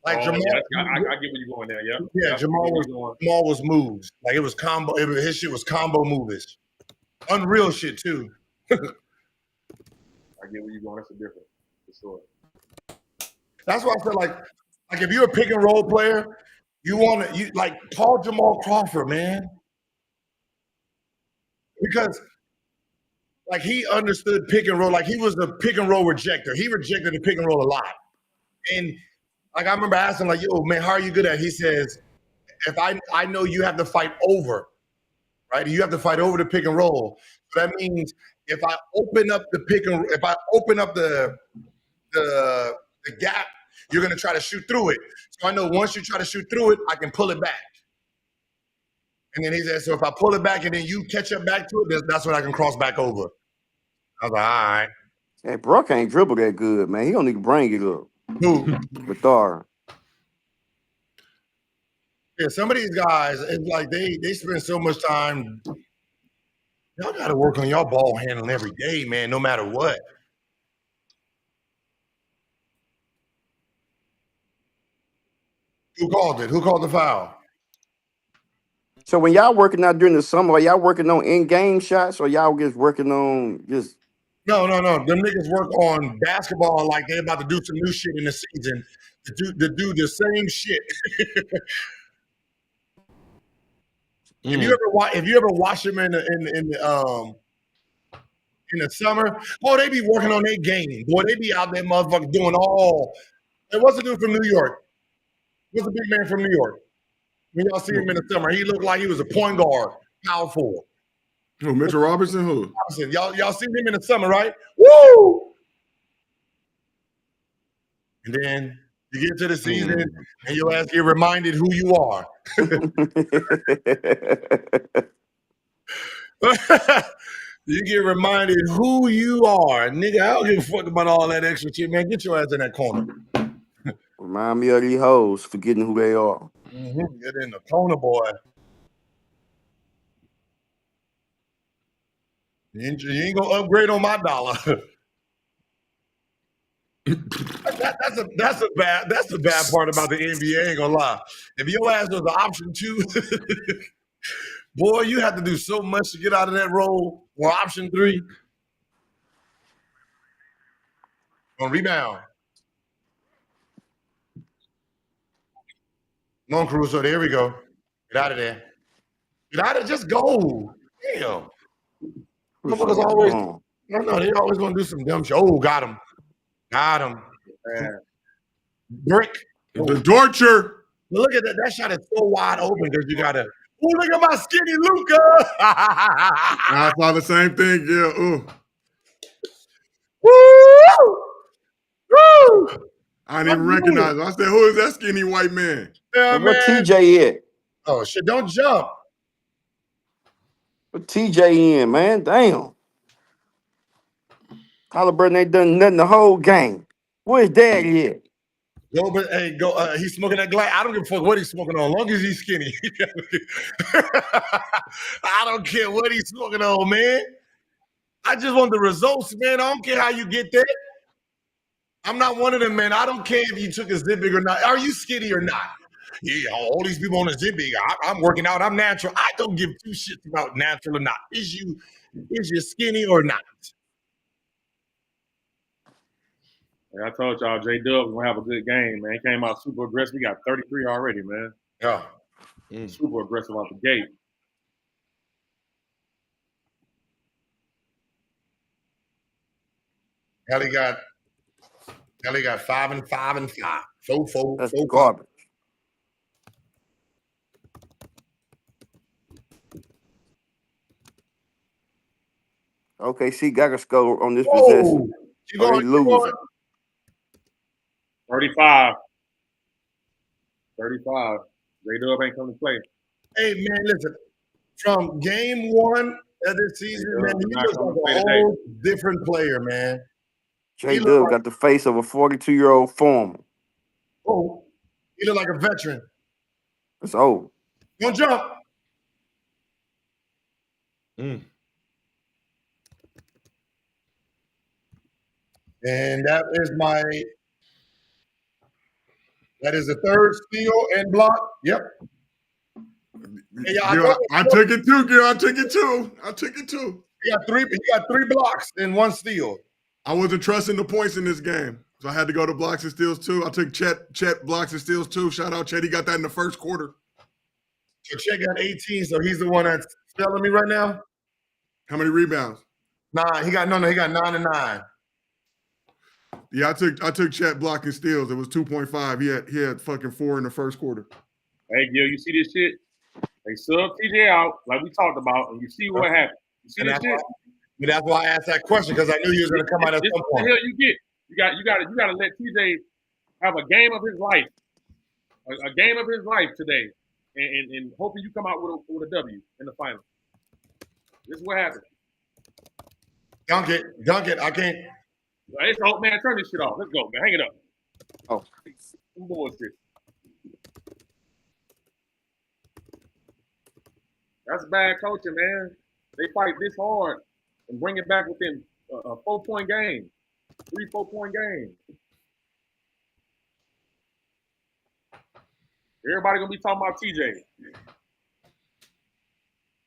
Like Jamal, I get where you're going there. Yeah. Yeah, Jamal was moves. Like it was combo. His shit was combo moves. Unreal shit too. I get where you're going. That's a difference for sure. That's why I said like if you're a pick and roll player, you call Jamal Crawford, man, because like he understood pick and roll. Like he was the pick and roll rejector. He rejected the pick and roll a lot. And like I remember asking like, yo, man, how are you good at it? He says, if I know you have to fight over, right? You have to fight over the pick and roll. So that means if I open up the gap, you're gonna try to shoot through it. So I know once you try to shoot through it, I can pull it back. And then he said, so if I pull it back and then you catch up back to it, that's when I can cross back over. I was like, all right. Hey, bro can't dribble that good, man. He don't need to bring it up. Who? Bethard. Yeah, some of these guys, it's like they spend so much time. Y'all got to work on y'all ball handling every day, man, no matter what. Who called it? Who called the foul? So when y'all working out during the summer, are y'all working on in-game shots or y'all just working on just... No. Them niggas work on basketball like they about to do some new shit in the season to do the same shit. If you ever watch them in the summer, boy, they be working on their game. Boy, they be out there motherfuckers doing all. And what's the dude from New York? What's the big man from New York? When y'all see him in the summer, he looked like he was a point guard, power forward. Who, Mitchell Robinson? Who? Y'all seen him in the summer, right? Woo! And then you get to the season and your ass get reminded who you are. You get reminded who you are. Nigga, I don't give a fuck about all that extra shit, man. Get your ass in that corner. Remind me of these hoes forgetting who they are. Get in the corner, boy. You ain't gonna upgrade on my dollar. That's the bad part about the NBA. I ain't gonna lie. If your ass was the option 2, boy, you have to do so much to get out of that role. Or option 3. On rebound. Non Caruso, there we go. Get out of there. Get out of just go. Damn. Motherfuckers always no, they always gonna do some dumb shit. Oh, got him. Got him. Brick. The torture. Look at that. That shot is so wide open because you gotta. Oh, look at my skinny Luka. I saw the same thing. Yeah. Ooh. Woo! Woo! I didn't even recognize him. I said, "Who is that skinny white man?" Yeah, Where man. TJ at? Oh shit! Don't jump. Put TJ in, man. Damn. Halliburton ain't done nothing the whole game. Where's Daddy at? Gilbert, hey, go. He's smoking that glass. I don't give a fuck what he's smoking on, as long as he's skinny. I don't care what he's smoking on, man. I just want the results, man. I don't care how you get there. I'm not one of them, man. I don't care if you took a Zippig or not. Are you skinny or not? Yeah, all these people on a Zippig. I'm working out. I'm natural. I don't give 2 shits about natural or not. Is you skinny or not? I told y'all, J-Dub's gonna have a good game, man. He came out super aggressive. He got 33 already, man. Yeah. Super aggressive out the gate. Kelly got 5 and 5 and 5. So That's garbage. Okay, see, got to score on this possession. You going, losing. 35. 35. J-Dub ain't coming to play. Hey, man, listen. From game 1 of this season, man, he looks like a whole different player, man. J-Dub got the face of a 42-year-old former. Oh, he look like a veteran. It's old. Don't jump. And that is the 3rd steal and block. Yep. Hey, I took it too, girl. I took it too. He got 3 blocks and 1 steal. I wasn't trusting the points in this game, so I had to go to blocks and steals too. I took Chet blocks and steals too. Shout out Chet. He got that in the first quarter. So Chet got 18, so he's the one that's telling me right now. How many rebounds? 9. He got 9 and 9. Yeah, I took Chet blocking steals. It was 2.5. He had fucking 4 in the first quarter. Hey, Gil, you see this shit? They sub TJ out like we talked about, and you see what happened. You see this shit? But that's why I asked that question, because I knew he was going to come out at some point. What the hell you get? You got to let TJ have a game of his life, a game of his life today, and hoping you come out with a W in the final. This is what happened. Dunk it. I can't. It's hope, man. Turn this shit off. Let's go, man. Hang it up. Oh, some bullshit. That's bad coaching, man. They fight this hard and bring it back within a 4-point game, 3-4-point game. Everybody gonna be talking about TJ.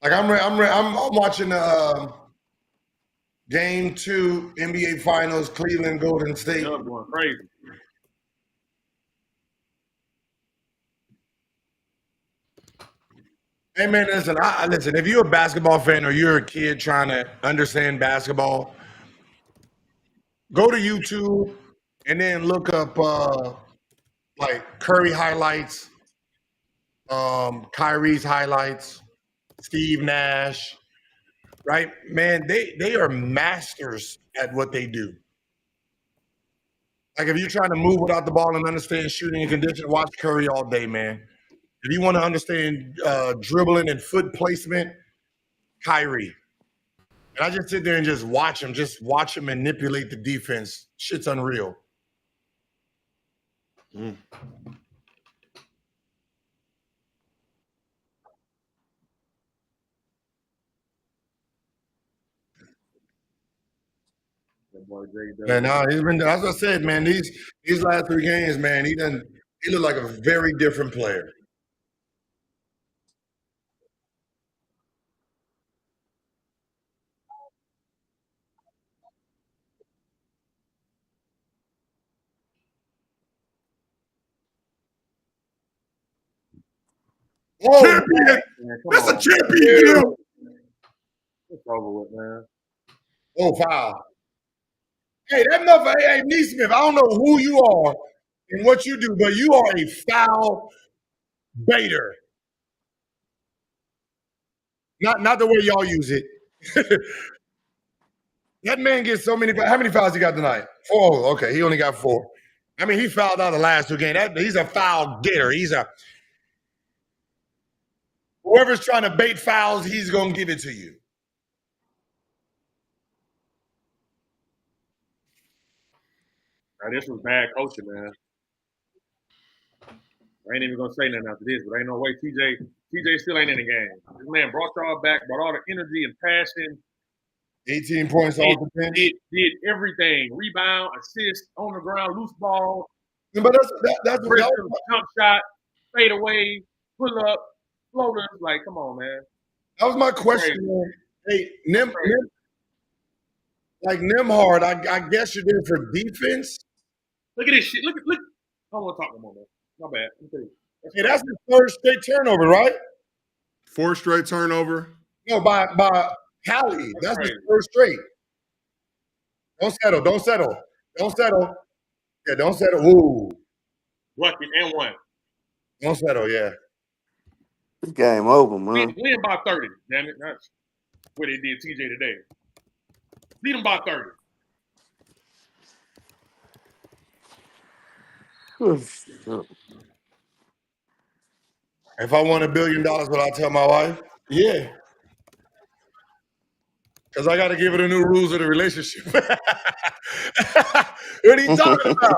Like I'm watching Game 2 NBA Finals, Cleveland Golden State. I'm going crazy. Hey man, listen. Listen. If you're a basketball fan or you're a kid trying to understand basketball, go to YouTube and then look up like Curry highlights, Kyrie's highlights, Steve Nash. Right, man. They are masters at what they do. Like if you're trying to move without the ball and understand shooting and condition, watch Curry all day, man. If you want to understand dribbling and foot placement, Kyrie. And I just sit there and just watch him manipulate the defense. Shit's unreal. Mm. Man, no, he's been. As I said, man, these last 3 games, man, he looked like a very different player. Whoa, champion! That's a champion! It's over with, man. Oh, foul. Hey, that motherfucker, hey, Neesmith, I don't know who you are and what you do, but you are a foul baiter. Not the way y'all use it. That man gets so many. How many fouls he got tonight? 4. Okay, he only got 4. I mean, he fouled out the last 2 games. He's a foul getter. Whoever's trying to bait fouls, he's gonna give it to you. Now, this was bad coaching, man. I ain't even gonna say nothing after this, but ain't no way TJ still ain't in the game. This man brought y'all back, brought all the energy and passion. 18 points off the bench. Did everything. Rebound, assist, on the ground, loose ball. Yeah, but that's what jump shot, fade away, pull up, floaters. Like, come on, man. That was my question, man. Hey, Nembhard, I guess you're there for defense. Look at this shit. Look. I don't want to talk no more, man. My bad. Hey, that's the 3rd straight turnover, right? 4 straight turnover. No, by Hallie. That's the 3rd straight. Don't settle. Yeah, don't settle. Ooh. Bucket and 1. Don't settle, yeah. This game over, man. Win by 30, damn it. That's what they did TJ today. Beat them by 30. If I won $1 billion, would I tell my wife? Yeah. Because I got to give her the new rules of the relationship. What are you talking about?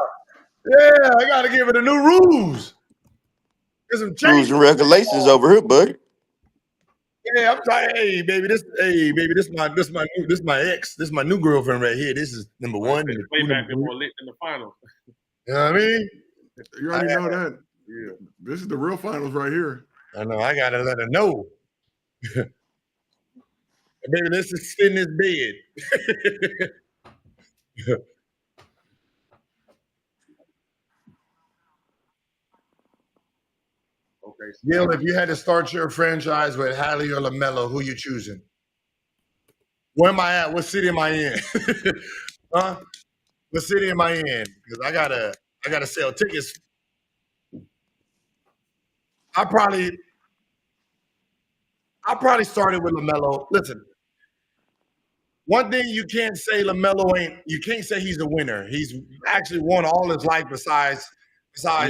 Yeah, I got to give her the new rules. There's some change. Rules and regulations over here, buddy. Yeah, I'm trying. Hey, baby, this my ex. This is my new girlfriend right here. This is number 1. Playback been more lit in the finals. You know what I mean? You already know that. Yeah. This is the real finals right here. I know. I gotta let her know. Baby, let's just sit in this bed. Okay. Gil, if you had to start your franchise with Hallie or LaMelo, who you choosing? Where am I at? What city am I in? Huh? What city am I in? Because I gotta sell tickets. I probably started with LaMelo. Listen, one thing you can't say LaMelo ain't. You can't say he's a winner. He's actually won all his life besides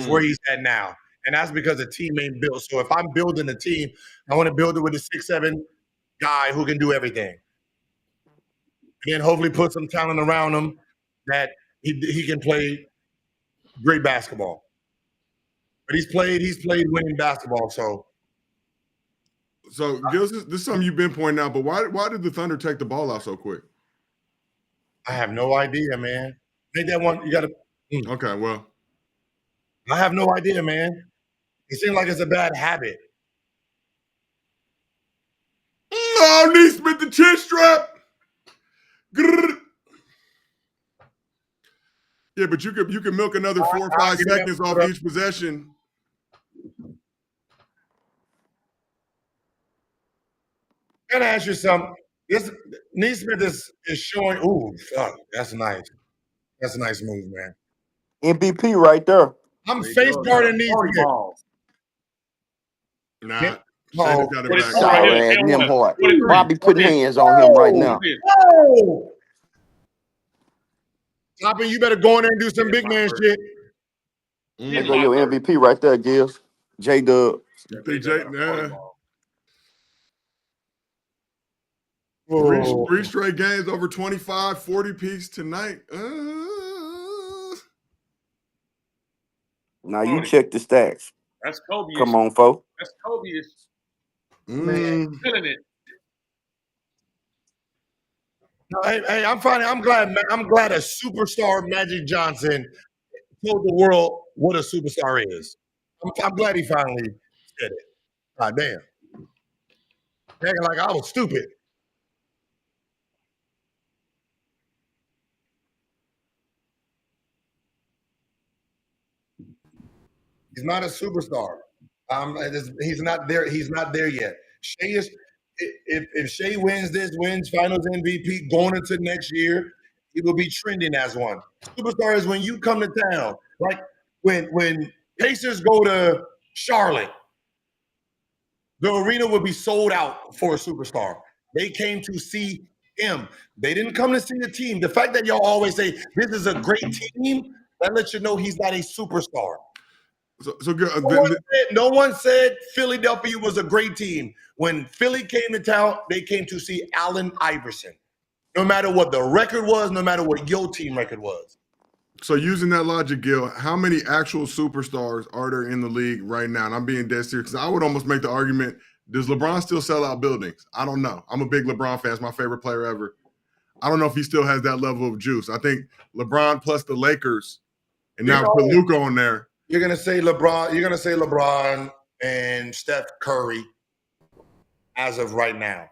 where he's at now. And that's because the team ain't built. So if I'm building a team, I want to build it with a 6'7" guy who can do everything. And then hopefully put some talent around him that he can play great basketball. But he's played winning basketball. So Gil, this is something you've been pointing out, but why did the Thunder take the ball out so quick? I have no idea, man. Make that one. You got to. Okay, well. I have no idea, man. It seems like it's a bad habit. Oh, Neesmith, the chin strap. Grrr. Yeah, but you could milk another 4 or 5 seconds off each possession. Can I ask you something? This Neesmith is showing. Ooh, fuck, that's nice. That's a nice move, man. MVP right there. I'm face guarding Neesmith. Nah, got it back. Sorry, Nembhard. Bobby putting hands on him right now. Whoa! Toppin, you better go in there and do some big man shit. There go your MVP right there, Gil. J-Dub. You think Jay? Nah. Three straight games over 25, 40 piece tonight. Now you check the stats. That's Kobe. Come on, folks. That's Kobe. Man, killing it. No, hey, I'm fine. I'm glad a superstar Magic Johnson told the world what a superstar is. I'm glad he finally said it. God damn. Acting like I was stupid. He's not a superstar. He's not there. He's not there yet. Shea is. If Shea wins Finals MVP going into next year, he will be trending as one. Superstar is when you come to town, like when Pacers go to Charlotte, the arena will be sold out for a superstar. They came to see him. They didn't come to see the team. The fact that y'all always say this is a great team, that lets you know he's not a superstar. So good. No one said Philadelphia was a great team. When Philly came to town, they came to see Allen Iverson. No matter what the record was, no matter what your team record was. So using that logic, Gil, how many actual superstars are there in the league right now? And I'm being dead serious because I would almost make the argument, does LeBron still sell out buildings? I don't know. I'm a big LeBron fan. It's my favorite player ever. I don't know if he still has that level of juice. I think LeBron plus the Lakers, and now put Luka on there. You're gonna say LeBron. You're gonna say LeBron and Steph Curry as of right now.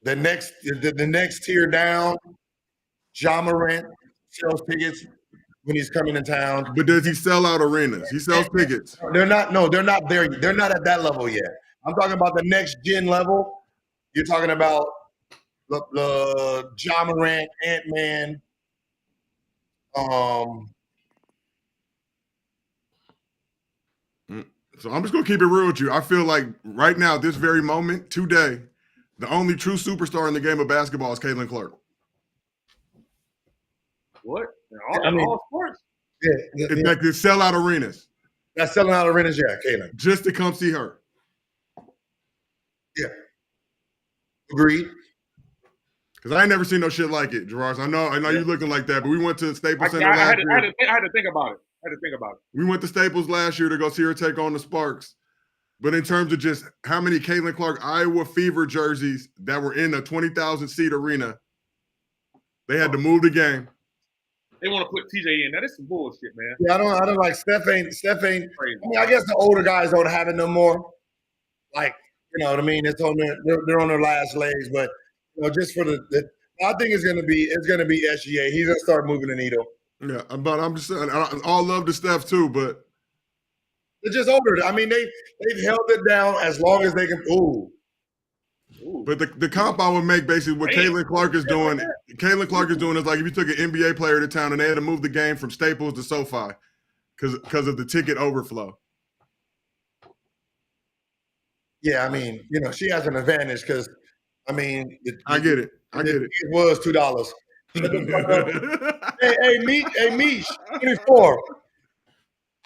The next tier down, Ja Morant sells tickets when he's coming to town. But does he sell out arenas? He sells tickets. They're not. No, they're not there. They're not at that level yet. I'm talking about the next gen level. You're talking about the Ja Morant, Ant-Man. So I'm just gonna keep it real with you. I feel like right now, this very moment, today, the only true superstar in the game of basketball is Caitlin Clark. What? All sports? Yeah. Like they sell out arenas. That's selling out arenas, yeah, Caitlin. Just to come see her. Yeah. Agreed. Because I ain't never seen no shit like it, Gerard. I know you looking like that, but we went to Staples Center I last had year. to think about it. We went to Staples last year to go see her take on the Sparks. But in terms of just how many Caitlin Clark Iowa Fever jerseys that were in a 20,000 seat arena, they had to move the game. They want to put TJ in. That is some bullshit, man. Yeah, I don't like Steph ain't. Crazy. I mean, I guess the older guys don't have it no more. Like, you know what I mean? It's on they're on their last legs, but just for the I think it's gonna be SGA. He's gonna start moving the needle. Yeah, but I'm just saying, all love to Steph too, but they're just older. I mean, they've held it down as long as they can. Ooh. But the comp I would make basically what Caitlin Clark is doing. Caitlin Clark is doing is like if you took an NBA player to town and they had to move the game from Staples to SoFi because of the ticket overflow. Yeah, I mean, she has an advantage because, I mean, I get it. It was $2. hey, Mish, 24.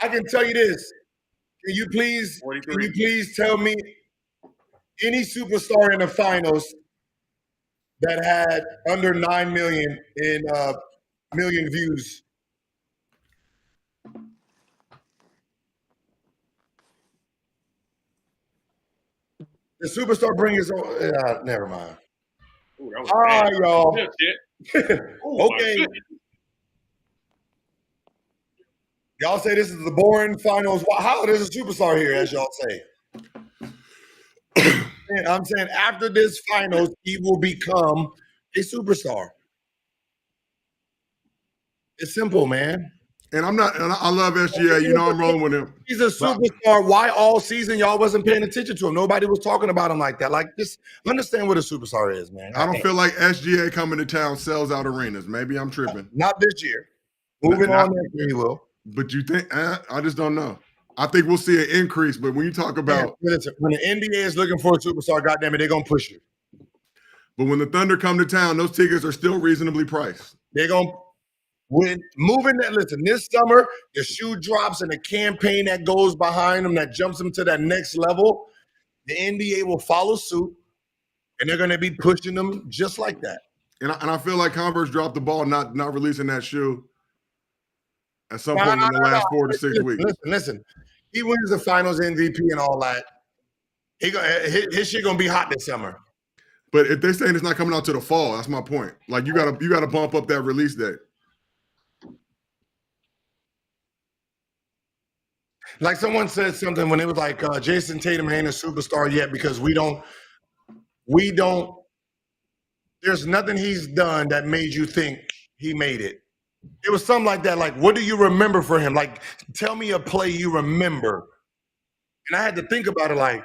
I can tell you this. Can you please tell me any superstar in the finals that had under 9 million in million views? The superstar bring his own. Never mind. Ooh, that was all right, y'all. Okay. Y'all say this is the boring finals. How there's a superstar here, as y'all say? I'm saying after this finals, he will become a superstar. It's simple, man. And I love SGA. I'm rolling with him. He's a superstar. Why all season y'all wasn't paying attention to him? Nobody was talking about him like that. Like, just understand what a superstar is, man. I don't feel like SGA coming to town sells out arenas. Maybe I'm tripping. Not this year. Moving on next year, he will. But you think? I just don't know. I think we'll see an increase. But when you talk about when the NBA is looking for a superstar, goddamn it, they're gonna push you. But when the Thunder come to town, those tickets are still reasonably priced. They're gonna. When moving that, listen, this summer, the shoe drops and the campaign that goes behind them that jumps them to that next level, the NBA will follow suit, and they're going to be pushing them just like that. And I feel like Converse dropped the ball not releasing that shoe at some point in the last 4 to 6 weeks. Listen. He wins the Finals MVP and all that. His shit gonna be hot this summer. But if they're saying it's not coming out to the fall, that's my point. Like you gotta bump up that release date. Like someone said something when it was like Jason Tatum ain't a superstar yet because we don't. There's nothing he's done that made you think he made it. It was something like that. Like, what do you remember for him? Like, tell me a play you remember. And I had to think about it. Like,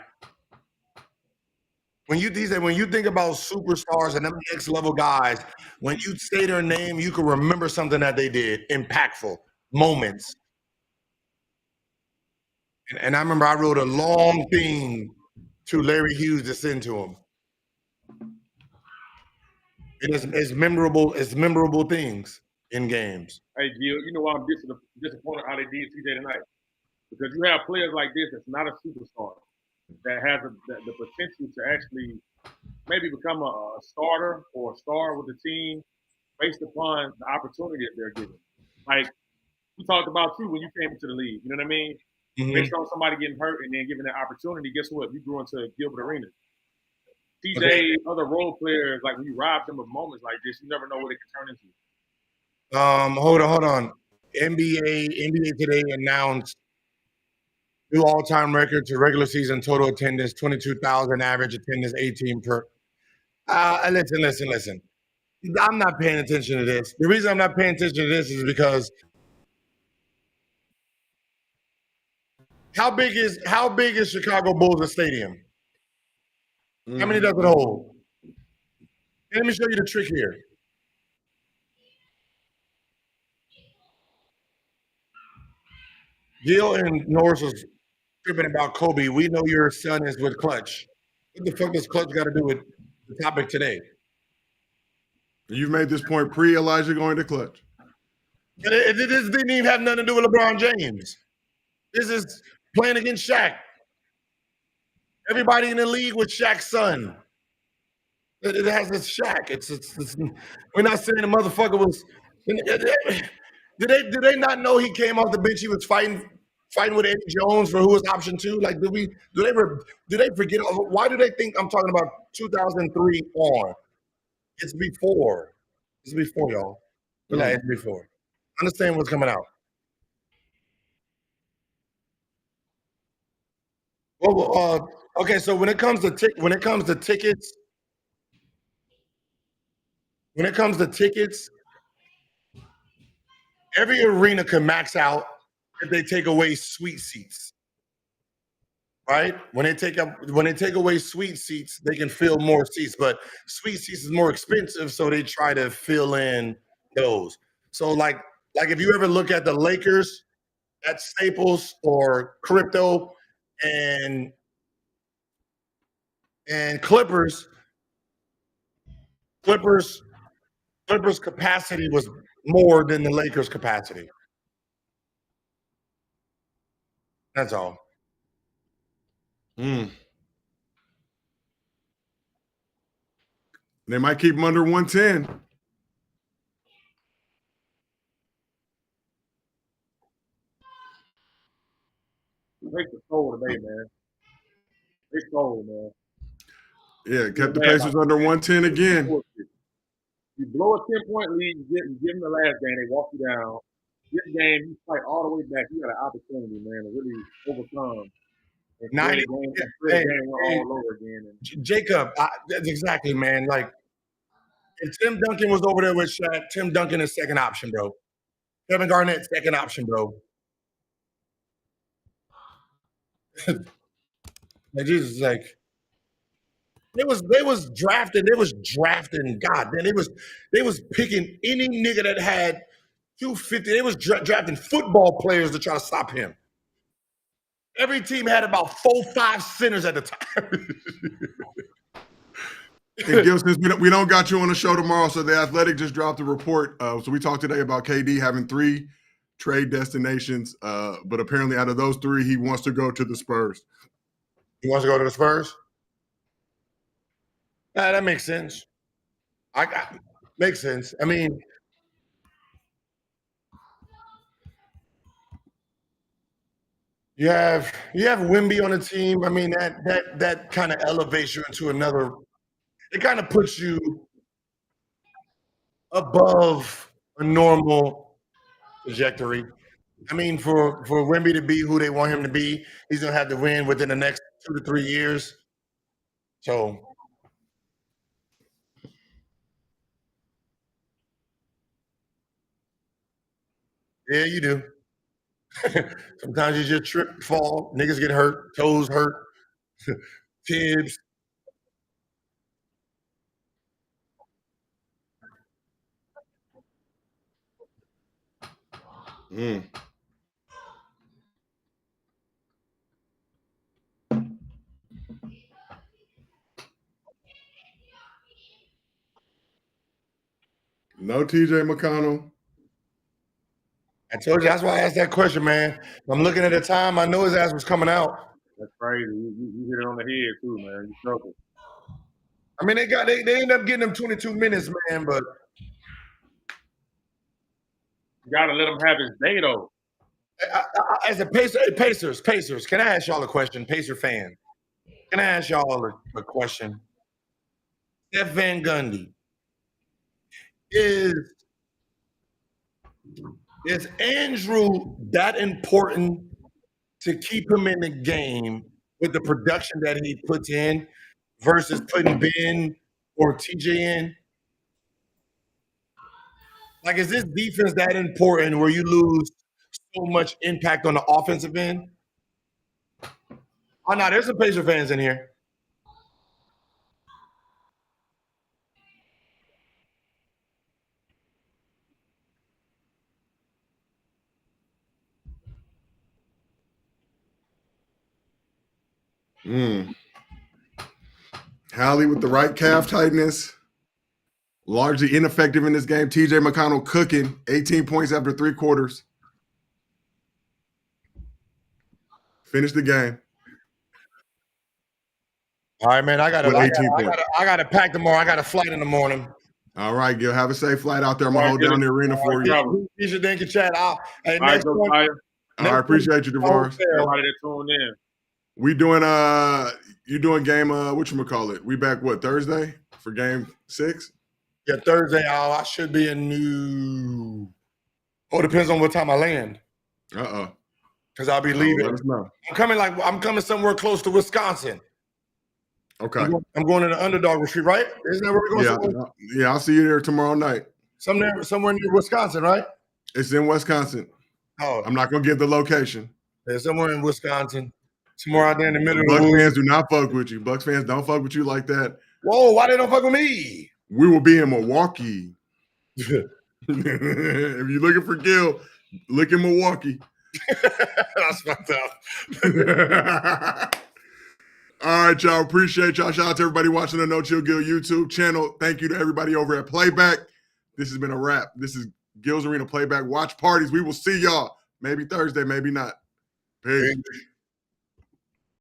when you think about superstars and them next level guys, when you say their name, you can remember something that they did, impactful moments. And I remember I wrote a long thing to Larry Hughes to send to him. It's memorable things in games. Hey, Gil, you know why I'm disappointed how they did TJ tonight? Because you have players like this that's not a superstar, that has the potential to actually maybe become a starter or a star with the team based upon the opportunity that they're given. Like, we talked about you when you came into the league, you know what I mean? Mm-hmm. Based on somebody getting hurt and then given that opportunity, guess what? You grew into Gilbert Arenas. TJ, other role players, like when you rob them of moments like this, you never know what it can turn into. Hold on. NBA today announced new all-time record to regular season total attendance, 22,000 average attendance, 18 per. Listen. I'm not paying attention to this. The reason I'm not paying attention to this is because how big is Chicago Bulls stadium? How many does it hold? Let me show you the trick here. Gil and Norris was tripping about Kobe. We know your son is with Clutch. What the fuck does Clutch got to do with the topic today? You've made this point pre-Elijah going to Clutch. This didn't even have nothing to do with LeBron James. This is playing against Shaq. Everybody in the league with Shaq's son. It has this Shaq. It's we're not saying the motherfucker was. Did they not know he came off the bench? He was fighting with Eddie Jones for who was option 2. Like, do they forget? Why do they think I'm talking about 2003 on? It's before. It's before, y'all. Yeah, it's before. Understand what's coming out. Well, okay. So when it comes to tickets, every arena can max out if they take away suite seats. Right? When they take away suite seats, they can fill more seats, but suite seats is more expensive, so they try to fill in those. So like if you ever look at the Lakers at Staples or Crypto and Clippers capacity was more than the Lakers capacity. That's all. They might keep him under 110. They stole today, man. They stole, man. Yeah, kept the Pacers under 110 again. You blow a 10-point lead, you give them the last game, they walk you down. This game, you fight all the way back. You got an opportunity, man, to really overcome. 90 all over again. Jacob, that's exactly, man. Like, if Tim Duncan was over there with Shaq, Tim Duncan is second option, bro. Kevin Garnett, second option, bro. Like, Jesus, like, they was drafting. God, man, they was picking any nigga that had 250. They was drafting football players to try to stop him. Every team had about 4-5 centers at the time. And Gil, since we don't got you on the show tomorrow, so the Athletic just dropped a report. So we talked today about KD having 3 trade destinations, but apparently out of those 3, he wants to go to the Spurs. He wants to go to the Spurs? That makes sense. Makes sense. I mean, you have Wemby on the team. I mean, that kind of elevates you into another. It kind of puts you above a normal trajectory. I mean, for Wemby to be who they want him to be, he's gonna have to win within the next 2 to 3 years. So, yeah, you do. Sometimes you just trip, fall, niggas get hurt, toes hurt, Tibbs. No TJ McConnell. I told you, that's why I asked that question, man. I'm looking at the time. I know his ass was coming out. That's crazy. You hit it on the head too, man. You struggle. I mean, they ended up getting him 22 minutes, man, but you gotta let him have his day though. As a Pacers, can I ask y'all a question? Pacer fan. Can I ask y'all a question? Steph Van Gundy. Is Andrew that important to keep him in the game with the production that he puts in versus putting Ben or TJ in? Like, is this defense that important where you lose so much impact on the offensive end? Oh, no, there's some Pacer fans in here. Hallie with the right calf tightness. Largely ineffective in this game. TJ McConnell cooking 18 points after 3 quarters. Finish the game. All right, man. I gotta pack tomorrow. I got a flight in the morning. All right, Gil. Have a safe flight out there. I'm gonna hold down the arena for you. You should thank you, Chad. I appreciate you, DeVars. Everybody that tuned in. We doing you doing game whatchamacallit? We back what, Thursday for game 6? Yeah, Thursday. I should be in New. Oh, depends on what time I land. Because I'll be leaving. Let us know. I'm coming somewhere close to Wisconsin. Okay. I'm going to the Underdog Retreat, right? Isn't that where we're going? Yeah, I'll see you there tomorrow night. Somewhere near Wisconsin, right? It's in Wisconsin. Oh, I'm not gonna give the location. Yeah, somewhere in Wisconsin. Somewhere out there in the middle Bucks of the woods. fans do not fuck with you. Bucks fans don't fuck with you like that. Whoa, why they don't fuck with me? We will be in Milwaukee. If you're looking for Gil, look in Milwaukee. That's fucked up. All right, y'all. Appreciate y'all. Shout out to everybody watching the No Chill Gil YouTube channel. Thank you to everybody over at Playback. This has been a wrap. This is Gil's Arena Playback Watch Parties. We will see y'all maybe Thursday, maybe not. Peace.